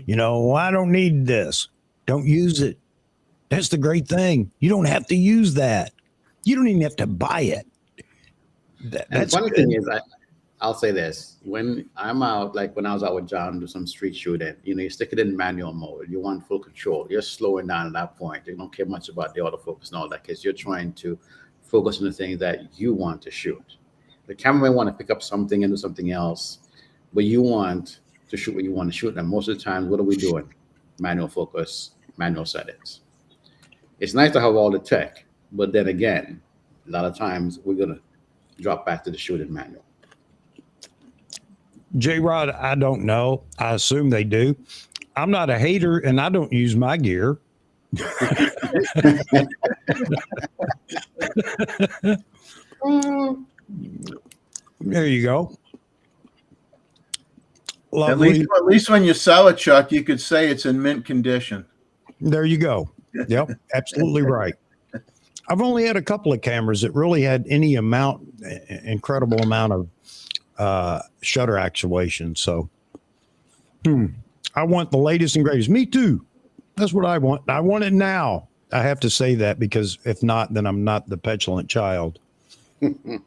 I don't need this. Don't use it. That's the great thing. You don't have to use that. You don't even have to buy it. And the funny thing is, I'll say this. When I'm out, like when I was out with John do some street shooting, you stick it in manual mode. You want full control. You're slowing down at that point. You don't care much about the autofocus and all that because you're trying to focus on the things that you want to shoot. The camera may want to pick up something and do something else, but you want to shoot what you want to shoot. And most of the time, what are we doing? Manual focus, manual settings. It's nice to have all the tech, but then again, a lot of times we're going to drop back to the shooting manual. J-Rod, I don't know. I assume they do. I'm not a hater, and I don't use my gear. There you go. Lovely. At least when you sell it, Chuck, you could say it's in mint condition. There you go. Yep, absolutely right. I've only had a couple of cameras that really had any incredible amount of shutter actuation. So I want the latest and greatest. Me too. That's what I want. I want it now. I have to say that because if not, then I'm not the petulant child. Never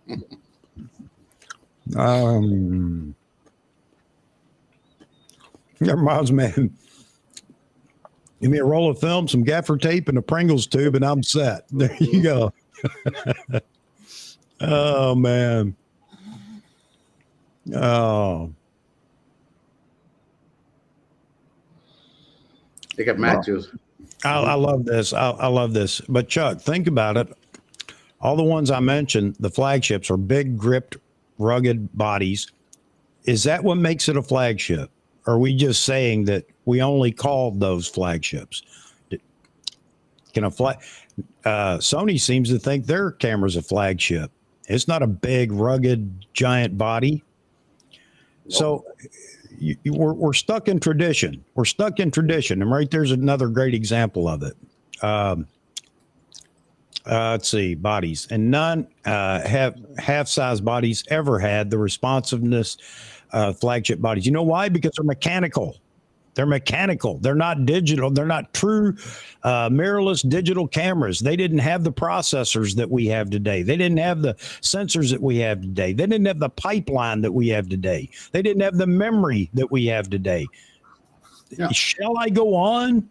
mind, man. Give me a roll of film, some gaffer tape, and a Pringles tube, and I'm set. There you go. Oh, man. Oh. Look at Matthews. I love this. I love this. But Chuck, think about it. All the ones I mentioned, the flagships are big, gripped, rugged bodies. Is that what makes it a flagship? Or are we just saying that we only called those flagships? Sony seems to think their camera's a flagship. It's not a big, rugged, giant body. So we're stuck in tradition. We're stuck in tradition. And right there's another great example of it. Let's see, bodies. And none have half-size bodies ever had the responsiveness flagship bodies. You know why? Because they're mechanical. They're mechanical. They're not digital. They're not true mirrorless digital cameras. They didn't have the processors that we have today. They didn't have the sensors that we have today. They didn't have the pipeline that we have today. They didn't have the memory that we have today. Yeah. Shall I go on?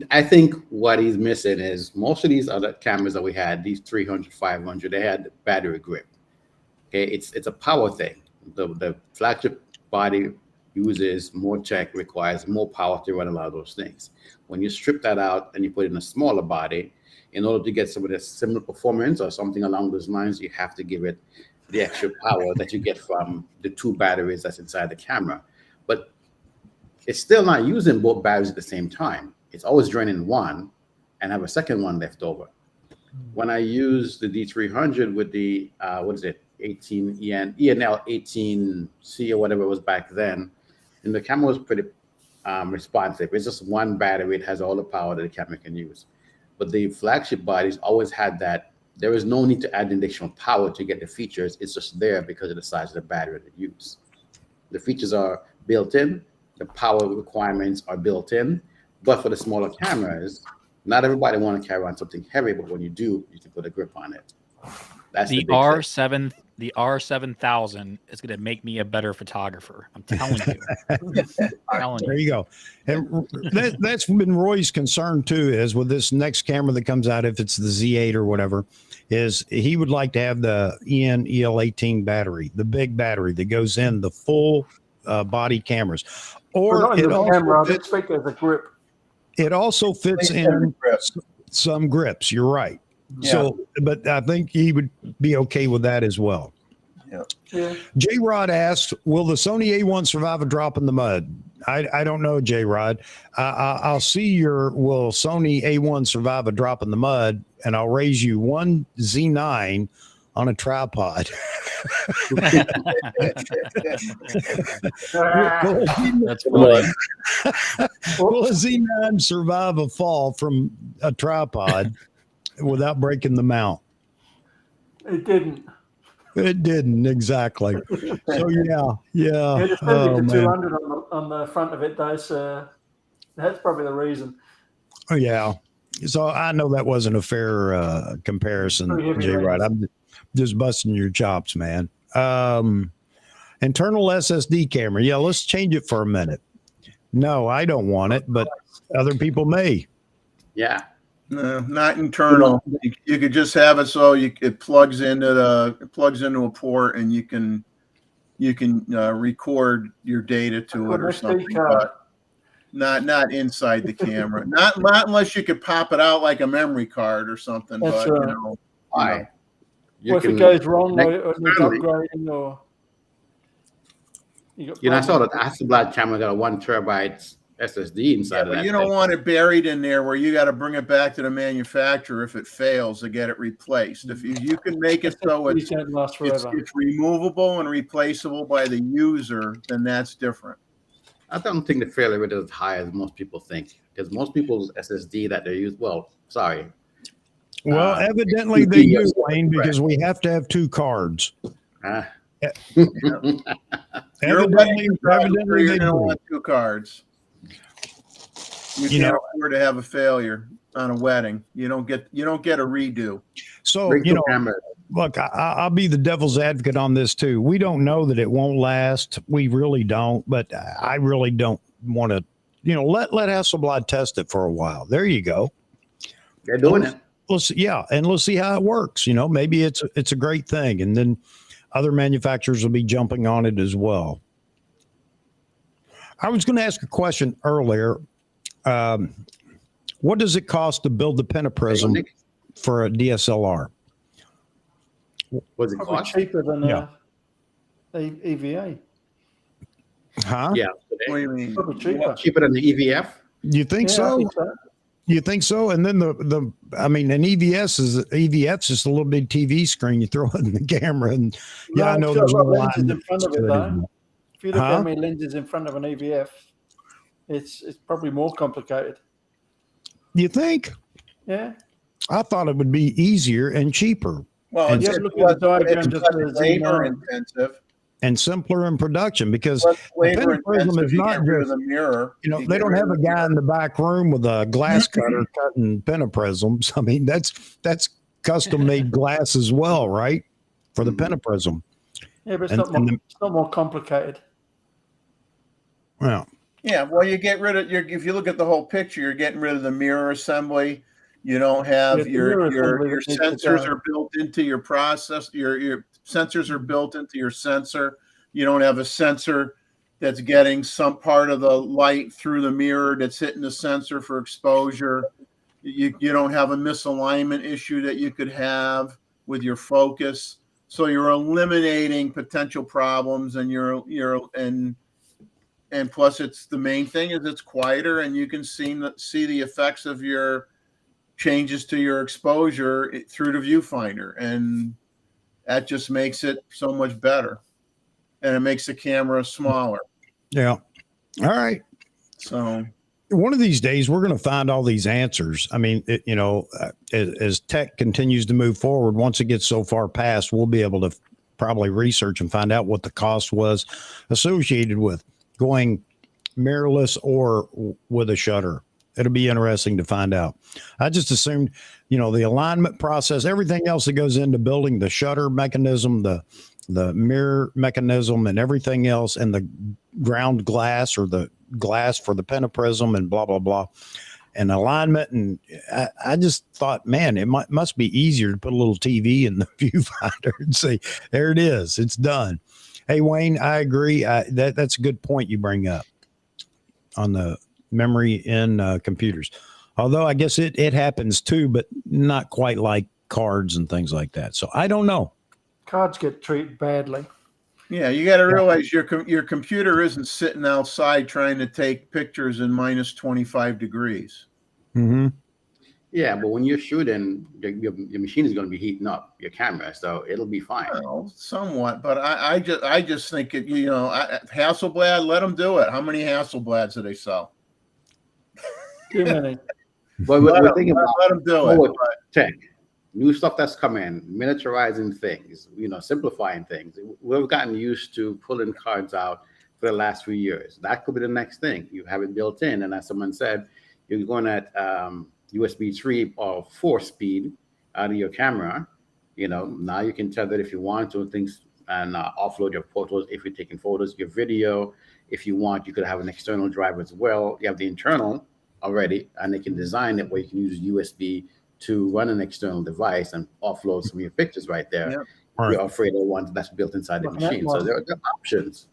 I think what he's missing is most of these other cameras that we had, these 300, 500, they had battery grip. Okay, it's a power thing. The flagship body uses more tech, requires more power to run a lot of those things. When you strip that out and you put it in a smaller body, in order to get some of the similar performance or something along those lines, you have to give it the extra power that you get from the two batteries that's inside the camera. But it's still not using both batteries at the same time. It's always draining one and have a second one left over. When I use the D300 with the, 18 ENL 18C or whatever it was back then, and the camera was pretty responsive. It's just one battery. It has all the power that the camera can use. But the flagship bodies always had that. There is no need to add additional power to get the features. It's just there because of the size of the battery they use. The features are built in. The power requirements are built in. But for the smaller cameras, not everybody want to carry around something heavy, but when you do, you can put a grip on it. That's the R7. The R7000 is going to make me a better photographer. I'm telling you. There you go. And that's been Roy's concern too, is with this next camera that comes out, if it's the Z8 or whatever, is he would like to have the EL18 battery, the big battery that goes in the full body cameras. Or it also fits in some grips. You're right. Yeah. So, but I think he would be okay with that as well. Yeah. J Rod asked, will the Sony A1 survive a drop in the mud? I don't know, J Rod. I'll see your will Sony A1 survive a drop in the mud, and I'll raise you one Z9 on a tripod. That's funny. Will a Z9 survive a fall from a tripod without breaking the mount? It didn't. It didn't, exactly. So yeah. It's only the 200 on the front of it, though. So that's probably the reason. Oh yeah. So I know that wasn't a fair comparison, Jay. Right? I'm just busting your chops, man. Internal SSD camera. Yeah, let's change it for a minute. No, I don't want it, but other people may. Yeah. No, not internal. You could just have it so it plugs into a port, and you can record your data to it or something. But not inside the camera. Not unless you could pop it out like a memory card or something. That's but why? Well, if it goes wrong or it's upgrading, or I saw that Hasselblad camera got a 1 terabyte SSD inside of that. You don't want it buried in there where you got to bring it back to the manufacturer if it fails to get it replaced. If you can make it so it's removable and replaceable by the user, then that's different. I don't think the failure rate is as high as most people think, because most people's SSD that they use, evidently they do, Wayne, because we have to have 2 cards. Evidently they don't want 2 cards. You can't afford to have a failure on a wedding. You don't get a redo. So look, I'll be the devil's advocate on this too. We don't know that it won't last. We really don't. But I really don't want to. Let Hasselblad test it for a while. There you go. They're doing it. Let's see how it works. Maybe it's a great thing, and then other manufacturers will be jumping on it as well. I was going to ask a question earlier. What does it cost to build the pentaprism for a DSLR? What's it Probably cost? cheaper than Yeah. EVA. Huh? Yeah. What do you mean? Probably cheaper. Cheaper than the EVF? You think Yeah, I so? think so. You think so? And then I mean, an EVF's just a little big TV screen. You throw it in the camera, and yeah, I No, know it's got there's a a lot of lenses line in front of to it, it, though. isn't it? If you look Huh? how many lenses in front of an EVF, it's probably more complicated. You think? Yeah. I thought it would be easier and cheaper Well, And it's, Yeah, it's look at the less, diagram it's just less to zoom labor out. intensive. and simpler in production because Less the labor pentaprism intensive. is You not get rid of just, the mirror. you know, You they get don't rid have of a the guy mirror. in the back room with a glass cutter cutting pentaprisms. I mean, that's custom made glass as well, right? For the pentaprism. Yeah, but it's And- not more, and the- it's not more complicated. Well, Yeah, well, you get rid of if you look at the whole picture, you're getting rid of the mirror assembly. You don't have Yeah, the mirror your assembly that needs to sensors go. are built into your process. Your sensors are built into your sensor. You don't have a sensor that's getting some part of the light through the mirror that's hitting the sensor for exposure. You don't have a misalignment issue that you could have with your focus. So you're eliminating potential problems, and and plus it's the main thing is it's quieter, and you can see the effects of your changes to your exposure through the viewfinder, and that just makes it so much better, and it makes the camera smaller. yeah. All right. So One of these days, we're going to find all these answers. I mean, as tech continues to move forward, once it gets so far past, we'll be able to probably research and find out what the cost was associated with going mirrorless or with a shutter. It'll be interesting to find out. I just assumed, the alignment process, everything else that goes into building the shutter mechanism, the mirror mechanism and everything else, and the ground glass or the glass for the pentaprism and blah, blah, blah, and alignment. And I just thought, man, it must be easier to put a little TV in the viewfinder and say, there it is. It's done. Hey, Wayne, I agree. That's a good point you bring up on the memory in computers. Although I guess it happens too, but not quite like cards and things like that. So I don't know. Cards get treated badly. yeah, you got to realize your computer isn't sitting outside trying to take pictures in minus 25 degrees. Mm-hmm. Yeah, but when you're shooting, your machine is going to be heating up your camera, so it'll be fine. Well, somewhat, but I just think it. Hasselblad, let them do it. How many Hasselblads do they sell? Too many. But we're thinking about let them do it. forward tech, new stuff that's coming, miniaturizing things, simplifying things. We've gotten used to pulling cards out for the last few years. That could be the next thing. You have it built in, and as someone said, you're going at USB 3 or 4 speed out of your camera. Now you can tether it if you want to things and offload your photos if you're taking photos, your video. If you want, you could have an external drive as well. You have the internal already, and they can design it where you can use USB to run an external device and offload some of your pictures right there. Yep. All You're right. afraid of ones that's built inside the Well, that machine. So one- there are options.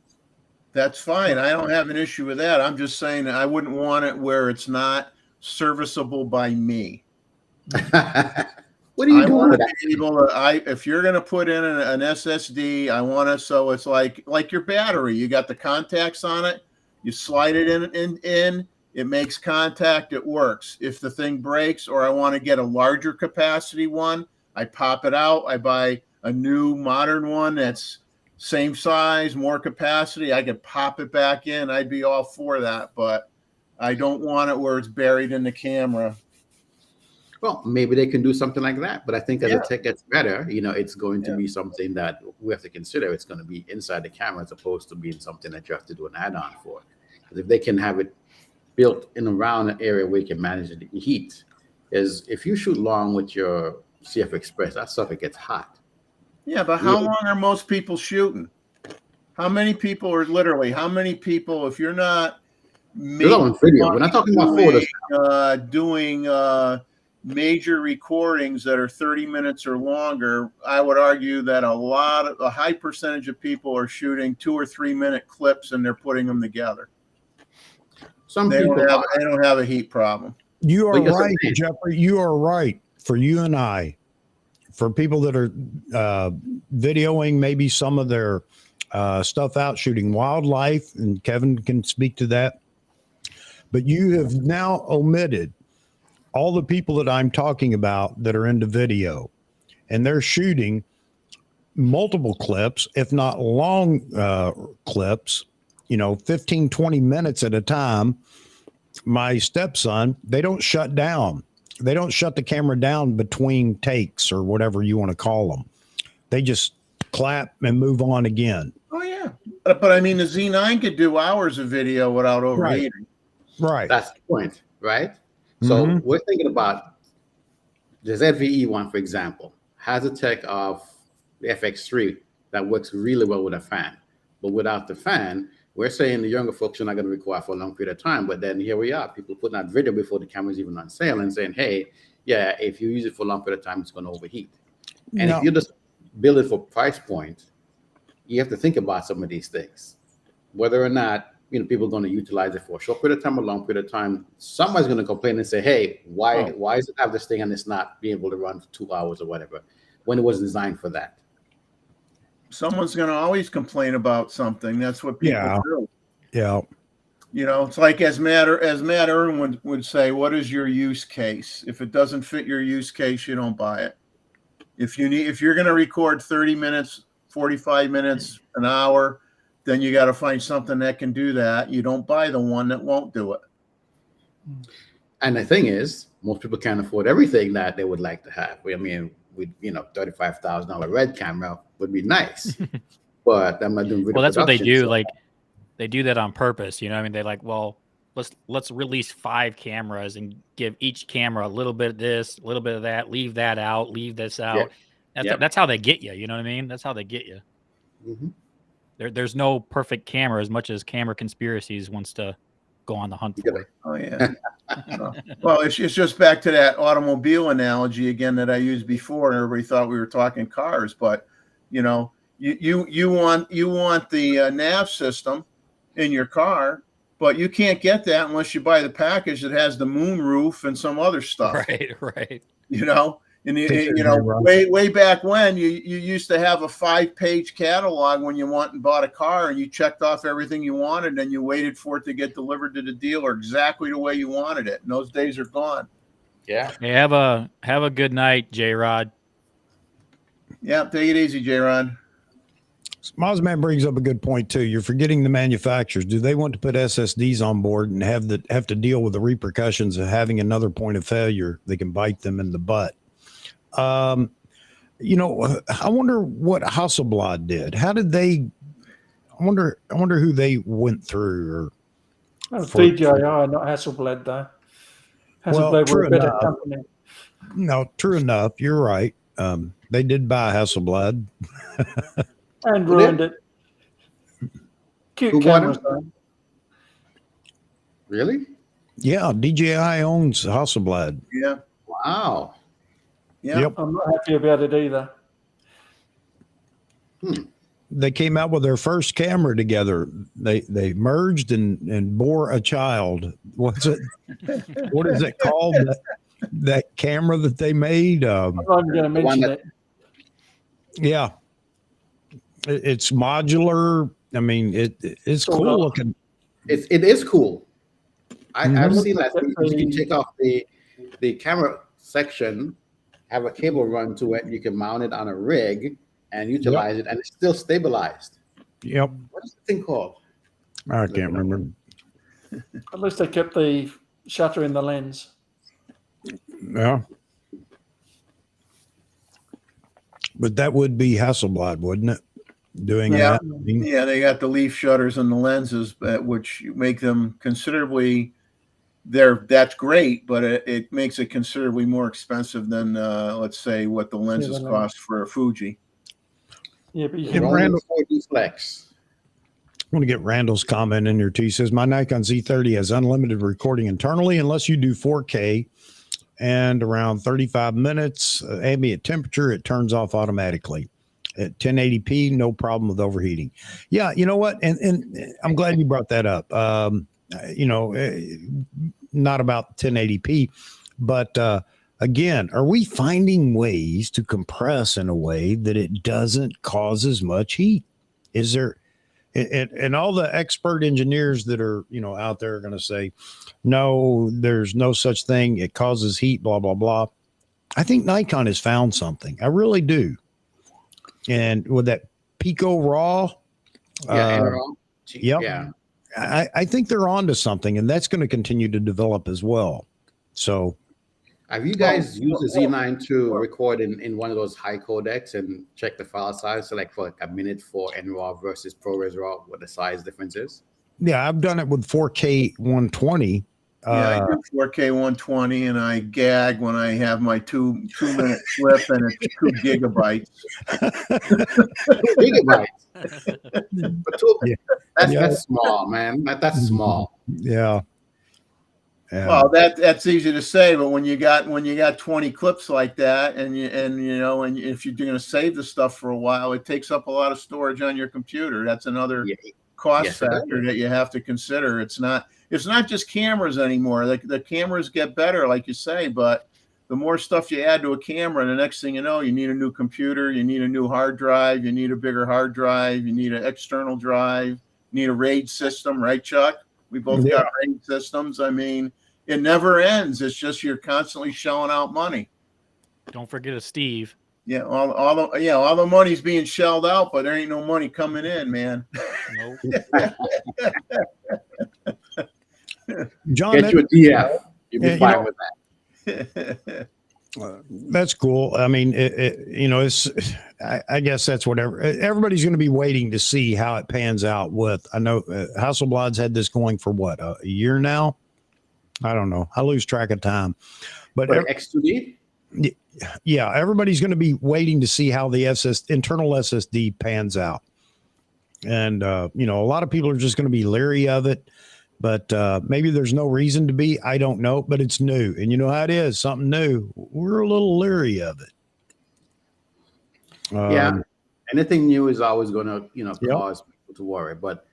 That's fine. I don't have an issue with that. I'm just saying that I wouldn't want it where it's not serviceable by me. What are you I doing want with to that? be able to. If you're going to put in an SSD, I want to so it's like your battery. You got the contacts on it. You slide it in. It makes contact. It works. If the thing breaks, or I want to get a larger capacity one, I pop it out. I buy a new modern one that's same size, more capacity. I could pop it back in. I'd be all for that, but I don't want it where it's buried in the camera. Well, maybe they can do something like that. But I think as Yeah. the tech gets better, it's going to be something that we have to consider. It's going to be inside the camera as opposed to being something that you have to do an add-on for. Because if they can have it built in around an area where you can manage the heat, is if you shoot long with your CF Express, that stuff, it gets hot. Yeah, but how long are most people shooting? How many people if you're not They're on video. We're not talking about photos. doing major recordings that are 30 minutes or longer, I would argue that a high percentage of people are shooting 2 or 3 minute clips and they're putting them together. Some They people don't have a heat problem. You are Well, yes, right, indeed. Jeffrey. You are right. For you and I, for people that are videoing maybe some of their stuff out shooting wildlife, and Kevin can speak to that. But you have now omitted all the people that I'm talking about that are into video, and they're shooting multiple clips, if not long clips, 15, 20 minutes at a time. My stepson, they don't shut down. They don't shut the camera down between takes or whatever you want to call them. They just clap and move on again. Oh yeah, but I mean the Z9 could do hours of video without overheating. Right. That's the point, right? So we're thinking about the ZVE one, for example, has a tech of the FX3 that works really well with a fan. But without the fan, we're saying the younger folks are not going to require for a long period of time. But then here we are, people putting out video before the camera's even on sale and saying, hey, yeah, if you use it for a long period of time, it's going to overheat. And if you just build it for price point, you have to think about some of these things. Whether or not people are going to utilize it for a short period of time, a long period of time, somebody's going to complain and say, hey, why does it have this thing and it's not being able to run for 2 hours or whatever, when it was designed for that? Someone's going to always complain about something. That's what people do. Yeah. It's like as Matt Irwin would say, what is your use case? If it doesn't fit your use case, you don't buy it. If you're going to record 30 minutes, 45 minutes, an hour, then you got to find something that can do that. You don't buy the one that won't do it. And the thing is, most people can't afford everything that they would like to have. $35,000 Red camera would be nice, but I'm not doing video. Well, that's what they do. So. Like they do that on purpose. They like, well, let's release 5 cameras and give each camera a little bit of this, a little bit of that, leave that out, leave this out. Yeah. That's how they get you. You know what I mean? That's how they get you. Mm-hmm. There's no perfect camera as much as Camera Conspiracies wants to go on the hunt for. Oh yeah. Well, it's just back to that automobile analogy again that I used before, and everybody thought we were talking cars, but you want the nav system in your car, but you can't get that unless you buy the package that has the moon roof and some other stuff. Right. And way back when you used to have a 5-page catalog when you went and bought a car, and you checked off everything you wanted, and you waited for it to get delivered to the dealer exactly the way you wanted it. And those days are gone. Yeah. Hey, have a good night, J-Rod. Yeah, take it easy, J-Rod. Mozman brings up a good point too. You're forgetting the manufacturers. Do they want to put SSDs on board and have to deal with the repercussions of having another point of failure that can bite them in the butt? I wonder what Hasselblad did. How did they? I wonder who they went through. DJI, not Hasselblad, though. Hasselblad were a better company. No, true enough. You're right. They did buy Hasselblad. And ruined it. Cute cameras, though. Really? Yeah, DJI owns Hasselblad. Yeah. Wow. Yeah. Yep. I'm not happy about it either. They came out with their first camera together. They merged and bore a child. What's it? What is it called? That camera that they made? I'm not even going to mention it. Yeah. It's modular. I mean, it's cool looking. It is cool. I've seen that. You can take off the camera section, have a cable run to it. You can mount it on a rig and utilize it, and it's still stabilized. Yep. What is the thing called? I can't remember. At least they kept the shutter in the lens. Yeah. But that would be Hasselblad, wouldn't it? Doing that. Yeah, they got the leaf shutters and the lenses, which make them considerably. That's great, but it makes it considerably more expensive than let's say what the lenses cost for a Fuji. Yeah, but you Randall 4D Flex. I want to get Randall's comment in here too. He says my Nikon Z30 has unlimited recording internally unless you do 4K, and around 35 minutes ambient temperature it turns off automatically. At 1080p, no problem with overheating. Yeah, you know what? And I'm glad you brought that up. not about 1080p, but again, are we finding ways to compress in a way that it doesn't cause as much heat? Is there, and all the expert engineers that are, out there are going to say, no, there's no such thing. It causes heat, blah, blah, blah. I think Nikon has found something. I really do. And with that Pico Raw, yep. Yeah. I think they're onto something, and that's going to continue to develop as well. So, have you guys used the Z9 to record in one of those high codecs and check the file size? So, like for like a minute for NRAW versus ProRes RAW, what the size difference is? Yeah, I've done it with 4K 120. I do 4K 120, and I gag when I have my 2 minute clip, and it's 2 gigabytes. 2 gigabytes. That's small, man. That's small. Yeah. Well, that's easy to say, but when you got 20 clips like that, and if you're going to save the stuff for a while, it takes up a lot of storage on your computer. That's another cost factor that you have to consider. It's not just cameras anymore. Like the cameras get better, like you say, but the more stuff you add to a camera, the next thing you know, you need a new computer, you need a new hard drive, you need a bigger hard drive, you need an external drive, you need a RAID system, right, Chuck? We both got RAID systems. I mean, it never ends. It's just you're constantly shelling out money. Don't forget of Steve. Yeah, all the money's being shelled out, but there ain't no money coming in, man. Nope. John, get you a DF. You'll be fine with that. That's cool. I mean, it's. I guess that's whatever. Everybody's going to be waiting to see how it pans out. With I know Hasselblad's had this going for what, a year now. I don't know. I lose track of time. But X2D. Yeah, everybody's going to be waiting to see how the internal SSD pans out, and a lot of people are just going to be leery of it. But maybe there's no reason to be. I don't know, but it's new. And you know how it is, something new. We're a little leery of it. Anything new is always going to, cause people to worry. But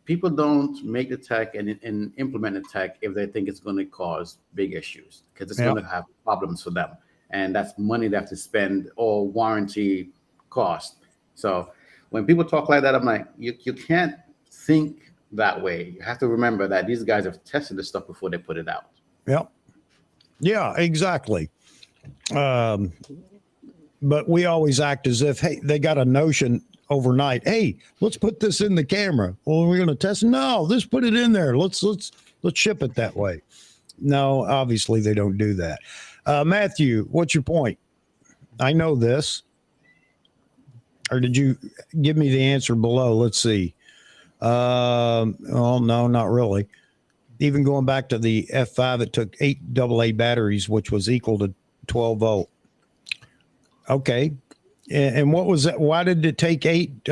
people don't make the tech and implement the tech if they think it's going to cause big issues, because it's going to have problems for them. And that's money they have to spend or warranty cost. So when people talk like that, I'm like, you can't think that way. You have to remember that these guys have tested the stuff before they put it out. Yep. Yeah, exactly. But we always act as if, hey, they got a notion overnight. Hey, let's put this in the camera. Well, we're going to test it. No, let's put it in there. Let's ship it that way. No, obviously they don't do that. Matthew, what's your point? I know this. Or did you give me the answer below? Let's see. Oh, no, not really. Even going back to the F5, it took 8 AA batteries, which was equal to 12 volt. Okay. And what was that? Why did it take 8?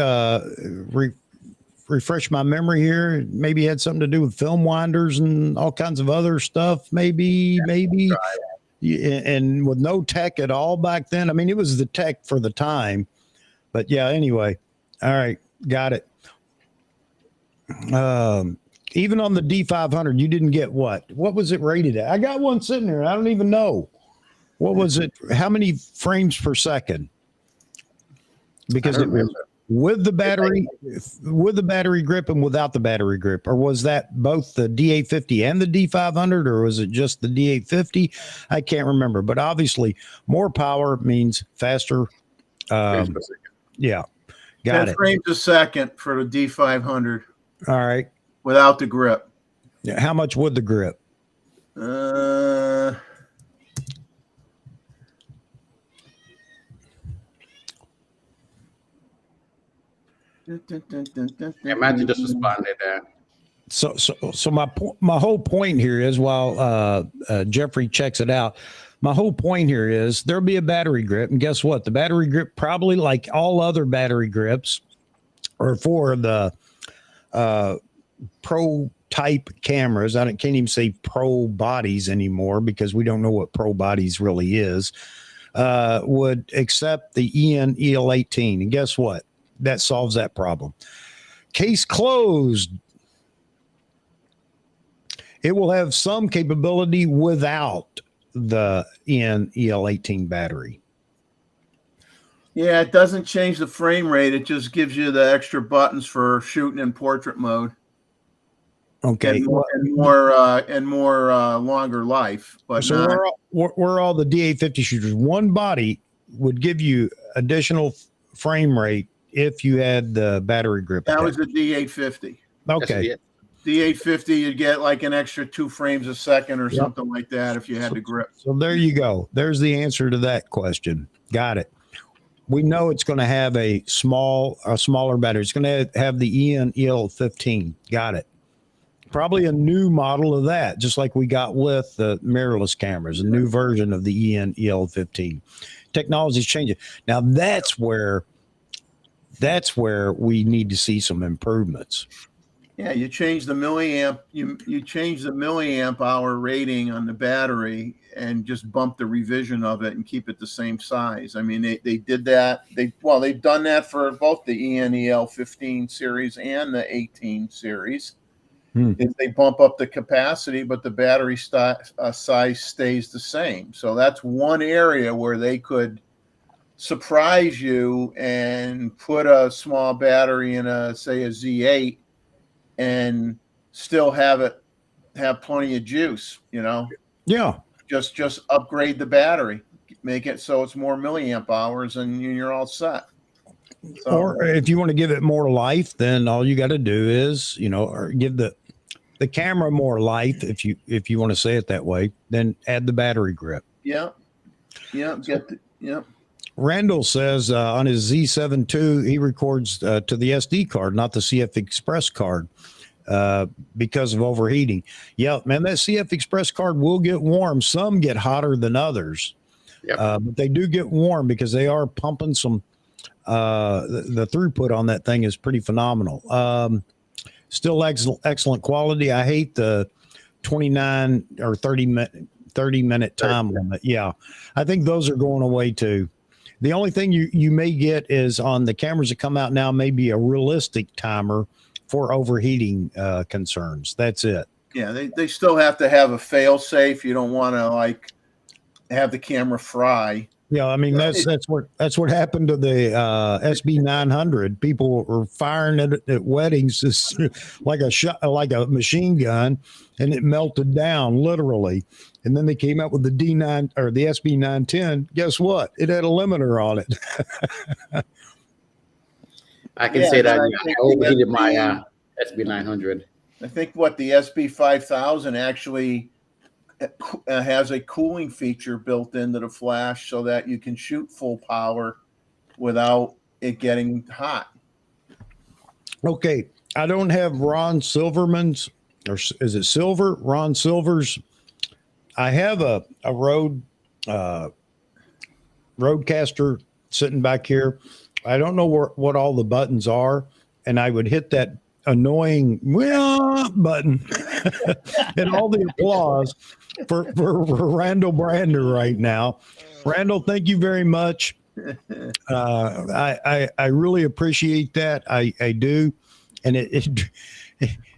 Refresh my memory here. Maybe it had something to do with film winders and all kinds of other stuff. Maybe. And with no tech at all back then. I mean, it was the tech for the time. But yeah, anyway. All right. Got it. Even on the D500, you didn't get what was it rated at? I got one sitting there. I don't even know. What was it? How many frames per second? Because it was with the battery grip and without the battery grip, or was that both the D850 and the D500, or was it just the D850? I can't remember, but obviously more power means faster. Yeah. Got 10 it. frames a second for the D500. All right. Without the grip. Yeah. How much would the grip? Imagine just responded there. So my whole point here is, while Jeffrey checks it out, my whole point here is there'll be a battery grip, and guess what? The battery grip, probably like all other battery grips, or for the pro type cameras. I can't even say pro bodies anymore because we don't know what pro bodies really is. Would accept the EN EL18, and guess what? That solves that problem. Case closed. It will have some capability without the EL18 battery. Yeah, it doesn't change the frame rate. It just gives you the extra buttons for shooting in portrait mode. Okay. And more longer life. But so we're all the DA50 shooters. One body would give you additional frame rate if you had the battery grip. That was the D850. Okay. D850, you'd get like an extra 2 frames a second or something like that if you had the grip. So there you go. There's the answer to that question. Got it. We know it's going to have a smaller battery. It's going to have the EL15. Got it. Probably a new model of that, just like we got with the mirrorless cameras, a new version of the EL15. Technology's changing. Now that's where we need to see some improvements. Yeah, you change the milliamp, you change the milliamp hour rating on the battery and just bump the revision of it and keep it the same size. I mean, they did that. They've done that for both the EL15 series and the 18 series. They bump up the capacity, but the battery size stays the same. So that's one area where they could surprise you and put a small battery in say a Z8 and still have plenty of juice, Yeah. Just upgrade the battery, make it so it's more milliamp hours, and you're all set. So, or if you want to give it more life, then all you got to do is, or give the camera more life, if you want to say it that way, then add the battery grip. Yeah. Randall says on his Z7 II, he records to the SD card, not the CF Express card, because of overheating. Yeah, man, that CF Express card will get warm. Some get hotter than others, but they do get warm because they are pumping some. The throughput on that thing is pretty phenomenal. Still excellent quality. I hate the 29 or 30 minute time limit. Yeah, I think those are going away too. The only thing you may get is on the cameras that come out now, maybe a realistic timer for overheating concerns. That's it. Yeah, they still have to have a fail safe. You don't want to have the camera fry. Yeah, I mean that's what happened to the SB900. People were firing it at weddings like a machine gun, and it melted down literally. And then they came out with the D9 or the SB910. Guess what? It had a limiter on it. I can say that I overheated my SB900. I think the SB5000 actually has a cooling feature built into the flash so that you can shoot full power without it getting hot. Okay, I don't have Ron Silverman's, or is it Silver? Ron Silver's. I have a Rodecaster sitting back here. I don't know what all the buttons are, and I would hit that annoying button and all the applause for Randall Brander right now. Randall, thank you very much. I really appreciate that. I do, and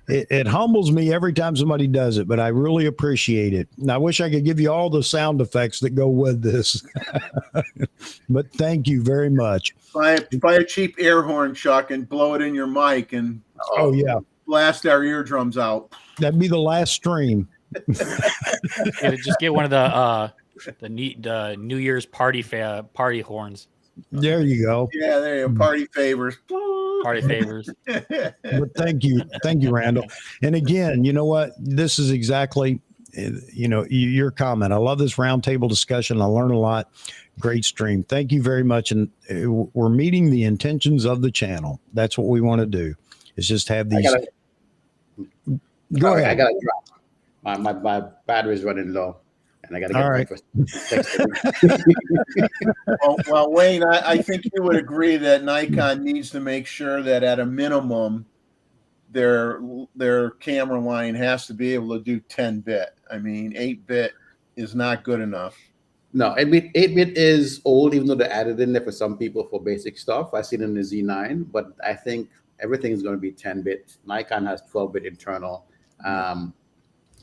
it humbles me every time somebody does it, but I really appreciate it. And I wish I could give you all the sound effects that go with this, but thank you very much. Buy a cheap air horn, Chuck, and blow it in your mic and blast our eardrums out. That'd be the last stream. Just get one of the New Year's party horns. There you go. Yeah, there you go. Party favors. Party favors. But thank you, Randall. And again, you know what? This is exactly, your comment. I love this roundtable discussion. I learn a lot. Great stream. Thank you very much. And we're meeting the intentions of the channel. That's what we want to do. Is just have these. Go ahead. I gotta drop. My battery's running low, and I gotta get breakfast. Well, Wayne, I think you would agree that Nikon needs to make sure that at a minimum, their camera line has to be able to do 10-bit. I mean, 8-bit is not good enough. No, 8-bit is old, even though they added in there for some people for basic stuff. I've seen it in the Z9, but I think everything is going to be 10-bit. Nikon has 12-bit internal.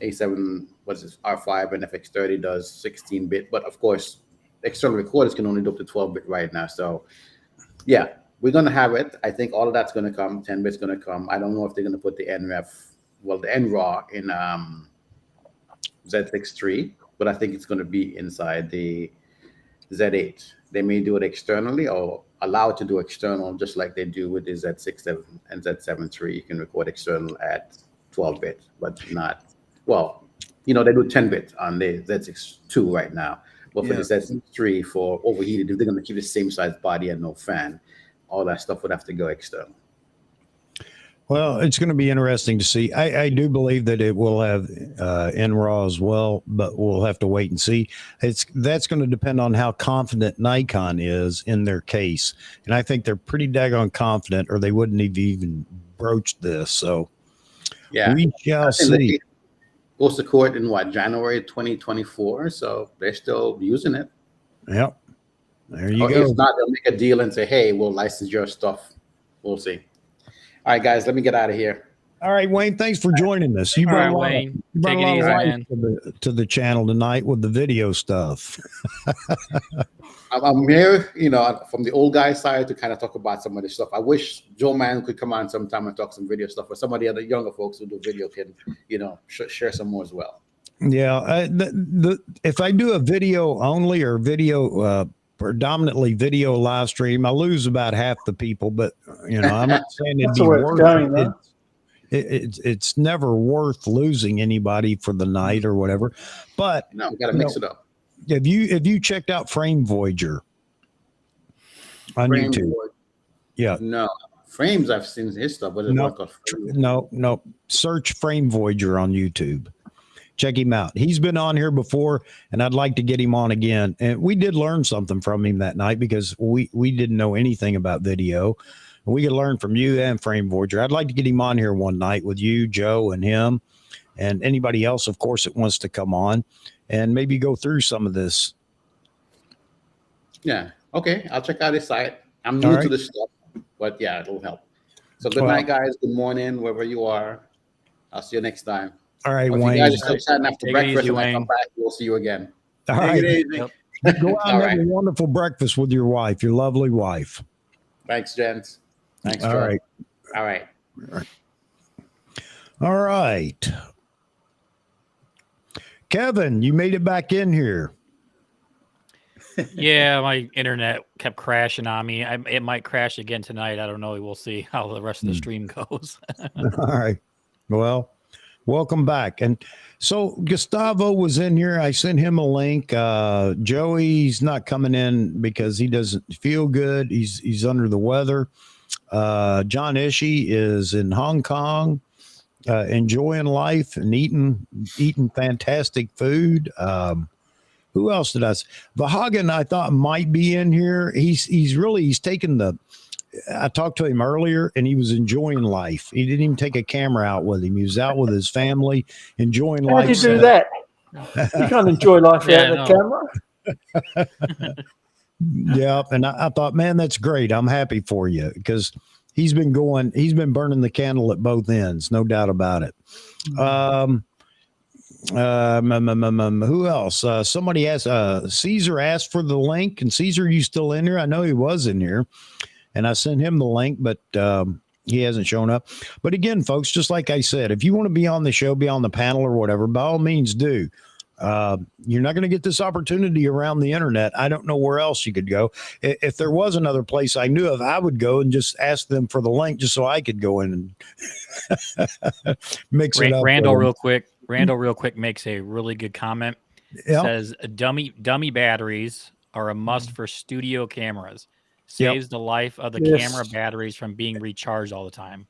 A7, what's this, R5 and FX30 does 16-bit, but of course, external recorders can only do up to 12-bit right now. So yeah, we're going to have it. I think all of that's going to come. 10-bit's going to come. I don't know if they're going to put the the NRAW in Z6 III, but I think it's going to be inside the Z8. They may do it externally or allow it to do external, just like they do with the Z6 and Z7 III. You can record external at 12-bit, but not, well, they do 10-bit on the Z6 II right now. But for the Z6 III, for overheated, if they're going to keep the same size body and no fan, all that stuff would have to go external. Well, it's going to be interesting to see. I do believe that it will have NRAW as well, but we'll have to wait and see. That's going to depend on how confident Nikon is in their case. And I think they're pretty daggone confident, or they wouldn't have even broached this. So yeah, we shall see. Goes to court in January 2024. So they're still using it. Yep. There you or go. If not, they'll make a deal and say, hey, we'll license your stuff. We'll see. All right, guys, let me get out of here. All right, Wayne, thanks for joining us. You brought a lot of life to the channel tonight with the video stuff. I'm here, from the old guy side to kind of talk about some of this stuff. I wish Joe Mann could come on sometime and talk some video stuff, or some of the other younger folks who do video can, share some more as well. Yeah, if I do a video only or video predominantly video live stream, I lose about half the people, but I'm not saying it'd be worth it. It's never worth losing anybody for the night or whatever. But no, we gotta mix it up. Have you checked out Frame Voyager on YouTube? Yeah. No. Frames, I've seen his stuff, but no. Search Frame Voyager on YouTube. Check him out. He's been on here before, and I'd like to get him on again. And we did learn something from him that night because we didn't know anything about video. We could learn from you and Frame Voyager. I'd like to get him on here one night with you, Joe, and him, and anybody else, of course, that wants to come on and maybe go through some of this. Yeah. Okay. I'll check out his site. I'm new to this stuff, but yeah, it'll help. So good night, guys. Good morning, wherever you are. I'll see you next time. All right, Wayne. If you guys are still chatting after breakfast, easy, when I come back, we'll see you again. All right. Yep. Go out and have a wonderful breakfast with your wife, your lovely wife. Thanks, gents. Thanks, All Joe. right. All right. All right. Kevin, you made it back in here. Yeah, my internet kept crashing on me. It might crash again tonight. I don't know. We'll see how the rest of the stream goes. All right. Well, welcome back. And so Gustavo was in here. I sent him a link. Joey's not coming in because he doesn't feel good. He's under the weather. John Ishii is in Hong Kong, enjoying life and eating fantastic food. Who else did I see? Vahagan, I thought might be in here. He's taken I talked to him earlier and he was enjoying life. He didn't even take a camera out with him. He was out with his family, enjoying life. How do you do that? You can't enjoy life without the camera. Yeah. And I thought, man, that's great. I'm happy for you because he's been burning the candle at both ends. No doubt about it. Who else? Somebody asked, Caesar asked for the link, and Caesar, you still in here? I know he was in here and I sent him the link, but he hasn't shown up. But again, folks, just like I said, if you want to be on the show, be on the panel or whatever, by all means do. You're not going to get this opportunity around the internet. I don't know where else you could go. If there was another place I knew of, I would go and just ask them for the link just so I could go in and mix it up. Randall real quick makes a really good comment. Yep. Says dummy batteries are a must for studio cameras. Saves the life of the camera batteries from being recharged all the time.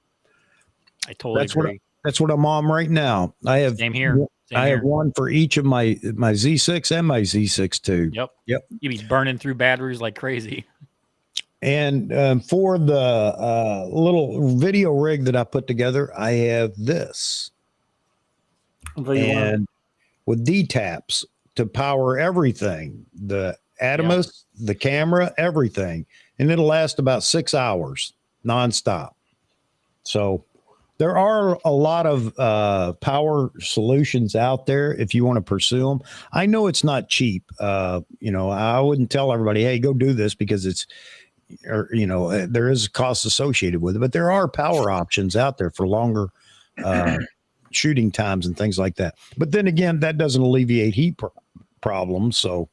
I totally agree. That's what I'm on right now. I have same here. I have one for each of my Z6 and my Z6 II. Yep. You'd be burning through batteries like crazy. And for the little video rig that I put together, I have this. And with D-taps to power everything, the Adamus, the camera, everything. And it'll last about 6 hours nonstop. So There are a lot of power solutions out there if you want to pursue them. I know it's not cheap. I wouldn't tell everybody, hey, go do this because it's, there is a cost associated with it. But there are power options out there for longer shooting times and things like that. But then again, that doesn't alleviate heat problems. So,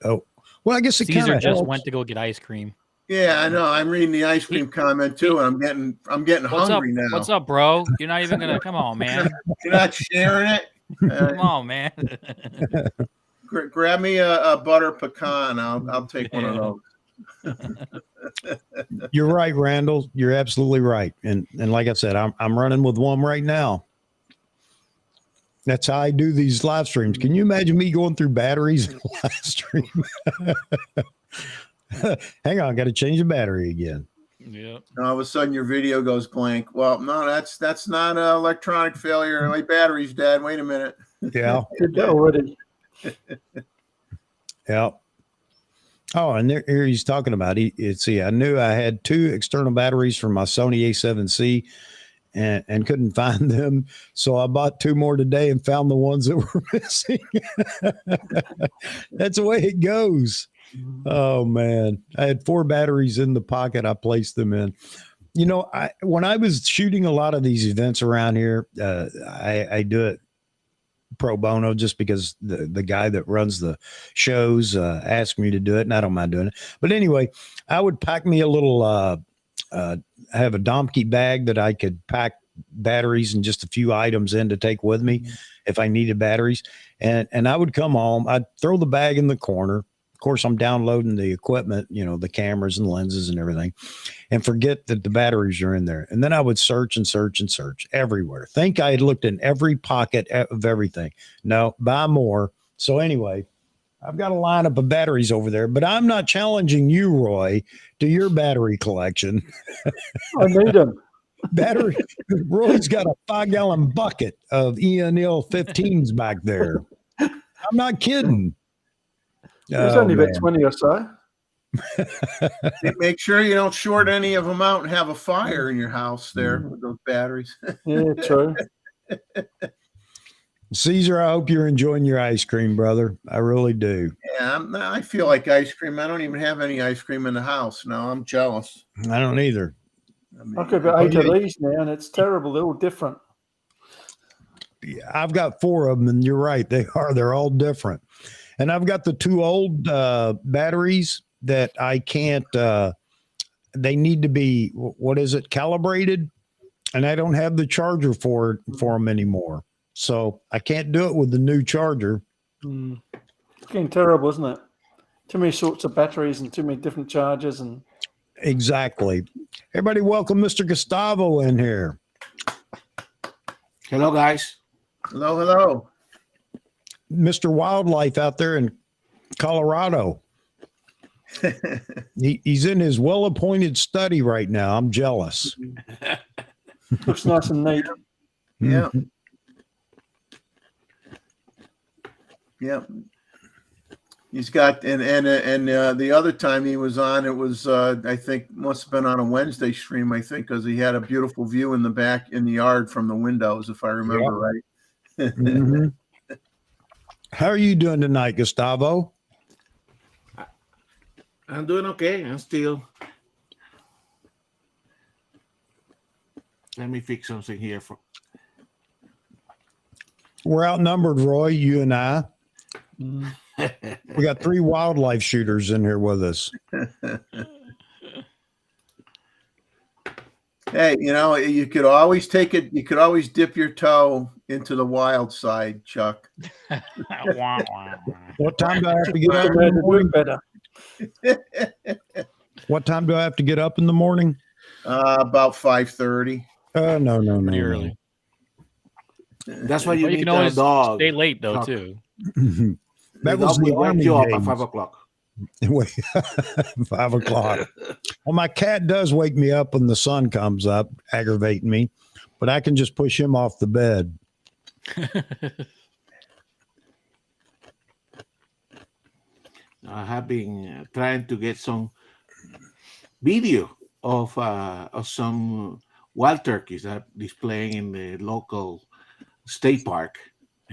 well, I guess it kind Caesar of just helps. went to go get ice cream. Yeah, I know. I'm reading the ice cream comment too, and I'm getting hungry now. What's up, bro? You're not even gonna come on, man. You're not sharing it. Come on, man. Grab me a butter pecan. I'll take one of those. You're right, Randall. You're absolutely right. And like I said, I'm running with one right now. That's how I do these live streams. Can you imagine me going through batteries in a live stream? Hang on, got to change the battery again. Yeah. All of a sudden, your video goes blank. Well, no, that's not an electronic failure. My battery's dead. Wait a minute. Yeah. Did that already. Yeah. Oh, and here he's talking about I knew I had 2 external batteries for my Sony A7C and couldn't find them. So I bought 2 more today and found the ones that were missing. That's the way it goes. Oh man, I had 4 batteries in the pocket. I placed them in. When I was shooting a lot of these events around here, I do it pro bono just because the guy that runs the shows asked me to do it, and I don't mind doing it. But anyway, I would pack me a little. I have a donkey bag that I could pack batteries and just a few items in to take with me if I needed batteries, and I would come home. I'd throw the bag in the corner. Of course, I'm downloading the equipment, the cameras and lenses and everything, and forget that the batteries are in there. And then I would search and search and search everywhere. Think I had looked in every pocket of everything. No, buy more. So anyway, I've got a lineup of batteries over there, but I'm not challenging you, Roy, to your battery collection. I need them. Battery. Roy's got a 5-gallon bucket of ENL 15s back there. I'm not kidding. There's only about 20 or so. Make sure you don't short any of them out and have a fire in your house there with those batteries. Yeah, true. Caesar, I hope you're enjoying your ice cream, brother. I really do. Yeah, I feel like ice cream. I don't even have any ice cream in the house now. I'm jealous. I don't either. I've got about 8 of these now, and it's terrible. They're all different. Yeah, I've got 4 of them, and you're right. They're all different. And I've got the 2 old batteries that I can't, they need to be, what is it, calibrated? And I don't have the charger for them anymore. So I can't do it with the new charger. It's getting terrible, isn't it? Too many sorts of batteries and too many different chargers. And Exactly. Everybody welcome Mr. Gustavo in here. Hello, guys. Hello, hello. Mr. Wildlife out there in Colorado. He's in his well-appointed study right now. I'm jealous. looks nice and neat. Yeah. Yeah. He's got and the other time he was on, it was I think must have been on a Wednesday stream, I think, because he had a beautiful view in the back in the yard from the windows, if I remember right. Mm-hmm. How are you doing tonight, Gustavo? I'm doing okay. I'm still. Let me fix something here. We're outnumbered, Roy, you and I. We got 3 wildlife shooters in here with us. Hey, you could always take it. You could always dip your toe into the wild side, Chuck. What time do I have to get up in the morning? Better. What time do I have to get up in the morning? About 5:30. No. Pretty early. That's why you Well, you need can always a dog. stay late though too. That The was dog the will wake Army you up at days. 5 o'clock. Wait, 5 o'clock. Well, my cat does wake me up when the sun comes up, aggravating me, but I can just push him off the bed. I have been trying to get some video of some wild turkeys that displaying in the local state park.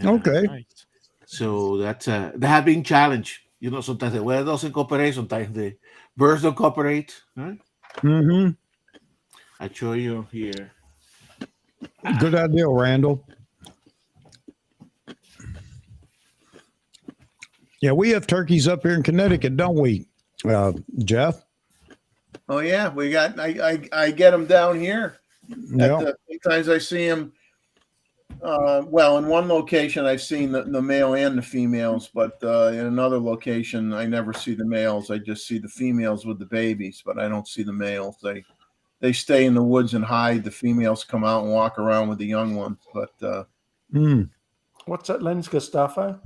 Okay. Nice. So that's they have been challenged. Sometimes the weather doesn't cooperate. Sometimes the birds don't cooperate. Right? Mm-hmm. I show you here. Good idea, Randall. Yeah, we have turkeys up here in Connecticut, don't we, Jeff? Oh yeah, we got. I get them down here. Yeah. Sometimes I see them. Well, in one location I've seen the male and the females, but in another location I never see the males. I just see the females with the babies, but I don't see the males. They stay in the woods and hide. The females come out and walk around with the young ones. But What's that lens, Gustavo?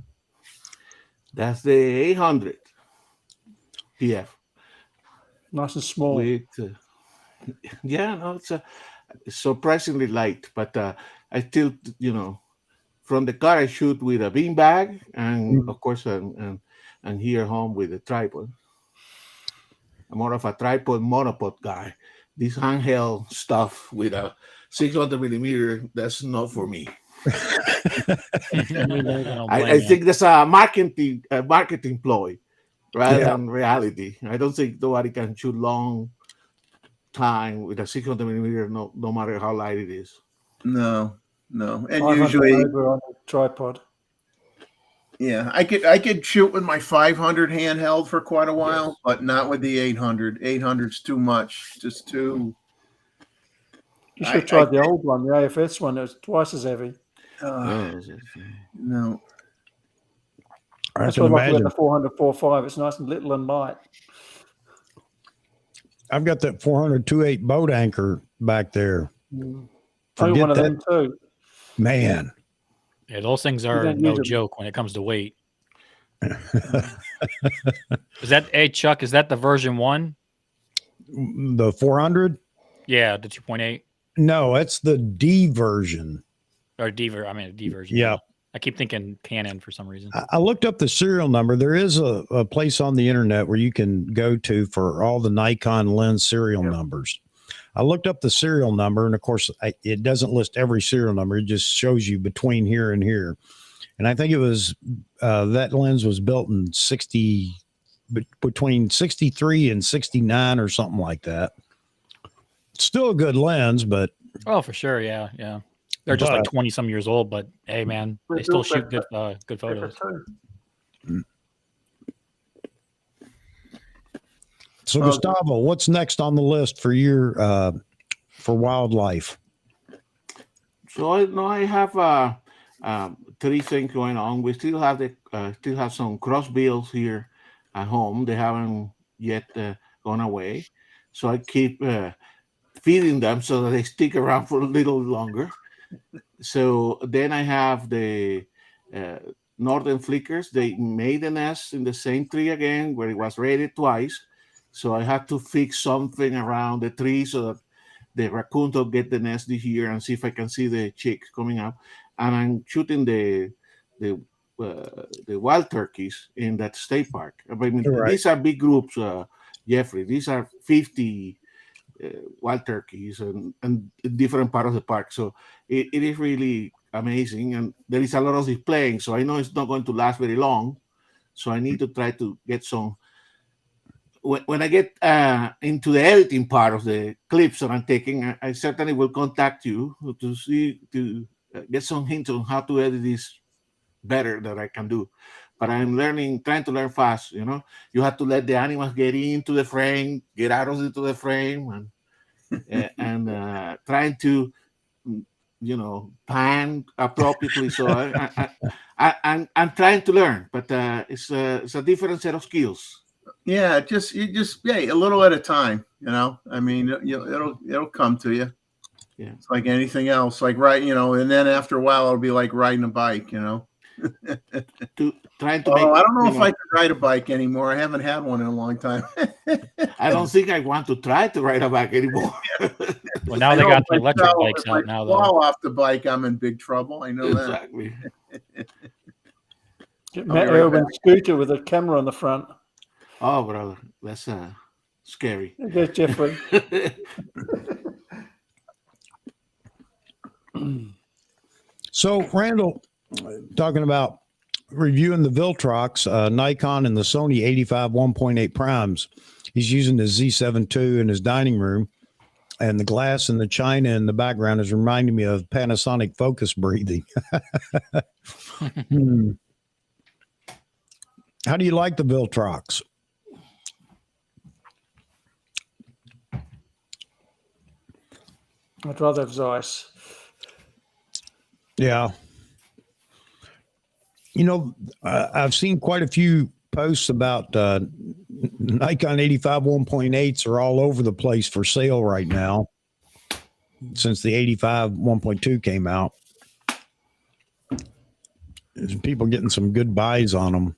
That's the 800 PF. Nice and small. With, yeah, no, it's surprisingly light, but I still, from the car I shoot with a bean bag, and of course, and here home with a tripod. I'm more of a tripod monopod guy. This handheld stuff with a 600 millimeter, that's not for me. I think that's a marketing ploy rather than reality. I don't think nobody can shoot long time with a 600 millimeter, no matter how light it is. No, and usually on a tripod. Yeah, I could shoot with my 500 handheld for quite a while, but not with the 800. 800's too much, just too. You should have tried the old one, the AFS one. It was twice as heavy. No. That's what I like about the 400 4.5. It's nice and little and light. I've got that 400 2.8 boat anchor back there. I want one of them too. Man. Yeah, those things are no joke when it comes to weight. Is that Chuck? Is that the version 1? The 400? Yeah, the 2.8. No, it's the D version. Or D version. Yeah. I keep thinking Canon for some reason. I looked up the serial number. There is a place on the internet where you can go to for all the Nikon lens serial numbers. I looked up the serial number, and of course, it doesn't list every serial number. It just shows you between here and here. And I think it was that lens was built in between 63 and 69 or something like that. Still a good lens, but for sure, yeah. They're just like 20 some years old, but hey, man, they still shoot good photos. So, Gustavo, what's next on the list for your for wildlife? So I have 3 things going on. We still have some crossbills here at home. They haven't yet gone away, so I keep feeding them so that they stick around for a little longer. So then I have the northern flickers. They made a nest in the same tree again where it was raided twice. So I had to fix something around the tree so that the raccoon will get the nest this year and see if I can see the chicks coming up. And I'm shooting the wild turkeys in that state park. I mean, these are big groups, Jeffrey. These are 50 wild turkeys and different part of the park. So it is really amazing. And there is a lot of displaying. So I know it's not going to last very long. So I need to try to get some. When I get into the editing part of the clips that I'm taking, I certainly will contact you to get some hints on how to edit this better that I can do. But I'm trying to learn fast. You have to let the animals get into the frame, get out into the frame, and trying to, pan appropriately. So I'm trying to learn, but it's a different set of skills. Yeah, you just a little at a time. I mean, it'll come to you. Yeah, it's like anything else. Like and then after a while, it'll be like riding a bike. Trying to make. I don't know if I can ride a bike anymore. I haven't had one in a long time. I don't think I want to try to ride a bike anymore. Well, now they got the electric bikes out now. Though, fall off the bike, I'm in big trouble. I know exactly. Get Matt Irwin scooter with a camera on the front. Oh, brother, that's scary. Okay, Jeffrey. So, Randall, talking about reviewing the Viltrox, Nikon and the Sony 85 1.8 primes. He's using the Z7 II in his dining room, and the glass and the china in the background is reminding me of Panasonic focus breathing. How do you like the Viltrox? I'd rather have Zeiss. Yeah. You know, I've seen quite a few posts about Nikon 85 1.8s are all over the place for sale right now since the 85 1.2 came out. There's people getting some good buys on them.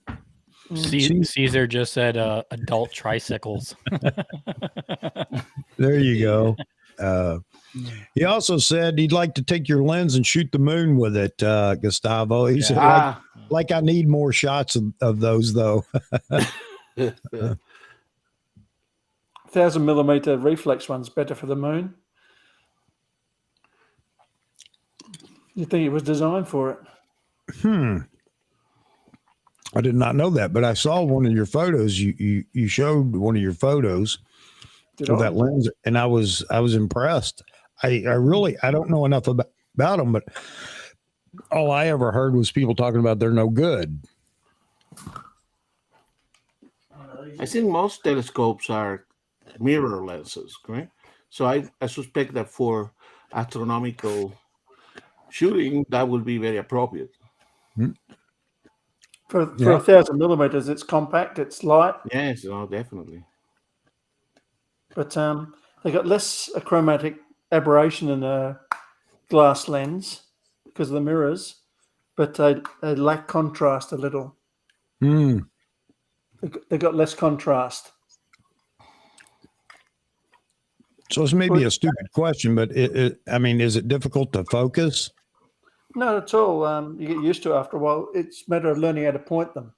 Caesar just said adult tricycles. There you go. He also said he'd like to take your lens and shoot the moon with it, Gustavo. He said, like I need more shots of those, though. 1,000mm reflex one's better for the moon. You think it was designed for it? I did not know that, but I saw one of your photos. You showed one of your photos of that lens, and I was impressed. I don't know enough about them, but all I ever heard was people talking about they're no good. I think most telescopes are mirror lenses, correct? So I suspect that for astronomical shooting, that would be very appropriate. For 1,000mm, it's compact, it's light. Yes, no, definitely. But they got less achromatic aberration in a glass lens because of the mirrors, but they lack contrast a little. They got less contrast. So this may be a stupid question, but is it difficult to focus? Not at all. You get used to it after a while. It's a matter of learning how to point them.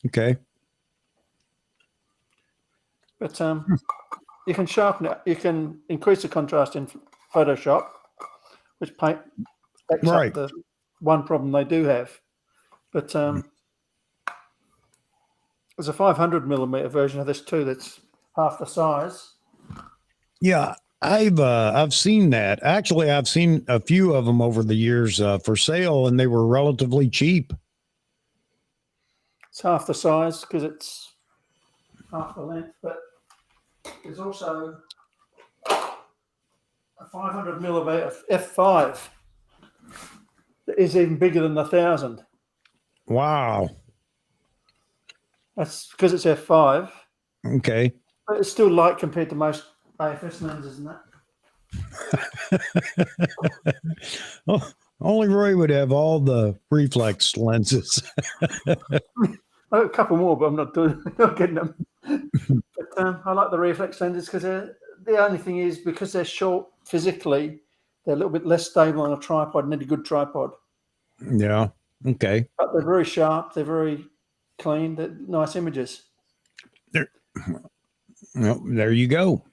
Okay. But you can sharpen it. You can increase the contrast in Photoshop, which backs up the one problem they do have. But there's a 500mm version of this too that's half the size. Yeah, I've seen that. Actually, I've seen a few of them over the years for sale, and they were relatively cheap. It's half the size because it's half the length, but there's also a 500mm f5 that is even bigger than the 1,000. Wow. That's because it's f5. Okay. But it's still light compared to most AFS lenses and that. Only Roy would have all the reflex lenses. I got a couple more, but I'm not getting them. But I like the reflex lenses because the only thing is because they're short physically, they're a little bit less stable on a tripod. Need a good tripod. Yeah. Okay. But they're very sharp. They're very clean. They're nice images. There you go.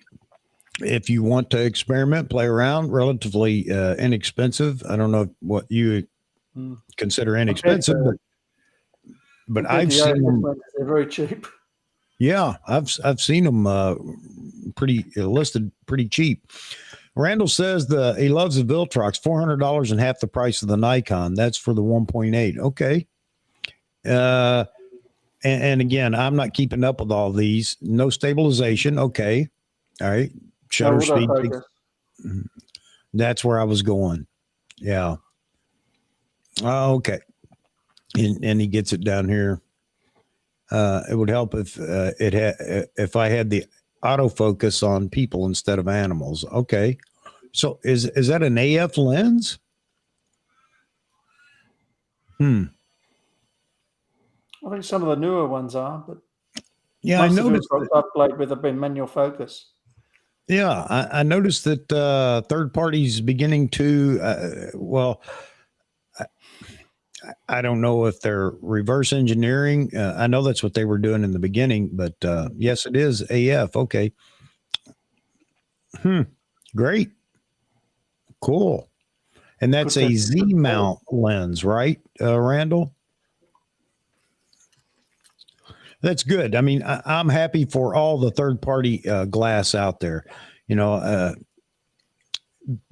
If you want to experiment, play around, relatively inexpensive. I don't know what you consider inexpensive, but I've seen them. They're very cheap. Yeah, I've seen them listed pretty cheap. Randall says he loves the Viltrox, $400 and half the price of the Nikon. That's for the 1.8. Okay. And again, I'm not keeping up with all these. No stabilization. Okay. All right. Shutter speed. That's where I was going. Yeah. Okay. And he gets it down here. It would help if I had the autofocus on people instead of animals. Okay. So is that an AF lens? I think some of the newer ones are, but yeah, I noticed upload with have been manual focus. Yeah, I noticed that third parties beginning to I don't know if they're reverse engineering. I know that's what they were doing in the beginning, but yes, it is AF. Okay. Great. Cool. And that's a Protect- Z mount lens, right, Randall? That's good. I mean, I'm happy for all the third party glass out there,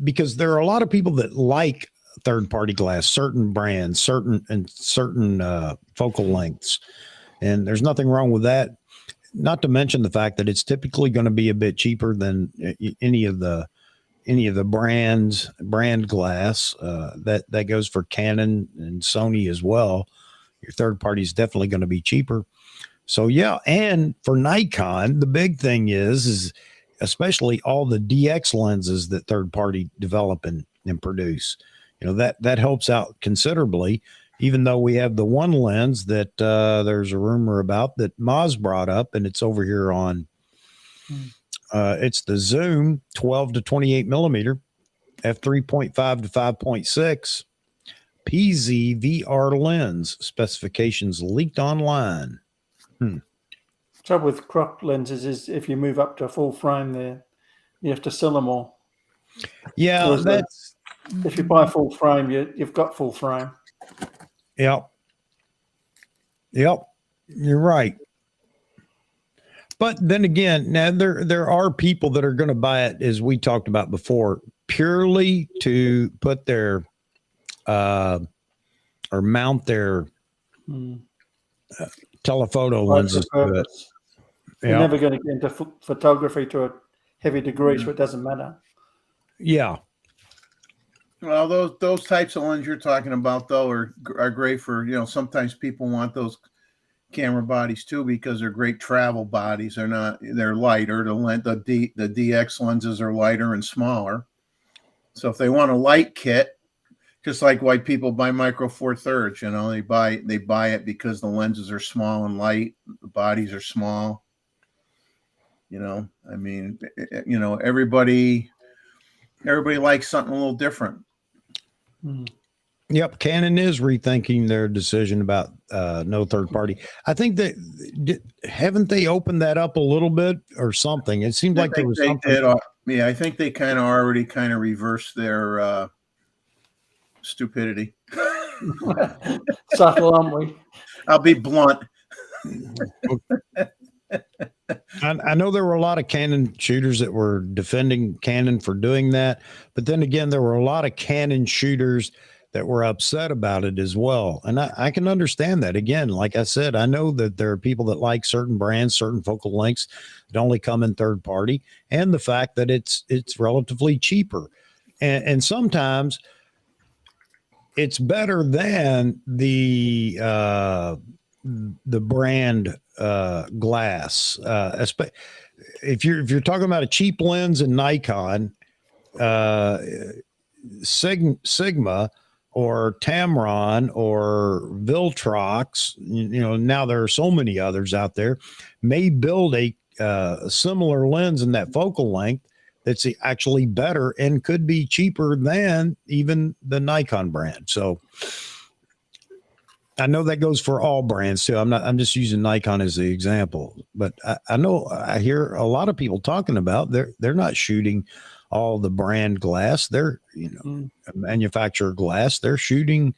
because there are a lot of people that like third party glass, certain brands, certain focal lengths. And there's nothing wrong with that. Not to mention the fact that it's typically going to be a bit cheaper than any of the brand glass that goes for Canon and Sony as well. Your third party is definitely going to be cheaper. So yeah, and for Nikon, the big thing is especially all the DX lenses that third party develop and produce. That helps out considerably. Even though we have the one lens that there's a rumor about that Maz brought up, and it's over here on. It's the Zoom 12 to 28 millimeter, f3.5 to 5.6, PZ VR lens. Specifications leaked online. Trouble with crop lenses is if you move up to a full frame, there you have to sell them all. Yeah, Whereas if you buy a full frame, you've got full frame. Yep. You're right. But then again, now there are people that are going to buy it, as we talked about before, purely to put their or mount their telephoto lenses to it. You're never going to get into photography to a heavy degree, so it doesn't matter. Yeah. Well, those types of lenses you're talking about, though, are great for, sometimes people want those camera bodies too because they're great travel bodies. They're lighter. The DX lenses are lighter and smaller. So if they want a light kit, just like why people buy Micro Four Thirds, they buy it because the lenses are small and light, the bodies are small. Everybody likes something a little different. Yep, Canon is rethinking their decision about no third party. I think that haven't they opened that up a little bit or something? It seemed like there was something. Did. I think they already reversed their stupidity. Subtle, aren't we? I'll be blunt. I know there were a lot of Canon shooters that were defending Canon for doing that, but then again, there were a lot of Canon shooters that were upset about it as well. And I can understand that. Again, like I said, I know that there are people that like certain brands, certain focal lengths that only come in third party, and the fact that it's relatively cheaper. And sometimes it's better than the brand glass. If you're talking about a cheap lens in Nikon, Sigma or Tamron or Viltrox, now there are so many others out there, may build a similar lens in that focal length that's actually better and could be cheaper than even the Nikon brand. So I know that goes for all brands too. I'm just using Nikon as the example, but I hear a lot of people talking about they're not shooting all the brand glass. They're, manufacturer glass. They're shooting,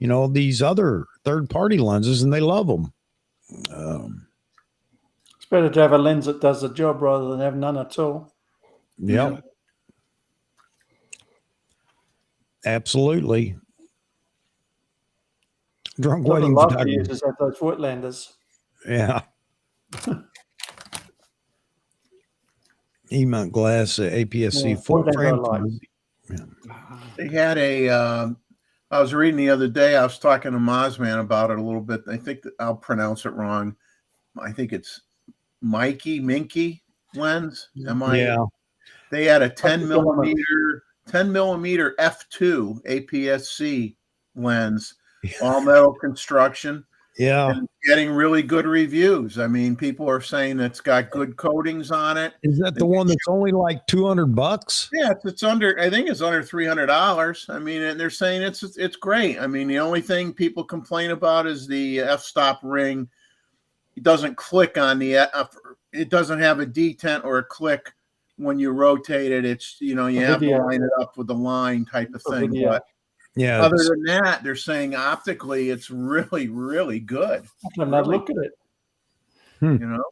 these other third party lenses, and they love them. It's better to have a lens that does the job rather than have none at all. Yeah. Absolutely. Drunk wedding photography. Users have those Voigtlanders. Yeah. E-mount glass, APS-C full frame. They had I was reading the other day, I was talking to Mozman about it a little bit. I think that I'll pronounce it wrong. I think it's Minky lens. Yeah. They had a 10 millimeter f2 APS-C lens, all metal construction. Yeah. And getting really good reviews. I mean, people are saying it's got good coatings on it. Is that the one that's only like $200? Yeah, it's under, I think it's under $300. I mean, and they're saying it's great. I mean, the only thing people complain about is the f-stop ring. It doesn't click on it doesn't have a detent or a click when you rotate it, it's, you know, you A have video. to line it up with the line type of A thing. video. But Yeah. other than that, they're saying optically, it's really, really good. I can have a look at it. You know,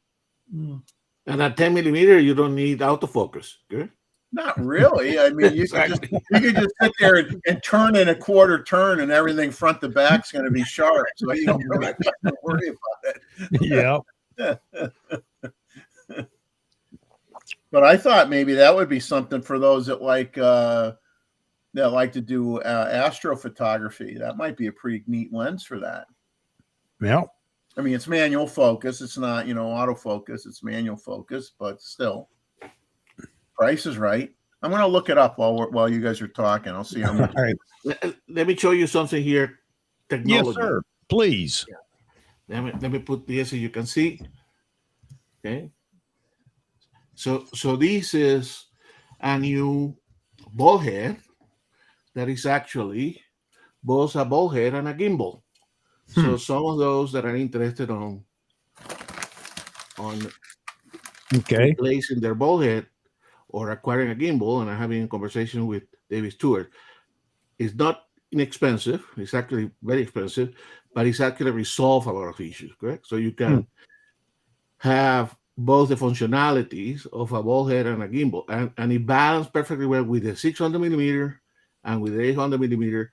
Mm. And at 10 millimeter, you don't need autofocus. Good. not really. I mean, you Exactly. could just sit there and turn in a quarter turn, and everything front to back's going to be sharp. So you don't really have to worry about Yeah. it. But I thought maybe that would be something for those that like to do astrophotography. That might be a pretty neat lens for that. Yeah. I mean, it's manual focus. It's not, you know, autofocus. It's manual focus, but still, price is right. I'm going to look it up while you guys are talking. I'll see how much. All right. Let me show you something here. Technology. Yes, sir. Please. Let me put this so you can see. Okay. So this is a new ball head that is actually both a ball head and a gimbal. So some of those that are interested on Okay. replacing their ball head or acquiring a gimbal, and I'm having a conversation with David Stewart, it's not inexpensive. It's actually very expensive, but it's actually resolve a lot of issues, correct? So you can have both the functionalities of a ball head and a gimbal, and it balances perfectly well with the 600 millimeter and with the 800 millimeter.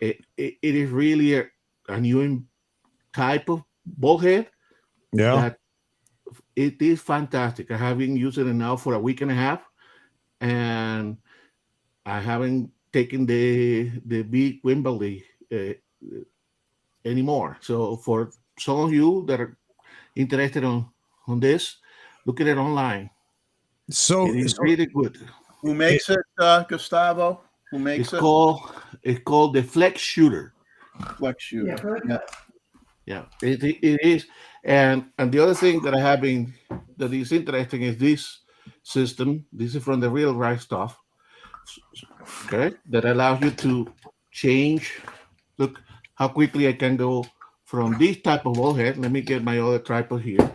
It is really a new type of ball head. Yeah. That it is fantastic. I have been using it now for a week and a half, and I haven't taken the big Wimberley anymore. So for some of you that are interested on this, look at it online. So It is really good. Who makes it, Gustavo? Who makes It's it? called the Flex Shooter. Flex Shooter. Yeah, it is. And the other thing that I have been that is interesting is this system. This is from the Real Right Stuff. Okay, that allows you to change. Look how quickly I can go from this type of ball head. Let me get my other tripod here.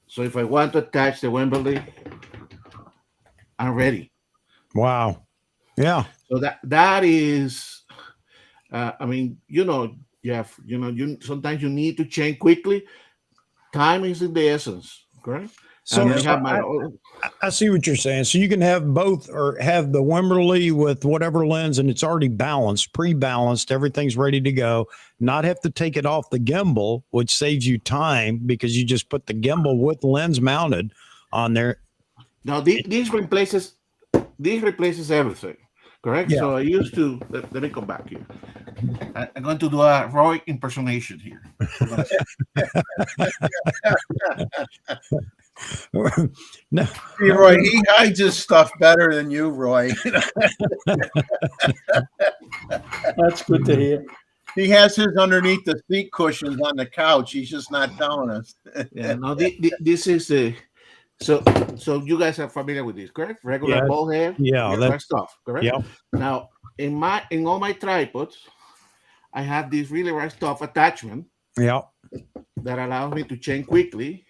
So if I want to attach the Wembley, I'm ready. wow. Yeah. So that is, I mean, Jeff, you sometimes you need to change quickly. Time is in the essence, correct? So And I have my own. I see what you're saying. So you can have both, or have the Wimberley with whatever lens, and it's already balanced, pre-balanced, everything's ready to go. Not have to take it off the gimbal, which saves you time because you just put the gimbal with lens mounted on there. Now this replaces everything, correct? Yeah. So I used to let me come back here. I'm going to do a Roy impersonation here. No. See, Roy, he hides his stuff better than you, Roy. That's good to hear. He has his underneath the seat cushions on the couch. He's just not telling us. Yeah, no, this is the so you guys are familiar with this, correct? Regular Yeah. ball head, Yeah, that stuff, correct? Yeah. Now in all my tripods, I have this really right stuff attachment Yeah. that allows me to change quickly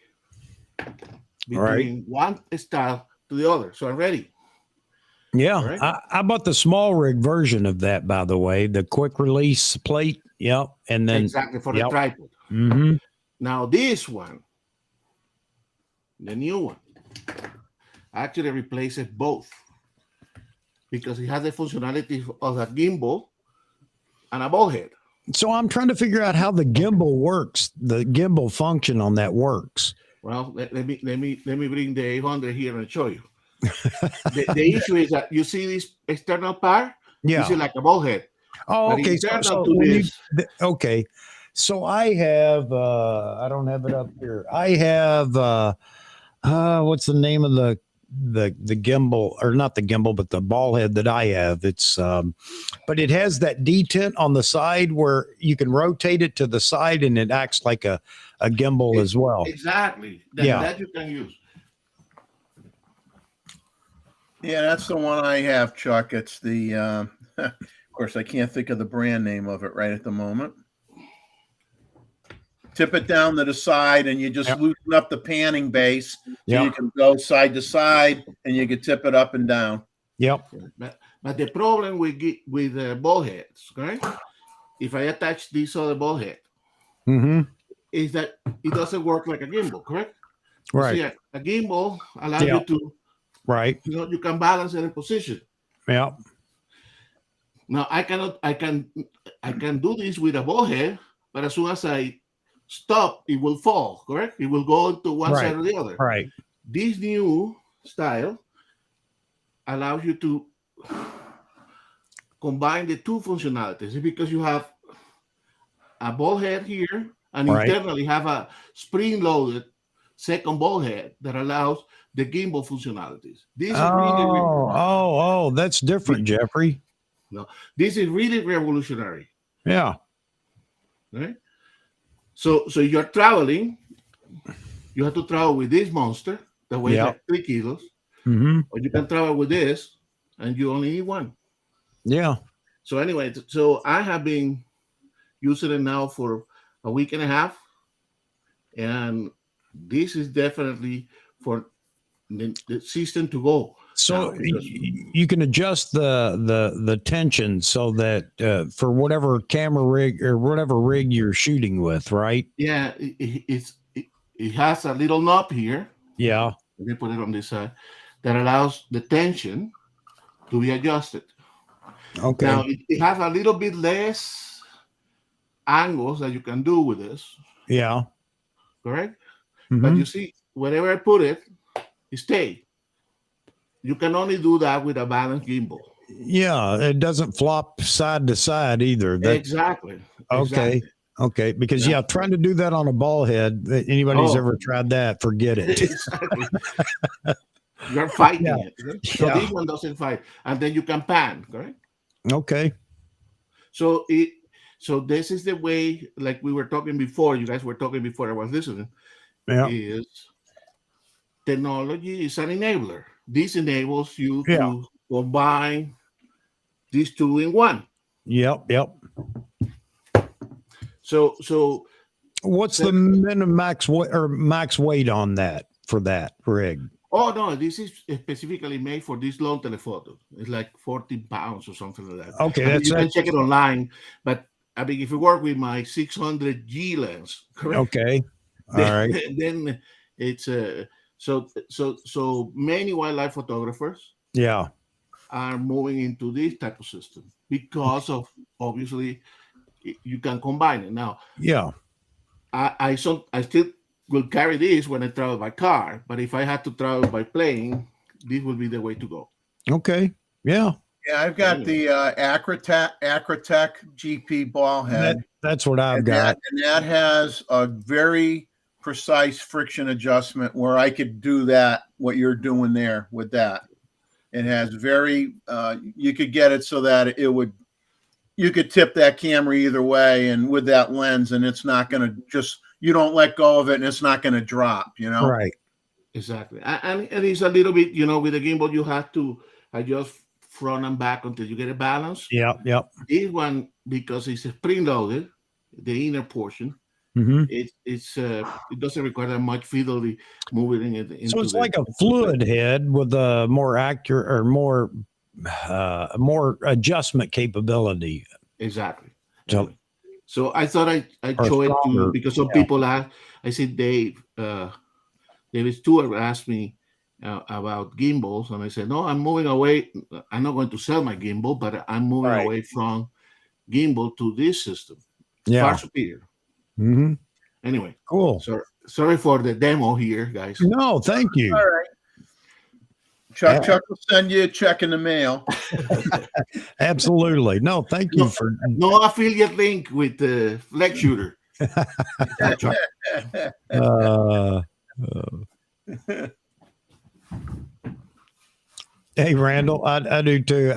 between one style to the other. So I'm ready. Yeah. Right. I bought the small rig version of that, by the way, the quick release plate. Yep. And then Exactly for the tripod. mhm. Now this one, the new one, actually replaces both because it has the functionality of a gimbal and a ball head. So I'm trying to figure out how the gimbal works, the gimbal function on that works. Well, let me bring the 800 here and show you. the issue is that you see this external part. Yeah. This is like a ball head. Oh, But okay. internal So to when this, okay. So I have I don't have it up here. I have what's the name of the gimbal, or not the gimbal, but the ball head that I have. It's but it has that detent on the side where you can rotate it to the side and it acts like a gimbal as well. Exactly. That you can use. Yeah, that's the one I have, Chuck. It's the, of course, I can't think of the brand name of it right at the moment. tip it down to the side, and you just loosen up the panning base so you can go side to side, and you can tip it up and down. Yep. But the problem with ball heads, right? If I attach this other ball head, is that it doesn't work like a gimbal, correct? Right. See, a gimbal allows you to, you can balance it in position. Yeah. Now I can do this with a ball head, but as soon as I stop, it will fall, correct? It will go to one side or the other. Right. This new style allows you to combine the two functionalities because you have a ball head here and internally have a spring-loaded second ball head that allows the gimbal functionalities. This is that's different, Jeffrey. No, this is really revolutionary. Yeah. Right. So you're traveling. You have to travel with this monster that weighs like 3 kilos. Or you can travel with this, and you only need one. Yeah. So anyway, so I have been using it now for a week and a half, and this is definitely for the system to go. So you can adjust the tension so that for whatever camera rig or whatever rig you're shooting with, right? Yeah, it has a little knob here. Yeah. Let me put it on this side that allows the tension to be adjusted. Okay. Now it has a little bit less angles that you can do with this. Yeah. Correct. But you see, wherever I put it, it stays. You can only do that with a balanced gimbal. Yeah, it doesn't flop side to side either. Exactly. Okay. Okay. Because trying to do that on a ball head, anybody's ever tried that, forget it. Exactly. You're fighting it. Right? So this one doesn't fight. And then you can pan, correct? Okay. So this is the way, like we were talking before, you guys were talking before I was listening, is technology is an enabler. This enables you to combine these two in one. Yep. So what's the max weight on that for that rig? Oh no, this is specifically made for this long telephoto. It's like 14 pounds or something like that. Okay, you can check it online, but I mean, if you work with my 600G lens, correct? Okay, all right. Then it's so many wildlife photographers are moving into this type of system because of obviously you can combine it now. Yeah, I still will carry this when I travel by car, but if I had to travel by plane, this will be the way to go. Okay. Yeah. Yeah, I've got the Acrotech GP ball head. That's what I've got. And that has a very precise friction adjustment where I could do that, what you're doing there with that. It has very, you could get it so that you could tip that camera either way and with that lens, and it's not going to you don't let go of it and it's not going to drop, Right. Exactly. And it's a little bit, with the gimbal, you have to adjust front and back until you get it balanced. Yep. This one, because it's spring loaded, the inner portion, it doesn't require that much fidelity moving it. So it's like a fluid head with a more accurate or more adjustment capability. Exactly. So I thought I'd show it to you because some people ask. I said David Stewart asked me about gimbals, and I said, no, I'm moving away. I'm not going to sell my gimbal, but I'm moving away from gimbal to this system. Far superior. Anyway, cool. Sorry for the demo here, guys. No, thank you. All right. Chuck will send you a check in the mail. Absolutely. No, thank you for no affiliate link with the Flex Shooter. Hey, Randall, I do too.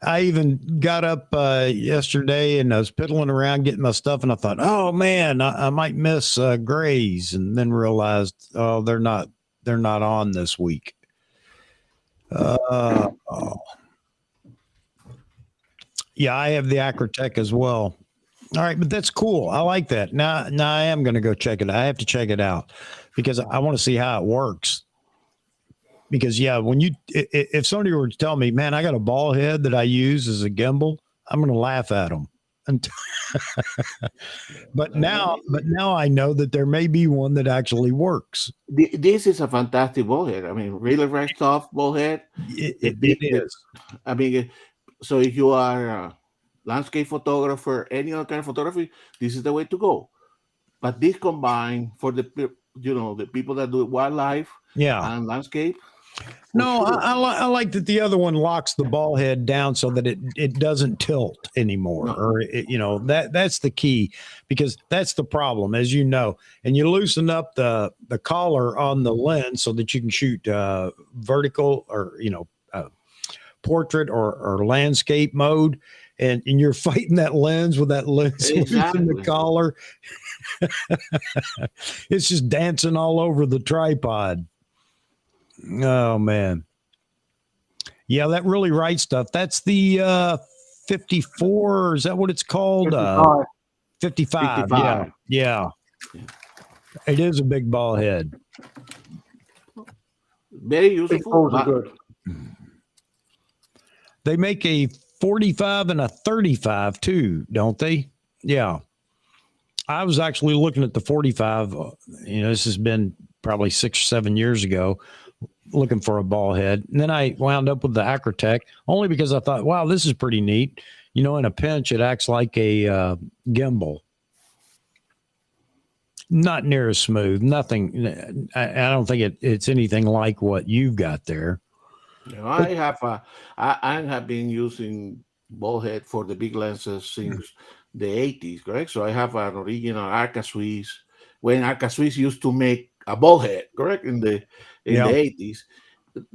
I even got up yesterday and I was piddling around getting my stuff, and I thought, oh man, I might miss Gray's, and then realized, oh, they're not on this week. Yeah, I have the Acrotech as well. All right, but that's cool. I like that. Now I am going to go check it. I have to check it out because I want to see how it works. Because when if somebody were to tell me, man, I got a ball head that I use as a gimbal, I'm going to laugh at them. But now I know that there may be one that actually works. This is a fantastic ball head. I mean, really very soft ball head. It is. I mean, so if you are a landscape photographer, any other kind of photography, this is the way to go. But this combined for the people that do wildlife and landscape. No, sure. I like that the other one locks the ball head down so that it doesn't tilt anymore. No. Or that's the key, because that's the problem, as you know. And you loosen up the collar on the lens so that you can shoot vertical or portrait or landscape mode, and you're fighting that lens with that lens in the collar. It's just dancing all over the tripod. Oh man. Yeah, that really right stuff. That's the 54. Is that what it's called? 55. Yeah. It is a big ball head. Very useful. Good. They make a 45 and a 35 too, don't they? Yeah. I was actually looking at the 45. This has been probably 6 or 7 years ago, looking for a ball head. And then I wound up with the Acrotech only because I thought, wow, this is pretty neat. In a pinch, it acts like a gimbal. Not near as smooth. Nothing. I don't think it's anything like what you've got there. I have been using ball head for the big lenses since the 80s, correct? So I have an original Arca Swiss when Arca Swiss used to make a ball head, correct? In the 80s.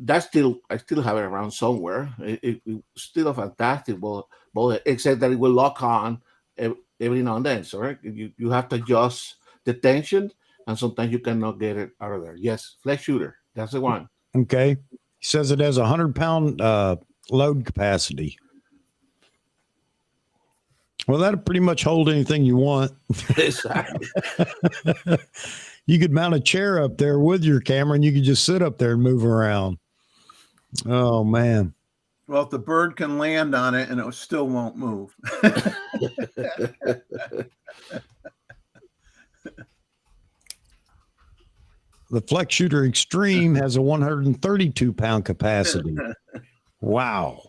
I still have it around somewhere. It's still a fantastic ball head, except that it will lock on every now and then. So right? You have to adjust the tension, and sometimes you cannot get it out of there. Yes, flex shooter. That's the one. Okay. He says it has 100-pound load capacity. Well, that'll pretty much hold anything you want. Exactly. You could mount a chair up there with your camera, and you could just sit up there and move around. Oh, man. Well, if the bird can land on it and it still won't move. The Flex Shooter Extreme has a 132-pound capacity. Wow.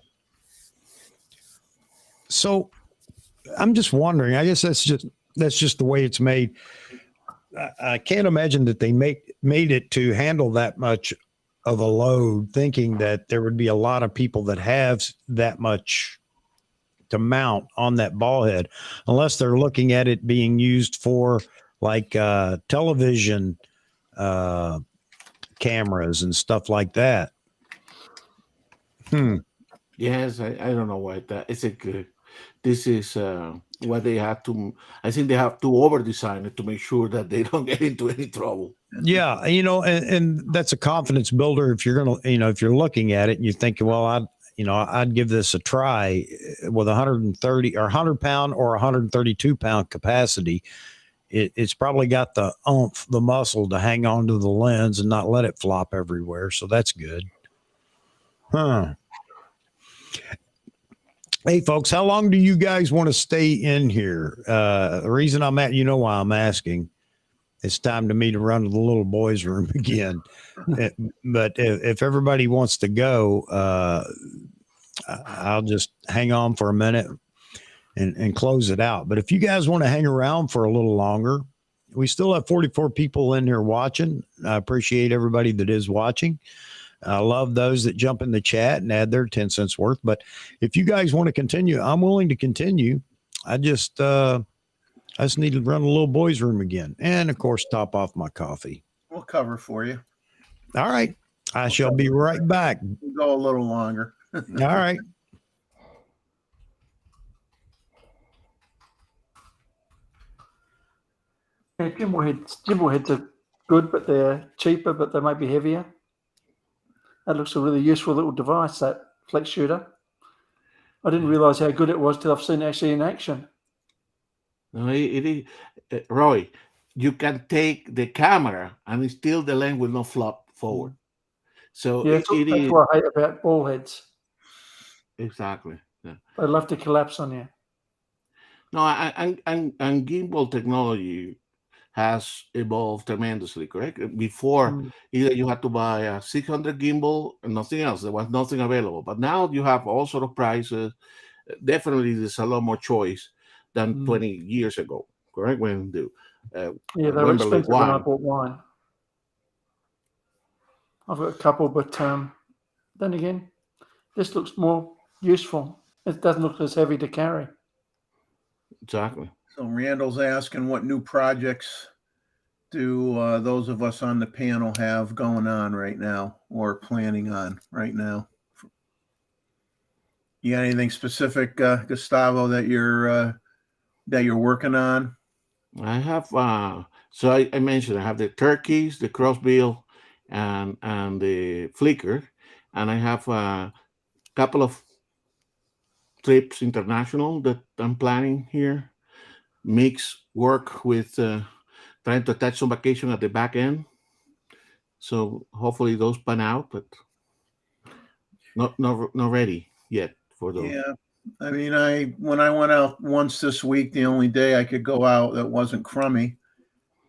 So I'm just wondering, I guess that's just the way it's made. I can't imagine that they made it to handle that much of a load, thinking that there would be a lot of people that have that much to mount on that ball head, unless they're looking at it being used for like television cameras and stuff like that. Yes, I don't know why that is a good. This is what they have to. I think they have to over design it to make sure that they don't get into any trouble. Yeah, and that's a confidence builder. If you're gonna, if you're looking at it and you think, well, I'd give this a try with 130 or 100-pound or 132-pound capacity. It's probably got the oomph, the muscle to hang on to the lens and not let it flop everywhere. So that's good. Hey, folks, how long do you guys want to stay in here? The reason I'm at, why I'm asking. It's time to me to run to the little boys' room again. But if everybody wants to go, I'll just hang on for a minute and close it out. But if you guys want to hang around for a little longer, we still have 44 people in here watching. I appreciate everybody that is watching. I love those that jump in the chat and add their 10 cents worth. But if you guys want to continue, I'm willing to continue. I just need to run a little boys' room again. And, of course, top off my coffee. We'll cover for you. All right. I shall be right back. We'll go a little longer. All right. Yeah, gimbal heads are good, but they're cheaper, but they might be heavier. That looks a really useful little device, that Flex Shooter. I didn't realize how good it was till I've seen it actually in action. No, it is, Roy. You can take the camera, and still the lens will not flop forward. So Yeah, it that's is what I hate about ball heads. exactly. Yeah. They love to collapse on you. No, and gimbal technology has evolved tremendously, correct? Before, either you had to buy a 600 gimbal and nothing else. There was nothing available. But now you have all sort of prices. Definitely, there's a lot more choice than 20 years ago, correct? When the Yeah, they were Wembley expensive when I one. bought mine. I've got a couple, but then again, this looks more useful. It doesn't look as heavy to carry. Exactly. So Randall's asking what new projects do those of us on the panel have going on right now or planning on right now? You got anything specific, Gustavo, that you're working on? I have so I mentioned I have the turkeys, the crossbill, and the flicker, and I have a couple of trips international that I'm planning here. Mix work with trying to attach some vacation at the back end. So hopefully those pan out, but not ready yet for those. Yeah. I mean, when I went out once this week, the only day I could go out that wasn't crummy,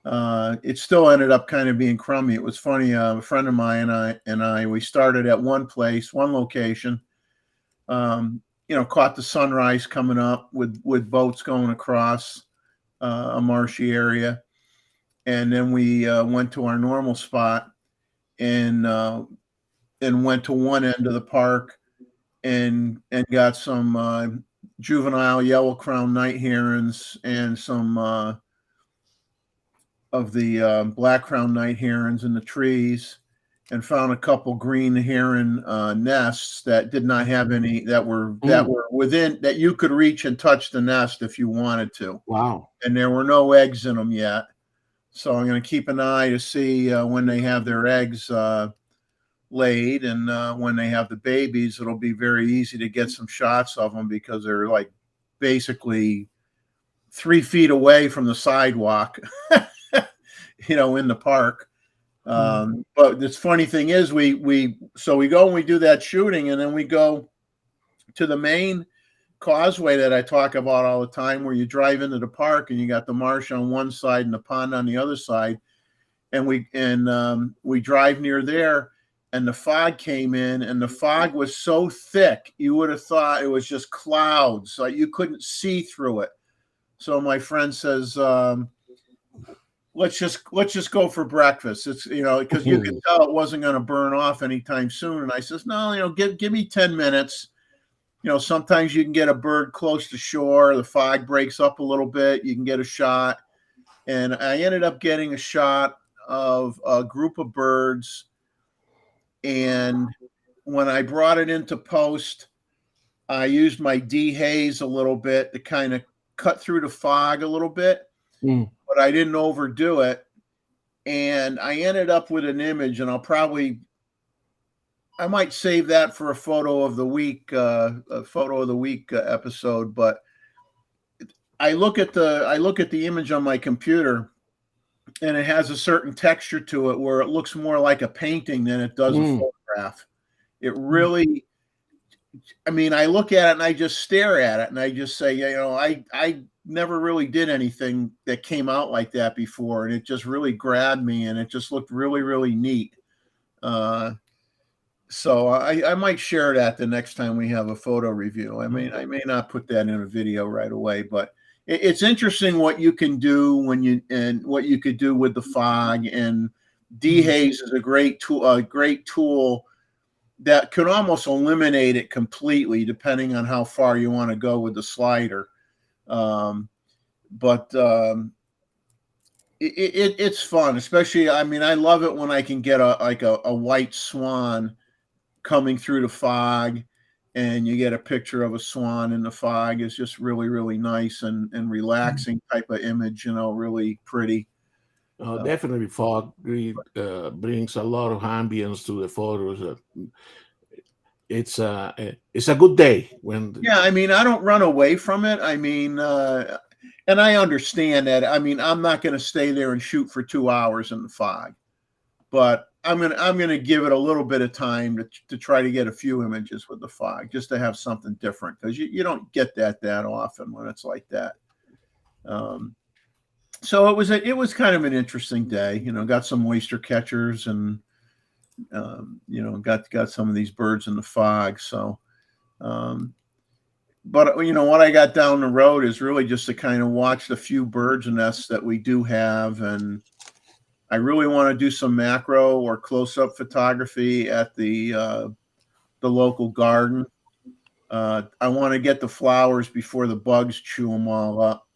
it still ended up kind of being crummy. It was funny. A friend of mine and I, we started at one place, one location. Caught the sunrise coming up with boats going across a marshy area, and then we went to our normal spot and went to one end of the park and got some juvenile yellow crowned night herons and some of the black crowned night herons in the trees, and found a couple green heron nests that did not have any that were within that you could reach and touch the nest if you wanted to. Wow. And there were no eggs in them yet. So I'm going to keep an eye to see when they have their eggs laid, and when they have the babies, it'll be very easy to get some shots of them because they're like basically 3 feet away from the sidewalk, in the park. But this funny thing is we go and we do that shooting, and then we go to the main causeway that I talk about all the time, where you drive into the park and you got the marsh on one side and the pond on the other side, and we drive near there, and the fog came in, and the fog was so thick you would have thought it was just clouds, so you couldn't see through it. So my friend says, let's just go for breakfast. It's because you could tell it wasn't going to burn off anytime soon. And I says, no, give me 10 minutes. Sometimes you can get a bird close to shore. The fog breaks up a little bit. You can get a shot. And I ended up getting a shot of a group of birds. And when I brought it into post, I used my dehaze a little bit to kind of cut through the fog a little bit, but I didn't overdo it. And I ended up with an image, and I might save that for a photo of the week episode. But I look at the image on my computer, and it has a certain texture to it where it looks more like a painting than it does a photograph. It really, I look at it and I just stare at it and I just say, I never really did anything that came out like that before, and it just really grabbed me, and it just looked really, really neat. So I might share that the next time we have a photo review. I may not put that in a video right away, but it's interesting what you can do and what you could do with the fog. And dehaze is a great tool that could almost eliminate it completely, depending on how far you want to go with the slider. It's fun, especially. I love it when I can get a white swan coming through the fog, and you get a picture of a swan in the fog. Is just really, really nice and relaxing type of image. Really pretty. Definitely, fog brings a lot of ambience to the photos. It's a good day when. Yeah, I don't run away from it. And and I understand that. I mean, I'm not going to stay there and shoot for 2 hours in the fog, but I'm gonna give it a little bit of time to try to get a few images with the fog, just to have something different, because you don't get that often when it's like that. So it was kind of an interesting day. Got some oyster catchers and got some of these birds in the fog. So, but what I got down the road is really just to kind of watch the few birds nests that we do have, and I really want to do some macro or close-up photography at the local garden. I want to get the flowers before the bugs chew them all up.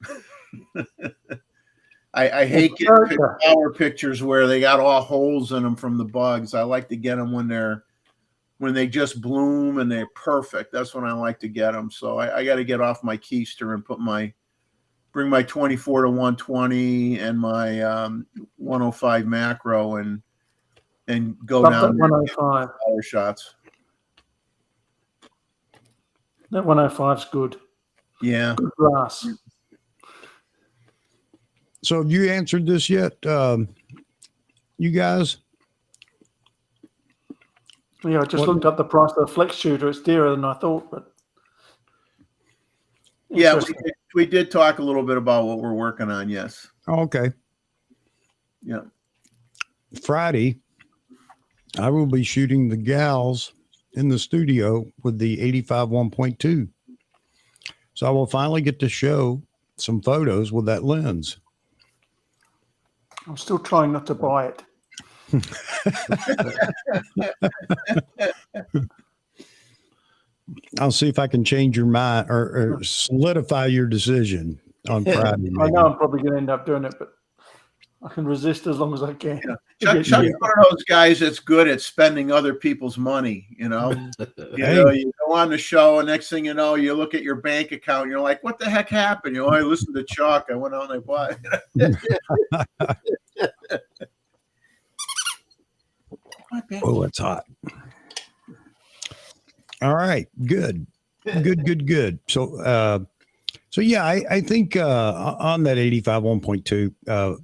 I hate getting flower pictures where they got all holes in them from the bugs. I like to get them when they just bloom and they're perfect. That's when I like to get them. So I got to get off my keister and bring my 24 to 120 and my 105 macro and go down 105 power shots. That 105 is good. Yeah. Good grass. So have you answered this yet, you guys? Yeah, I just looked up the price of the flex shooter. It's dearer than I thought, but yeah, we did talk a little bit about what we're working on. Yes. Okay. Yeah. Friday, I will be shooting the gals in the studio with the 85 1.2. So I will finally get to show some photos with that lens. I'm still trying not to buy it. I'll see if I can change your mind or solidify your decision on Friday. I know I'm probably going to end up doing it, but I can resist as long as I can. Yeah. Chuck's one of those guys that's good at spending other people's money. You go on the show, and next thing you know, you look at your bank account, and you're like, "What the heck happened?" I listened to Chuck. I went out and I bought it. Oh, it's hot. All right, good. So yeah, I think on that 85 1.2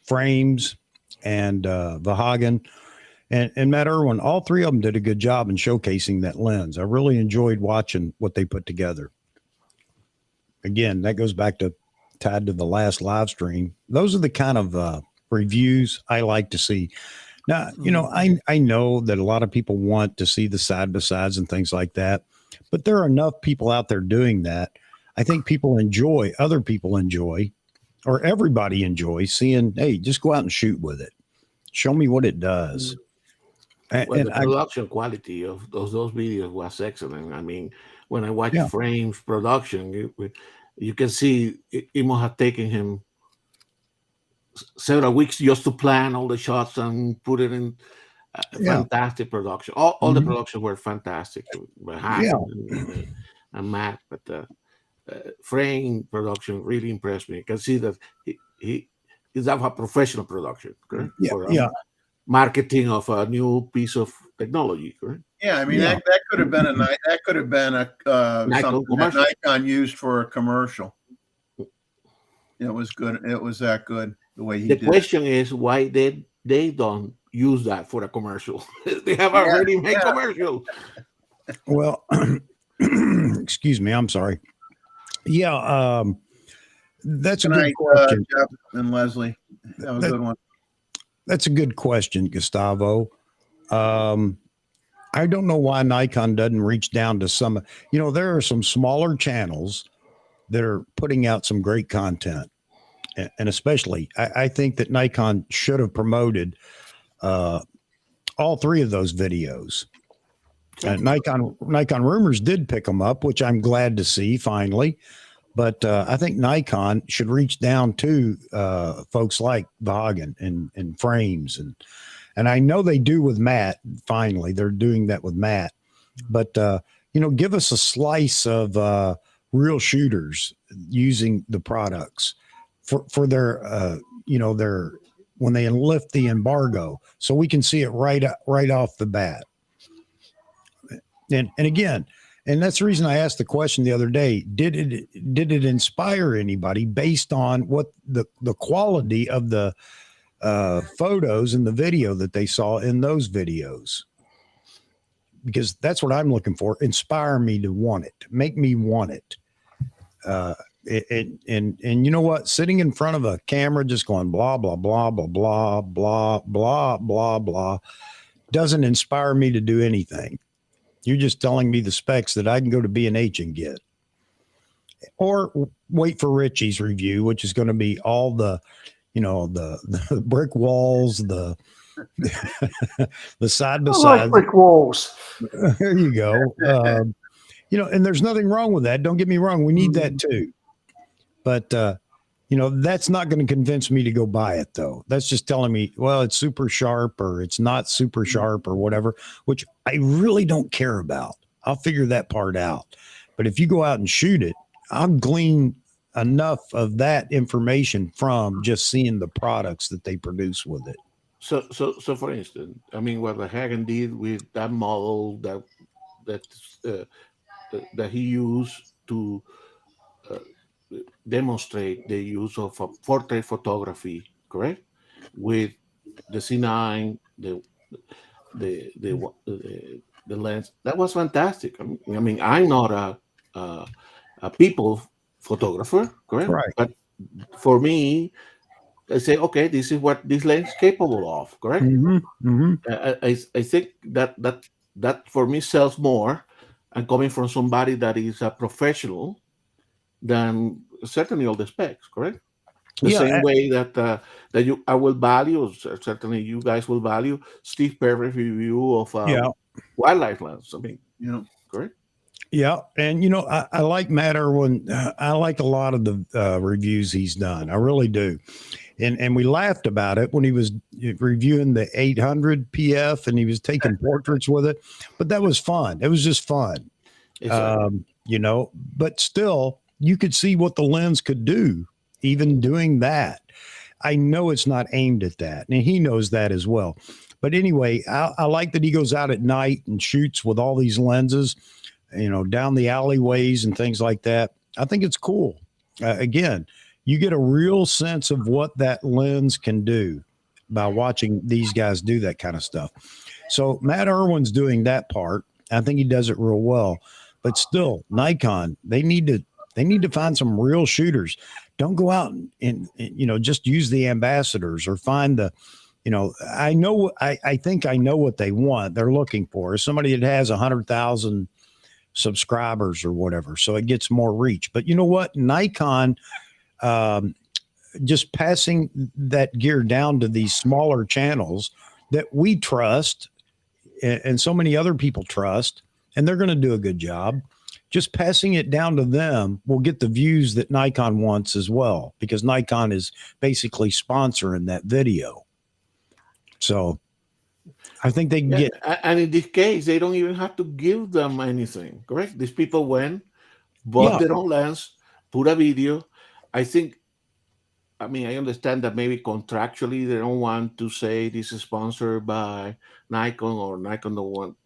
frames and Vahagen and Matt Irwin, all three of them did a good job in showcasing that lens. I really enjoyed watching what they put together. Again, that goes back to tied to the last live stream. Those are the kind of reviews I like to see. Now, I know that a lot of people want to see the side by sides and things like that, but there are enough people out there doing that. I think other people enjoy, or everybody enjoys seeing, hey, just go out and shoot with it. Show me what it does. Well, the production quality of those videos was excellent. I mean, when I watch Frames production, you can see it must have taken him several weeks just to plan all the shots and put it in fantastic production. All the productions were fantastic. And Matt, but the frame production really impressed me. You can see that he's a professional production, correct? Marketing of a new piece of technology, correct? Yeah, I mean that could have been something that Nikon used for a commercial. It was good. It was that good the way he did. The question is why they don't use that for a commercial. They have already made commercial. Well, excuse me. I'm sorry. Yeah, that's a good question. Jeff and Leslie, that was a good one. That's a good question, Gustavo. I don't know why Nikon doesn't reach down to some. There are some smaller channels that are putting out some great content, and especially, I think that Nikon should have promoted all three of those videos. Nikon Rumors did pick them up, which I'm glad to see finally. But I think Nikon should reach down to folks like Vahagen and Frames, and I know they do with Matt. Finally, they're doing that with Matt. But give us a slice of real shooters using the products for their their when they lift the embargo, so we can see it right off the bat. And again, And that's the reason I asked the question the other day. Did it inspire anybody based on what the quality of the photos and the video that they saw in those videos? Because that's what I'm looking for. Inspire me to want it. Make me want it. And you know what? Sitting in front of a camera just going blah, blah, blah, blah, blah, blah, blah, blah, blah doesn't inspire me to do anything. You're just telling me the specs that I can go to B&H and get. Or wait for Richie's review, which is going to be all the, the brick walls, the side by I side. like brick walls. There you go. And there's nothing wrong with that. Don't get me wrong. We need that too. But, that's not going to convince me to go buy it, though. That's just telling me, well, it's super sharp or it's not super sharp or whatever, which I really don't care about. I'll figure that part out. But if you go out and shoot it, I'll glean enough of that information from just seeing the products that they produce with it. So for instance, I mean, what the Hagen did with that model that he used to demonstrate the use of a portrait photography, correct? With the C9, the lens, that was fantastic. I mean, I'm not a people photographer, correct? Right. But for me, I say, okay, this is what this lens is capable of, correct? I think that for me sells more, and coming from somebody that is a professional, than certainly all the specs, correct? The same way that I will value, certainly you guys will value Steve Perry's review of wildlife lens. I mean, correct? Yeah, and I like Matt Irwin. I like a lot of the reviews he's done. I really do. And we laughed about it when he was reviewing the 800 PF and he was taking portraits with it. But that was fun. It was just fun. But still, you could see what the lens could do, even doing that. I know it's not aimed at that, and he knows that as well. But anyway, I like that he goes out at night and shoots with all these lenses, down the alleyways and things like that. I think it's cool. Again, you get a real sense of what that lens can do by watching these guys do that kind of stuff. So Matt Irwin's doing that part. I think he does it real well. But still, Nikon, they need to find some real shooters. Don't go out and just use the ambassadors or find the, I think I know what they want. They're looking for somebody that has 100,000 subscribers or whatever. So it gets more reach. But you know what? Nikon, just passing that gear down to these smaller channels that we trust and so many other people trust, and they're going to do a good job. Just passing it down to them will get the views that Nikon wants as well, because Nikon is basically sponsoring that video. So I think they can get. And in this case, they don't even have to give them anything, correct? These people went, bought their own lens, put a video. I understand that maybe contractually they don't want to say this is sponsored by Nikon, or Nikon don't want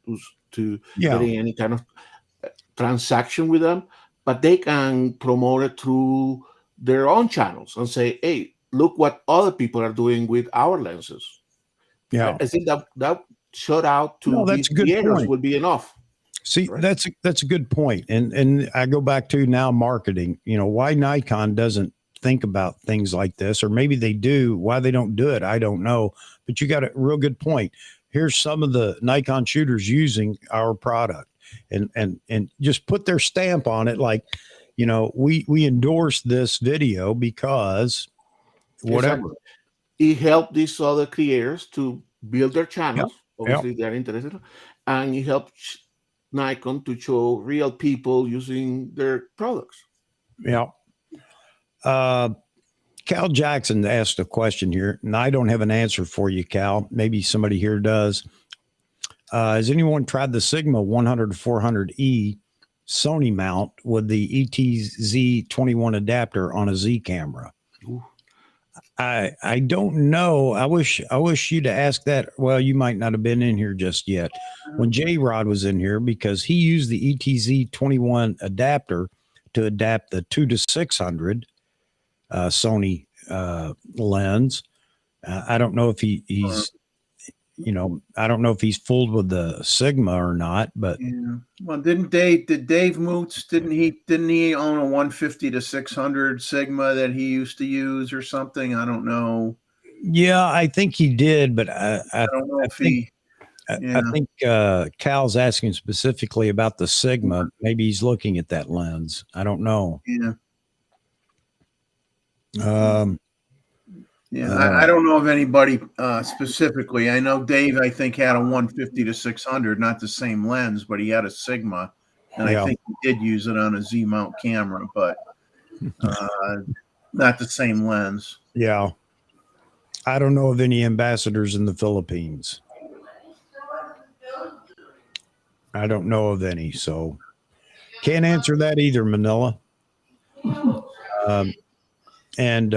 to getting any kind of transaction with them, but they can promote it through their own channels and say, hey, look what other people are doing with our lenses. I think that shout out to these creators would be enough. See, right? That's a good point. And I go back to now marketing, why Nikon doesn't think about things like this, or maybe they do, why they don't do it, I don't know. But you got a real good point. Here's some of the Nikon shooters using our product. And just put their stamp on it, like, we endorse this video because whatever. Exactly. It helped these other creators to build their channels. Obviously, they're interested, and it helps Nikon to show real people using their products. Cal Jackson asked a question here, and I don't have an answer for you, Cal. Maybe somebody here does. Has anyone tried the Sigma 100-400E Sony mount with the ETZ21 adapter on a Z camera? I don't know. I wish you'd ask that. Well, you might not have been in here just yet when J Rod was in here, because he used the ETZ 21 adapter to adapt the 2-600 Sony lens. I don't know if he's I don't know if he's fooled with the Sigma or not, but yeah. Well, did Dave Moots, didn't he own a 150-600 Sigma that he used to use or something? I don't know. yeah, I think he did, but I don't know if think, yeah. I think Cal's asking specifically about the Sigma. Maybe he's looking at that lens. I don't know. Yeah. Yeah, I don't know of anybody specifically. I know Dave, I think, had a 150-600, not the same lens, but he had a Sigma, and I think he did use it on a Z mount camera, but not the same lens. Yeah. I don't know of any ambassadors in the Philippines. I don't know of any, so can't answer that either, Manila. And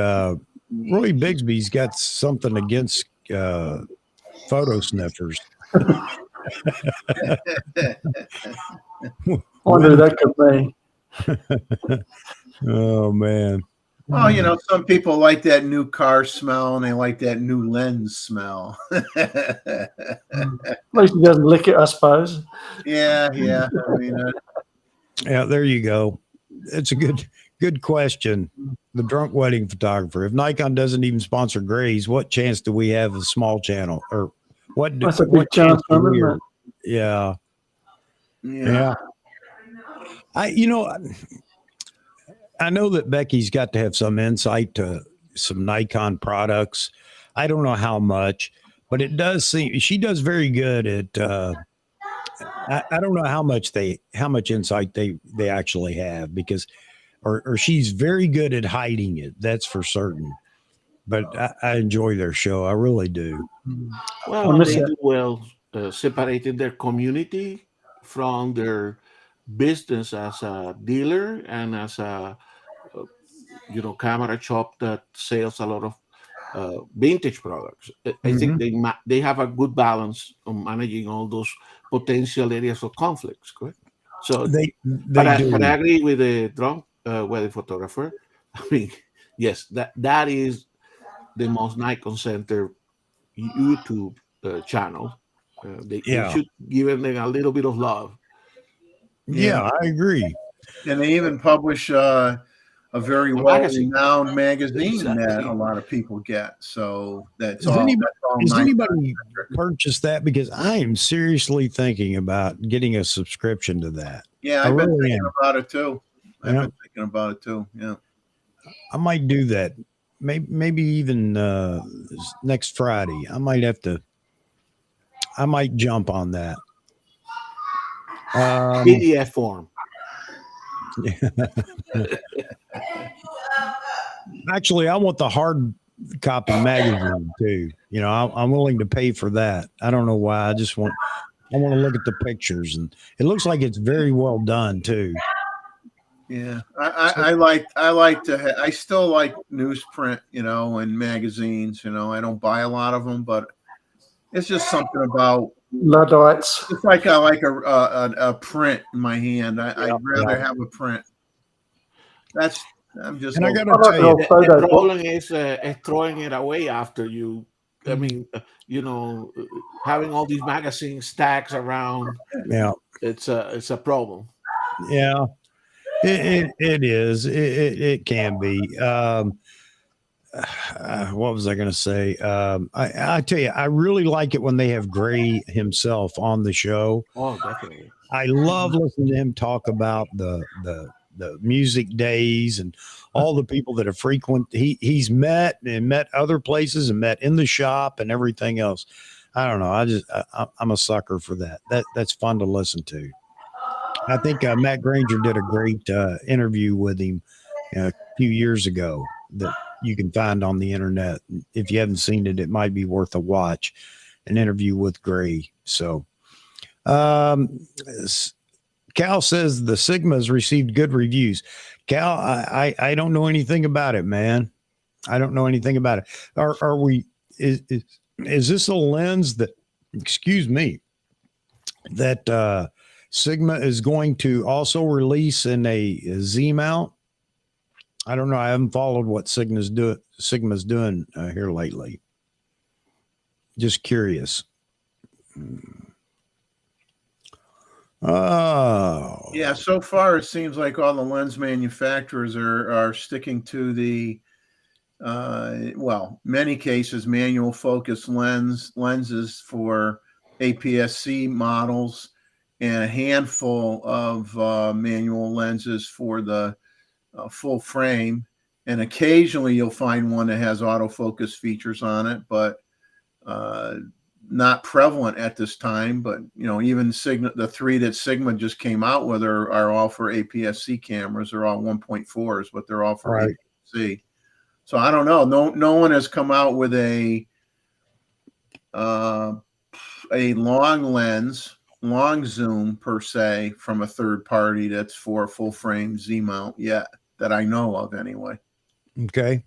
Roy Bigsby's got something against photo sniffers. I wonder who that could be. Oh man. Well, some people like that new car smell and they like that new lens smell. At least he doesn't lick it, I suppose. Yeah. I mean, Yeah, there you go. It's a good question. The drunk wedding photographer. If Nikon doesn't even sponsor Grays, what chance do we have of a small channel? Or what? That's a big chance for them, isn't it? Yeah. I know that Becky's got to have some insight to some Nikon products. I don't know how much, but it does seem she does very good at. I don't know how much insight they actually have, because, or she's very good at hiding it. That's for certain. But I enjoy their show. I really do. Well, they do well separating their community from their business as a dealer and as a camera shop that sells a lot of vintage products. I think they have a good balance on managing all those potential areas of conflicts, correct? So but I agree with the drunk wedding photographer. I mean, yes, that is the most Nikon-centered YouTube channel. They should give them a little bit of love. Yeah, I agree. And they even publish a very well-renowned magazine that a lot of people get. So that's all. Does anybody purchase that? Because I am seriously thinking about getting a subscription to that. Yeah, I've been thinking about it too. Yeah, I might do that. Maybe even next Friday. I might jump on that. PDF form. Actually, I want the hard copy magazine too. I'm willing to pay for that. I don't know why. I want to look at the pictures, and it looks like it's very well done too. Yeah, I still like newsprint, and magazines. I don't buy a lot of them, but it's just something about Luddites. It's like I like a print in my hand. I'd rather have a print. I'm just. And I got to tell you, the problem is throwing it away after you. I mean, having all these magazine stacks around. Yeah, it's a problem. Yeah, it is. It can be. What was I going to say? I tell you, I really like it when they have Gray himself on the show. Oh, definitely. I love listening to him talk about the music days and all the people that have he's met other places and met in the shop and everything else. I don't know. I'm a sucker for that. That's fun to listen to. I think Matt Granger did a great interview with him a few years ago that you can find on the internet. If you haven't seen it, it might be worth a watch. An interview with Gray. So, Cal says the Sigma's received good reviews. Cal, I don't know anything about it, man. I don't know anything about it. Are we? Is this a lens that? Excuse me. That Sigma is going to also release in a Z mount. I don't know. I haven't followed what Sigma's doing here lately. Just curious. Oh, Yeah, so far it seems like all the lens manufacturers are sticking to the many cases manual focus lenses for APS-C models, and a handful of manual lenses for the full frame. And occasionally you'll find one that has autofocus features on it, but not prevalent at this time. But even Sigma, the 3 that Sigma just came out with are all for APS-C cameras. They're all 1.4s, but they're all for APS-C. So I don't know. No one has come out with a long lens, long zoom per se from a third party that's for a full frame Z mount yet, that I know of anyway. okay.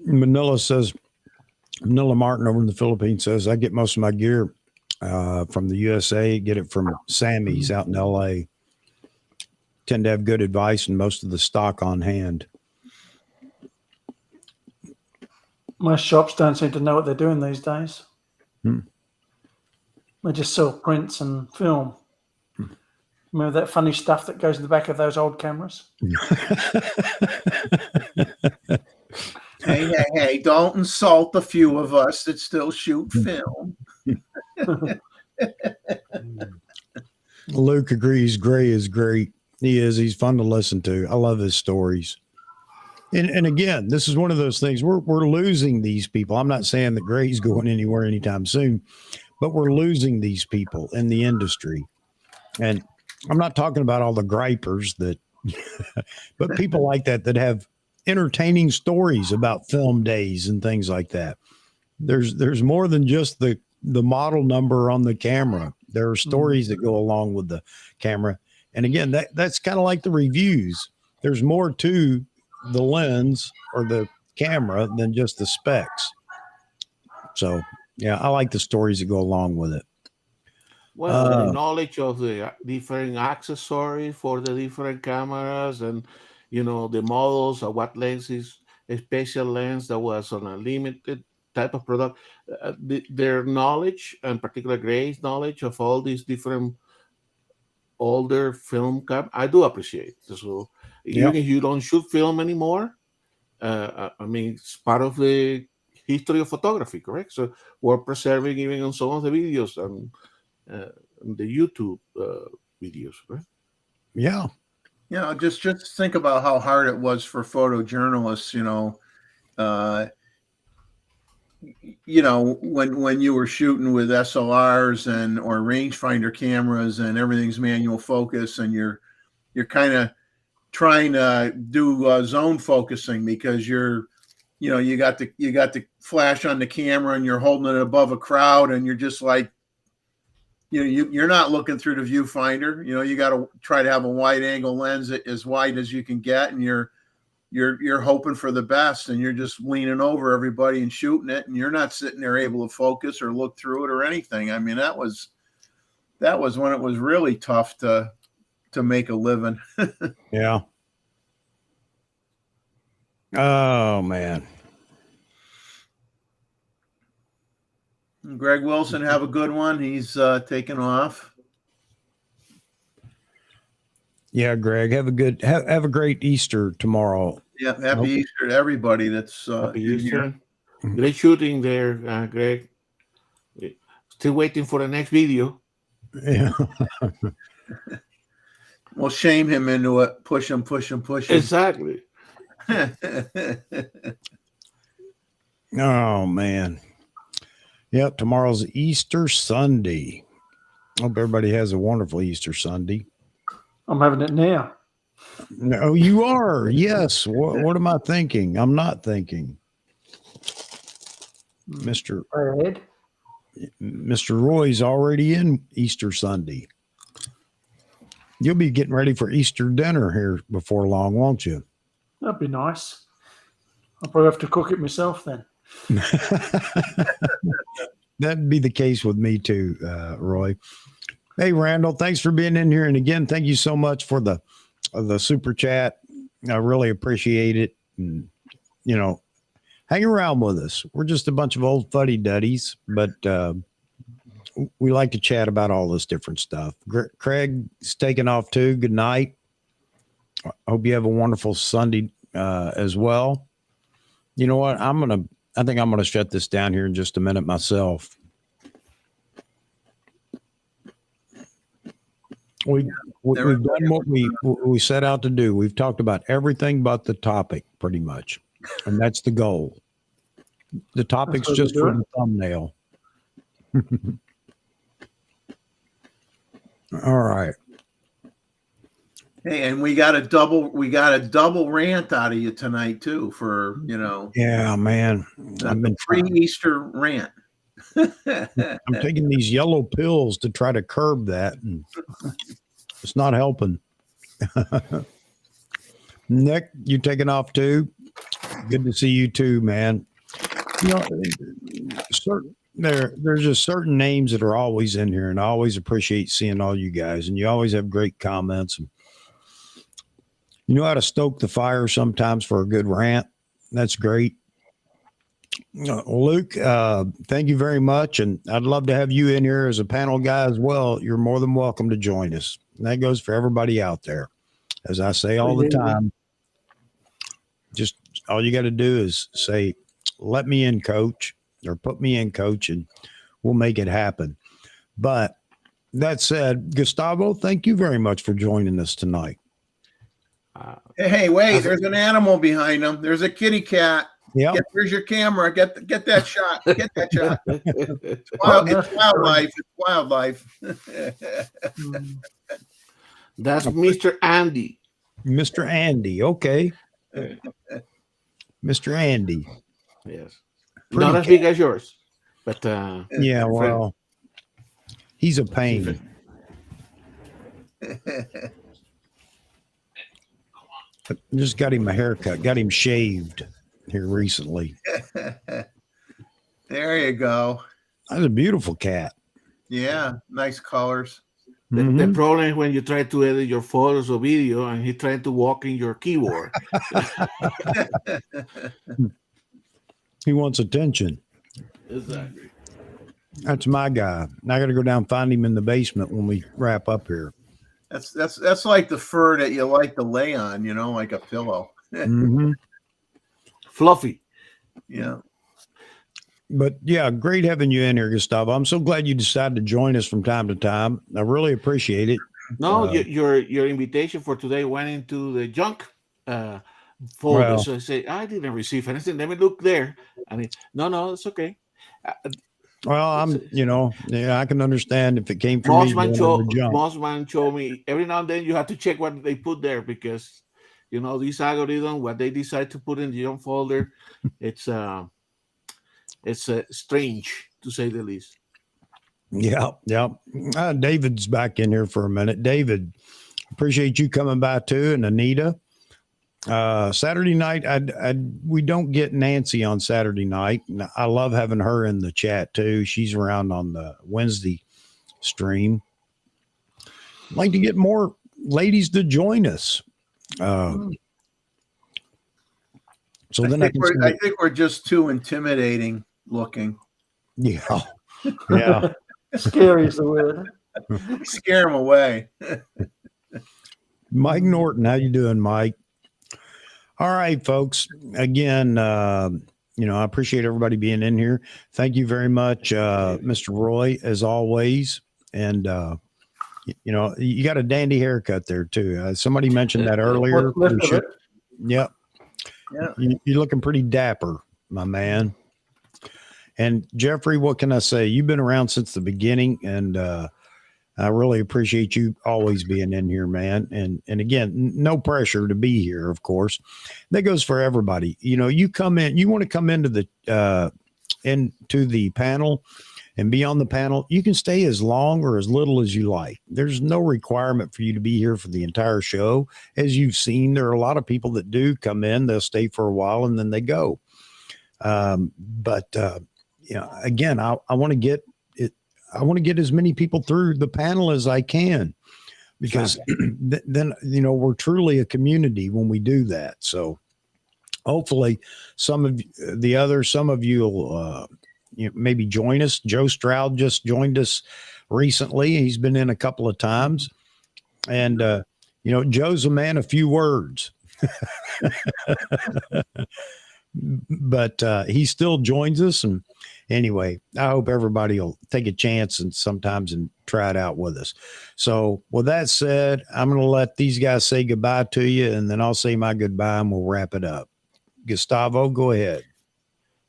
Manila Martin over in the Philippines says, I get most of my gear from the USA, get it from Sammy's out in LA. Tend to have good advice and most of the stock on hand. Most shops don't seem to know what they're doing these days. They just sell prints and film. Remember that funny stuff that goes in the back of those old cameras? Hey, don't insult the few of us that still shoot film. Luke agrees. Gray is great. He is. He's fun to listen to. I love his stories. And again, this is one of those things we're losing these people. I'm not saying that Gray's going anywhere anytime soon, but we're losing these people in the industry. And I'm not talking about all the gripers that, but people like that have entertaining stories about film days and things like that. There's more than just the model number on the camera. There are stories that go along with the camera. And again, that's kind of like the reviews. There's more to the lens or the camera than just the specs. So yeah, I like the stories that go along with it. Well, the knowledge of the different accessories for the different cameras, and the models of what lens is a special lens that was on a limited type of product. Their knowledge, and particular Gray's knowledge of all these different older film I do appreciate. So even if you don't shoot film anymore, I mean, it's part of the history of photography, correct? So we're preserving even on some of the videos and the YouTube videos, right? Yeah. Just think about how hard it was for photojournalists, when you were shooting with SLRs or rangefinder cameras and everything's manual focus, and you're kind of trying to do zone focusing because you got the flash on the camera and you're holding it above a crowd, and you're just like, you're not looking through the viewfinder. You got to try to have a wide angle lens as wide as you can get, and you're hoping for the best, and you're just leaning over everybody and shooting it, and you're not sitting there able to focus or look through it or anything. I mean, that was when it was really tough to make a living. Yeah. Oh man. Greg Wilson, have a good one. He's taking off. Yeah, Greg, have a great Easter tomorrow. Yeah, happy Easter to everybody. That's happy Easter. Great shooting there, Greg. Still waiting for the next video. Yeah. We'll shame him into it. Push him. Exactly. Oh man. Yep, tomorrow's Easter Sunday. Hope everybody has a wonderful Easter Sunday. I'm having it now. No, you are. Yes. What am I thinking? I'm not thinking. Mr. Roy's already in Easter Sunday. You'll be getting ready for Easter dinner here before long, won't you? That'd be nice. I'll probably have to cook it myself then. That'd be the case with me too, Roy. Hey, Randall, thanks for being in here. And again, thank you so much for the super chat. I really appreciate it. And, you know, hang around with us. We're just a bunch of old fuddy-duddies, but we like to chat about all this different stuff. Craig's taking off too. Good night. I hope you have a wonderful Sunday as well. You know what? I think I'm gonna shut this down here in just a minute myself. We've done what we set out to do. We've talked about everything but the topic, pretty much, and that's the goal. The topic's just for the thumbnail. All right. Hey, and we got a double rant out of you tonight too, for Yeah, man. I've been pre-Easter rant. I'm taking these yellow pills to try to curb that, and it's not helping. Nick, you taking off too? Good to see you too, man. You know, there's just certain names that are always in here, and I always appreciate seeing all you guys, and you always have great comments. And you know how to stoke the fire sometimes for a good rant. That's great. Luke, thank you very much. And I'd love to have you in here as a panel guy as well. You're more than welcome to join us. And that goes for everybody out there. As I say all the time, just all you got to do is say, let me in, coach, or put me in, coach, and we'll make it happen. But that said, Gustavo, thank you very much for joining us tonight. Hey, wait, there's an animal behind him. There's a kitty cat. Yeah. Where's your camera? Get that shot. Get that shot. It's wildlife. It's wildlife. That's Mr. Andy. Mr. Andy. Okay. Mr. Andy. Yes. Pretty Not as big as yours, but yeah, well, he's a pain. Just got him a haircut, got him shaved here recently. There you go. That's a beautiful cat. Yeah, nice colors. The problem is when you try to edit your photos or video and he tried to walk in your keyboard. He wants attention. Exactly. That's my guy. I got to go down and find him in the basement when we wrap up here. That's like the fur that you like to lay on, like a pillow. Mm-hmm. Fluffy. Yeah. But yeah, great having you in here, Gustavo. I'm so glad you decided to join us from time to time. I really appreciate it. No, your invitation for today went into the junk folder. Well, So I say, I didn't receive anything. Let me look there. I mean, no, it's okay. well, I can understand if it came from me. Mossman told me every now and then you have to check what they put there because, this algorithm, what they decide to put in the junk folder, it's strange to say the least. Yeah. David's back in here for a minute. David, appreciate you coming by too, and Anita. Saturday night, we don't get Nancy on Saturday night. I love having her in the chat too. She's around on the Wednesday stream. I'd like to get more ladies to join us. So then I think we're just too intimidating looking. Yeah. Scary is the word. Scare them away. Mike Norton, how you doing, Mike? All right, folks. Again, I appreciate everybody being in here. Thank you very much, Mr. Roy, as always. And you got a dandy haircut there too. Somebody mentioned that earlier. Yep. Yeah. You're looking pretty dapper, my man. And Jeffrey, what can I say? You've been around since the beginning, and I really appreciate you always being in here, man. And again, no pressure to be here, of course. That goes for everybody. You come in, you want to come into the panel, and be on the panel, you can stay as long or as little as you like. There's no requirement for you to be here for the entire show. As you've seen, there are a lot of people that do come in, they'll stay for a while and then they go. Again, I want to get it. I want to get as many people through the panel as I can, because then, we're truly a community when we do that. So hopefully some of you will, maybe join us. Joe Stroud just joined us recently. He's been in a couple of times, and, Joe's a man of few words, but he still joins us. And anyway, I hope everybody will take a chance and try it out with us. So with that said, I'm going to let these guys say goodbye to you, and then I'll say my goodbye and we'll wrap it up. Gustavo, go ahead.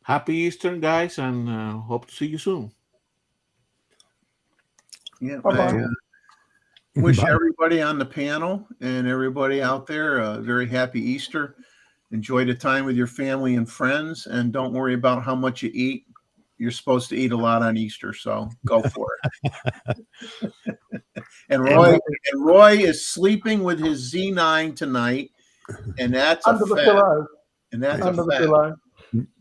Happy Easter, guys, and hope to see you soon. Yeah. Bye-bye. Wish Bye. everybody on the panel and everybody out there a very happy Easter. Enjoy the time with your family and friends, and don't worry about how much you eat. You're supposed to eat a lot on Easter, so go for it. And Roy is sleeping with his Z9 tonight, and that's Under the pillow. And that's Under a the fact. pillow.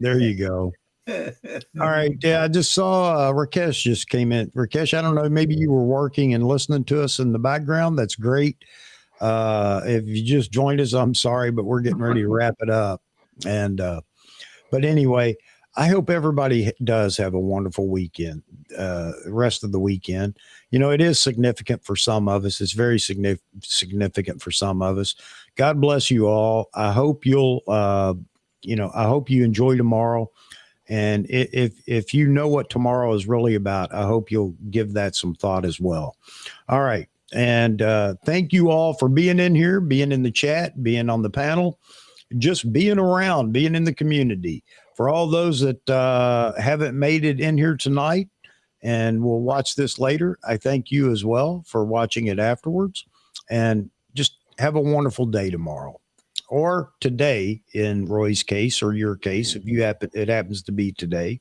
There you go. All right. Yeah, I just saw Rakesh just came in. Rakesh, I don't know, maybe you were working and listening to us in the background. That's great. If you just joined us, I'm sorry, but we're getting ready to wrap it up. And but anyway, I hope everybody does have a wonderful weekend, rest of the weekend. It is significant for some of us. It's very significant for some of us. God bless you all. I hope you'll, I hope you enjoy tomorrow. And if you know what tomorrow is really about, I hope you'll give that some thought as well. All right. And thank you all for being in here, being in the chat, being on the panel, just being around, being in the community. For all those that haven't made it in here tonight and will watch this later, I thank you as well for watching it afterwards. And just have a wonderful day tomorrow, or today in Roy's case, or your case, if it happens to be today.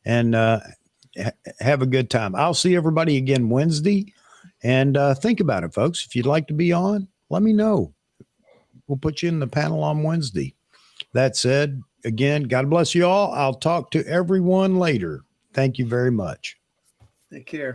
And have a good time. I'll see everybody again Wednesday. And think about it, folks. If you'd like to be on, let me know. We'll put you in the panel on Wednesday. That said, again, God bless you all. I'll talk to everyone later. Thank you very much. Take care.